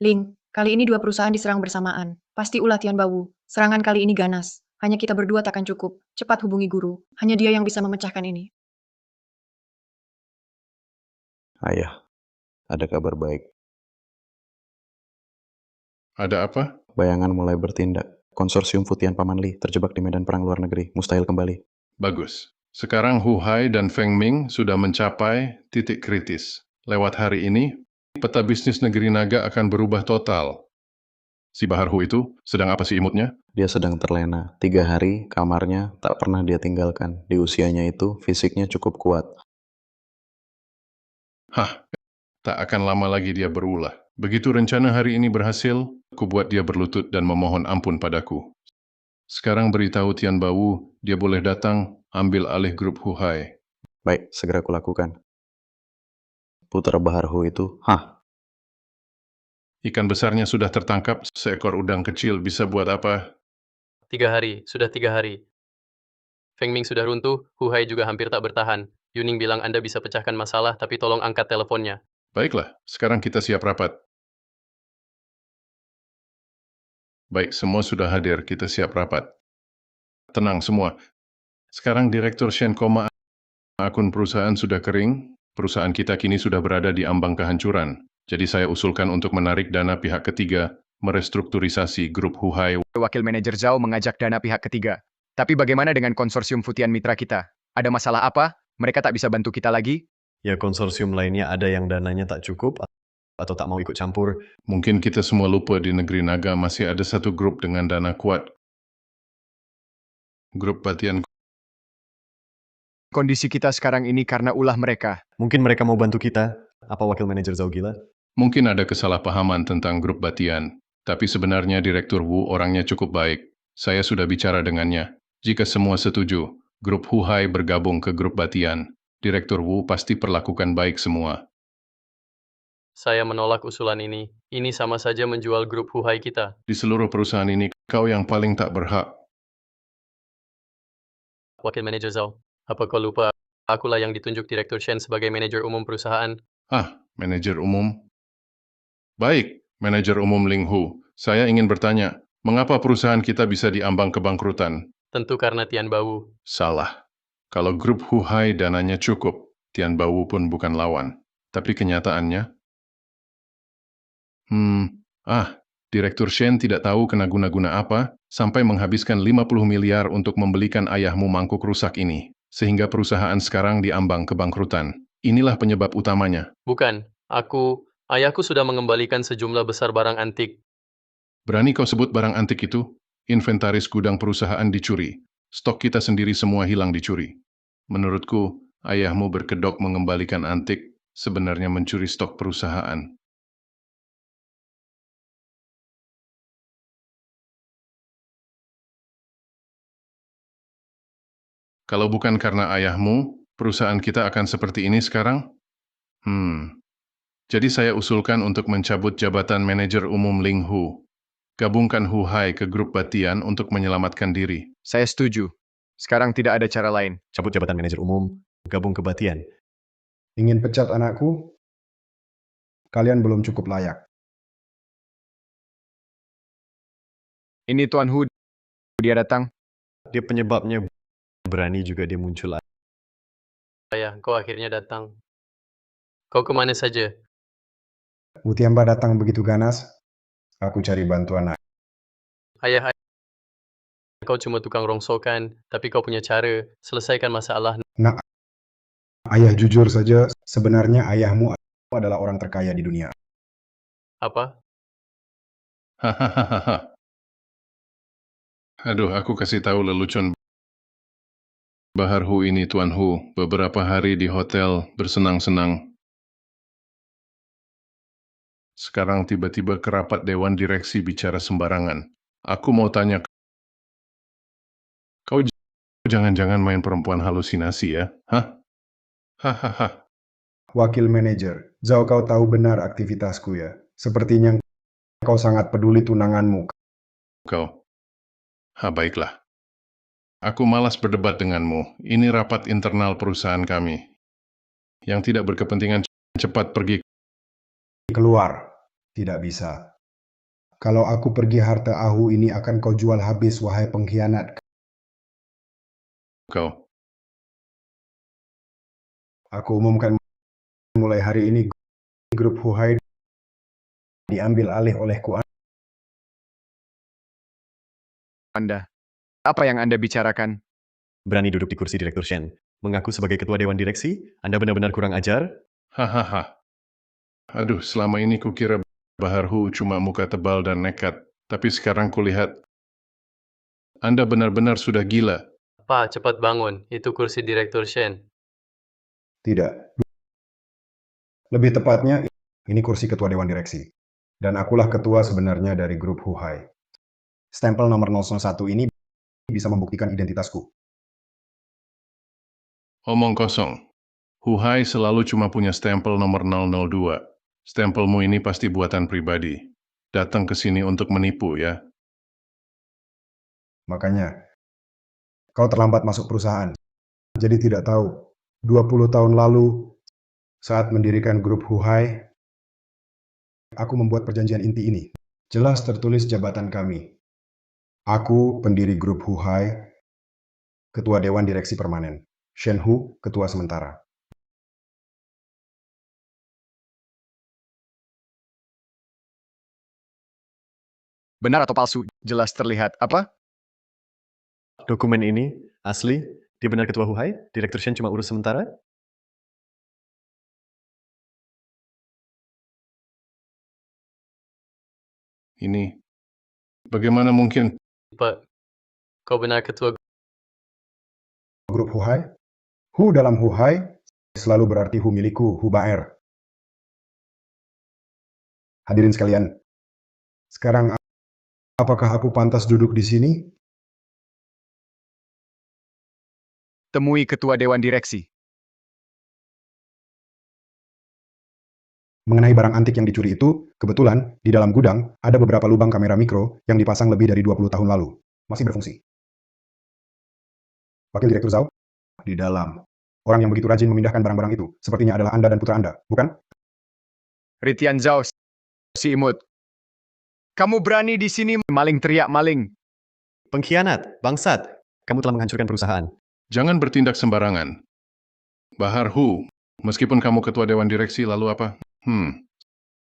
Ling, kali ini 2 perusahaan diserang bersamaan. Pasti ulah Tian Bawu. Serangan kali ini ganas. Hanya kita berdua takkan cukup. Cepat hubungi guru. Hanya dia yang bisa memecahkan ini. Ayah, ada kabar baik. Ada apa? Bayangan mulai bertindak. Konsorsium Futian Paman Li terjebak di medan perang luar negeri. Mustahil kembali. Bagus. Sekarang Hu Hai dan Feng Ming sudah mencapai titik kritis. Lewat hari ini, peta bisnis negeri naga akan berubah total. Si Bahar Hu itu sedang apa sih imutnya? Dia sedang terlena. 3 hari, kamarnya tak pernah dia tinggalkan. Di usianya itu, fisiknya cukup kuat. Hah, tak akan lama lagi dia berulah. Begitu rencana hari ini berhasil, aku buat dia berlutut dan memohon ampun padaku. Sekarang beritahu Tian Bawu, dia boleh datang, ambil alih grup Huhai. Baik, segera kulakukan. Putra Bahar Hu itu, hah? Ikan besarnya sudah tertangkap, seekor udang kecil bisa buat apa? 3 hari, sudah 3 hari. Feng Ming sudah runtuh, Hu Hai juga hampir tak bertahan. Yuning bilang Anda bisa pecahkan masalah, tapi tolong angkat teleponnya. Baiklah, sekarang kita siap rapat. Baik, semua sudah hadir, kita siap rapat. Tenang semua. Sekarang Direktur Shen koma akun perusahaan sudah kering, perusahaan kita kini sudah berada di ambang kehancuran. Jadi saya usulkan untuk menarik dana pihak ketiga, merestrukturisasi grup Huhai. Wakil manajer Zhao mengajak dana pihak ketiga. Tapi bagaimana dengan konsorsium Futian mitra kita? Ada masalah apa? Mereka tak bisa bantu kita lagi? Ya konsorsium lainnya ada yang dananya tak cukup atau tak mau ikut campur. Mungkin kita semua lupa di negeri naga masih ada satu grup dengan dana kuat. Grup Batian. Kondisi kita sekarang ini karena ulah mereka. Mungkin mereka mau bantu kita. Apa wakil manajer Zhao gila? Mungkin ada kesalahpahaman tentang grup Batian. Tapi sebenarnya Direktur Wu orangnya cukup baik. Saya sudah bicara dengannya. Jika semua setuju, grup Huhai bergabung ke grup Batian. Direktur Wu pasti perlakukan baik semua. Saya menolak usulan ini. Ini sama saja menjual grup Hu Hai kita. Di seluruh perusahaan ini, kau yang paling tak berhak. Wakil manajer Zhao, apa kau lupa? Akulah yang ditunjuk Direktur Shen sebagai manajer umum perusahaan. Manajer umum? Baik, manajer umum Ling Hu. Saya ingin bertanya, mengapa perusahaan kita bisa diambang kebangkrutan? Tentu karena Tian Bawu. Salah. Kalau grup Huhai dananya cukup, Tian Bawu pun bukan lawan. Tapi kenyataannya? Direktur Shen tidak tahu kena guna-guna apa, sampai menghabiskan 50 miliar untuk membelikan ayahmu mangkuk rusak ini. Sehingga perusahaan sekarang diambang kebangkrutan. Inilah penyebab utamanya. Bukan, ayahku sudah mengembalikan sejumlah besar barang antik. Berani kau sebut barang antik itu? Inventaris gudang perusahaan dicuri. Stok kita sendiri semua hilang dicuri. Menurutku, ayahmu berkedok mengembalikan antik, sebenarnya mencuri stok perusahaan. Kalau bukan karena ayahmu, perusahaan kita akan seperti ini sekarang? Jadi saya usulkan untuk mencabut jabatan manajer umum Ling Hu. Gabungkan Hu Hai ke grup Batian untuk menyelamatkan diri. Saya setuju. Sekarang tidak ada cara lain. Cabut jabatan manajer umum, gabung ke Batian. Ingin pecat anakku? Kalian belum cukup layak. Ini Tuan Hu, dia datang. Dia penyebabnya berani juga dia muncul. Ayah, kau akhirnya datang. Kau kemana saja? Utiamba datang begitu ganas. Aku cari bantuan. Ayah, kau cuma tukang rongsokan, tapi kau punya cara. Selesaikan masalah. Nak, ayah jujur saja, sebenarnya ayahmu adalah orang terkaya di dunia. Apa? Hahaha. Aduh, aku kasih tahu lelucon Bahar Hu ini Tuan Hu, beberapa hari di hotel bersenang-senang. Sekarang tiba-tiba kerapat dewan direksi bicara sembarangan. Aku mau tanya, kau jangan-jangan main perempuan halusinasi ya? Hahaha. Wakil manajer, Zhao kau tahu benar aktivitasku ya. Sepertinya kau sangat peduli tunanganmu. Kau. Baiklah. Aku malas berdebat denganmu. Ini rapat internal perusahaan kami. Yang tidak berkepentingan cepat pergi. Keluar. Tidak bisa. Kalau aku pergi harta Ahu ini akan kau jual habis, wahai pengkhianat. Kau. Aku umumkan mulai hari ini grup Huhai diambil alih olehku. Anda. Apa yang Anda bicarakan? Berani duduk di kursi Direktur Shen. Mengaku sebagai ketua dewan direksi? Anda benar-benar kurang ajar? Hahaha. Aduh, selama ini kukira Bahar Hu cuma muka tebal dan nekat. Tapi sekarang kulihat, Anda benar-benar sudah gila. Pak, cepat bangun. Itu kursi Direktur Shen. Tidak. Lebih tepatnya, ini kursi ketua dewan direksi. Dan akulah ketua sebenarnya dari grup Huhai. Stempel nomor 001 ini bisa membuktikan identitasku. Omong kosong. Huhai selalu cuma punya stempel nomor 002. Stempelmu ini pasti buatan pribadi. Datang ke sini untuk menipu ya. Makanya, kau terlambat masuk perusahaan. Jadi tidak tahu, 20 tahun lalu, saat mendirikan grup Huhai, aku membuat perjanjian inti ini. Jelas tertulis jabatan kami. Aku pendiri grup Huhai, ketua dewan direksi permanen. Shen Hu, ketua sementara. Benar atau palsu? Jelas terlihat. Apa? Dokumen ini asli? Dia benar ketua Huhai? Direktur Shen cuma urus sementara? Ini, bagaimana mungkin? Pak, kau benar ketua Grup Huhai? Hu dalam Huhai selalu berarti Hu milikku, Hu Baer. Hadirin sekalian, sekarang apakah aku pantas duduk di sini? Temui ketua dewan direksi. Mengenai barang antik yang dicuri itu, kebetulan di dalam gudang ada beberapa lubang kamera mikro yang dipasang lebih dari 20 tahun lalu. Masih berfungsi. Wakil Direktur Zhao? Di dalam. Orang yang begitu rajin memindahkan barang-barang itu, sepertinya adalah Anda dan putra Anda, bukan? Ritian Zhao, si imut. Kamu berani di sini maling teriak maling. Pengkhianat, bangsat. Kamu telah menghancurkan perusahaan. Jangan bertindak sembarangan. Bahar Hu, meskipun kamu ketua dewan direksi, lalu apa?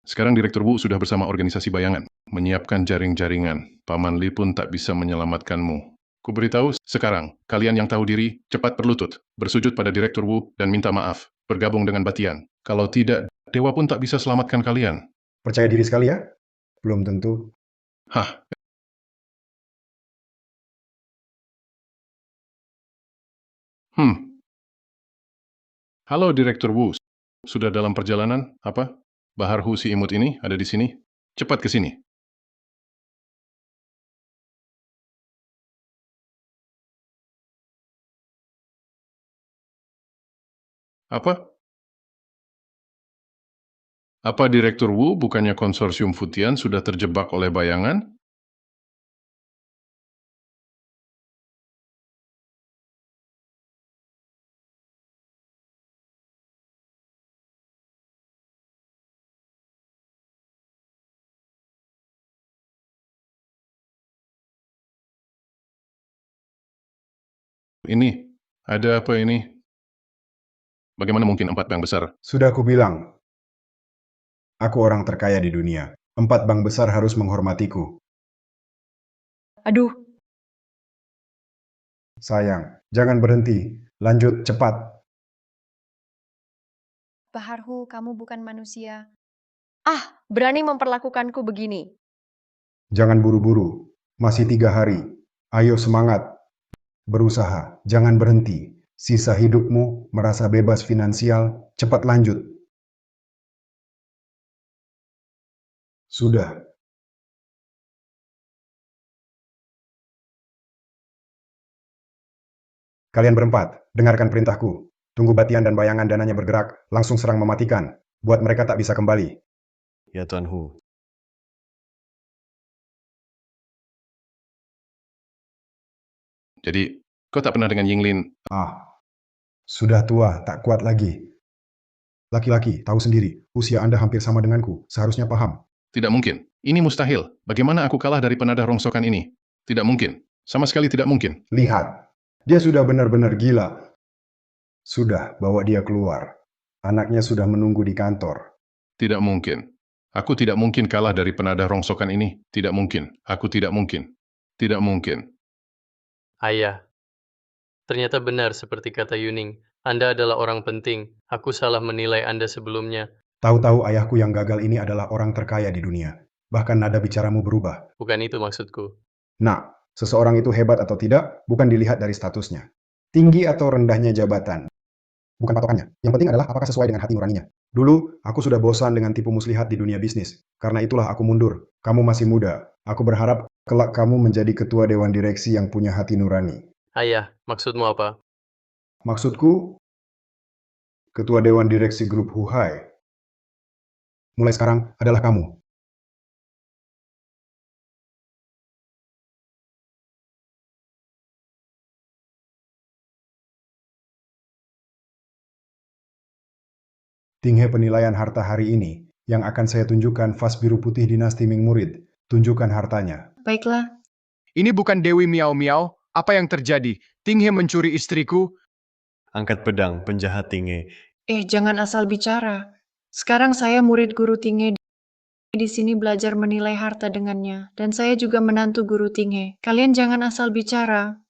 Sekarang Direktur Wu sudah bersama organisasi bayangan, menyiapkan jaring-jaringan. Paman Li pun tak bisa menyelamatkanmu. Kuberitahu sekarang, kalian yang tahu diri, cepat berlutut, bersujud pada Direktur Wu dan minta maaf, bergabung dengan Batian. Kalau tidak, Dewa pun tak bisa selamatkan kalian. Percaya diri sekali ya? Belum tentu. Hah? Halo Direktur Wu, sudah dalam perjalanan? Apa? Bahar Hu si imut ini ada di sini? Cepat ke sini. Apa? Apa Direktur Wu bukannya konsorsium Futian sudah terjebak oleh bayangan? Ini, ada apa ini? Bagaimana mungkin 4 bank besar? Sudah aku bilang, aku orang terkaya di dunia. 4 bank besar harus menghormatiku. Aduh, Sayang, jangan berhenti. Lanjut, cepat. Baharhu, kamu bukan manusia. Ah, berani memperlakukanku begini. Jangan buru-buru. Masih 3 hari. Ayo semangat. Berusaha, jangan berhenti. Sisa hidupmu merasa bebas finansial, cepat lanjut. Sudah. Kalian berempat, dengarkan perintahku. Tunggu Batian dan bayangan dananya bergerak, langsung serang mematikan. Buat mereka tak bisa kembali. Ya Tuan Hu. Jadi, kau tak pernah dengan Yinglin? Sudah tua, tak kuat lagi. Laki-laki, tahu sendiri, usia Anda hampir sama denganku, seharusnya paham. Tidak mungkin. Ini mustahil. Bagaimana aku kalah dari penadah rongsokan ini? Tidak mungkin. Sama sekali tidak mungkin. Lihat, dia sudah benar-benar gila. Sudah, bawa dia keluar. Anaknya sudah menunggu di kantor. Tidak mungkin. Aku tidak mungkin kalah dari penadah rongsokan ini. Tidak mungkin. Aku tidak mungkin. Tidak mungkin. ayah. Ternyata benar seperti kata Yuning. Anda adalah orang penting. Aku salah menilai Anda sebelumnya. Tahu-tahu ayahku yang gagal ini adalah orang terkaya di dunia. Bahkan nada bicaramu berubah. Bukan itu maksudku. Nah, seseorang itu hebat atau tidak bukan dilihat dari statusnya. Tinggi atau rendahnya jabatan. bukan patokannya. Yang penting adalah apakah sesuai dengan hati nuraninya. Dulu, aku sudah bosan dengan tipu muslihat di dunia bisnis. Karena itulah aku mundur. Kamu masih muda. Aku berharap kelak kamu menjadi ketua dewan direksi yang punya hati nurani. Ayah, maksudmu apa? Maksudku, ketua dewan direksi grup Huhai. Mulai sekarang adalah kamu. Tinghe penilaian harta hari ini, yang akan saya tunjukkan vas biru putih dinasti Ming Murid. Tunjukkan hartanya. Baiklah, Ini bukan Dewi Miao Miao. Apa yang terjadi? Tinghe mencuri istriku. Angkat pedang, penjahat Tinghe. jangan asal bicara. Sekarang saya murid guru Tinghe di sini belajar menilai harta dengannya. Dan saya juga menantu guru Tinghe. Kalian jangan asal bicara.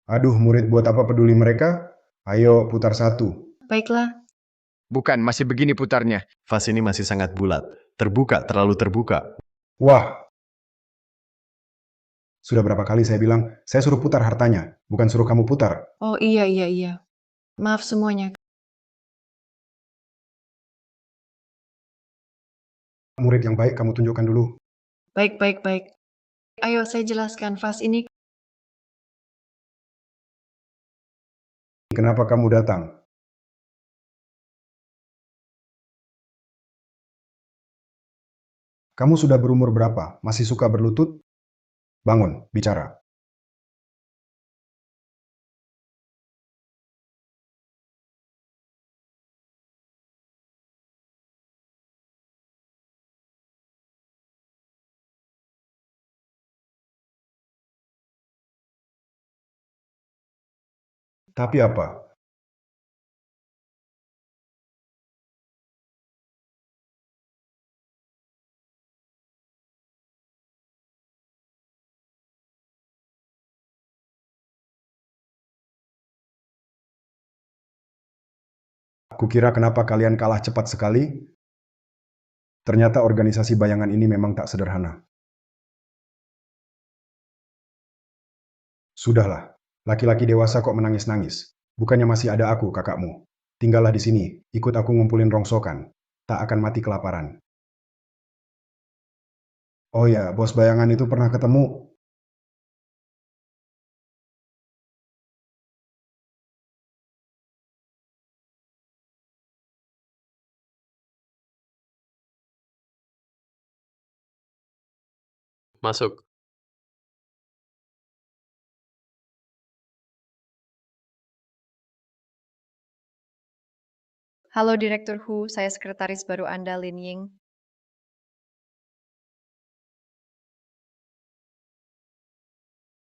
Aduh, murid buat apa peduli mereka? Ayo, putar satu. Baiklah, Bukan, masih begini putarnya. Vas ini masih sangat bulat. Terbuka, terlalu terbuka. Wah, sudah berapa kali saya bilang, saya suruh putar hartanya, bukan suruh kamu putar. oh iya. Maaf semuanya. Murid yang baik kamu tunjukkan dulu. Baik. Ayo saya jelaskan vas ini. Kenapa kamu datang? Kamu sudah berumur berapa? Masih suka berlutut? Bangun, bicara. Tapi apa? Kukira kenapa kalian kalah cepat sekali? Ternyata organisasi bayangan ini memang tak sederhana. Sudahlah, laki-laki dewasa kok menangis-nangis. Bukannya masih ada aku, kakakmu. Tinggallah di sini, ikut aku ngumpulin rongsokan. Tak akan mati kelaparan. Oh ya, bos bayangan itu pernah ketemu. Masuk. Halo Direktur Hu, saya sekretaris baru Anda Lin Ying.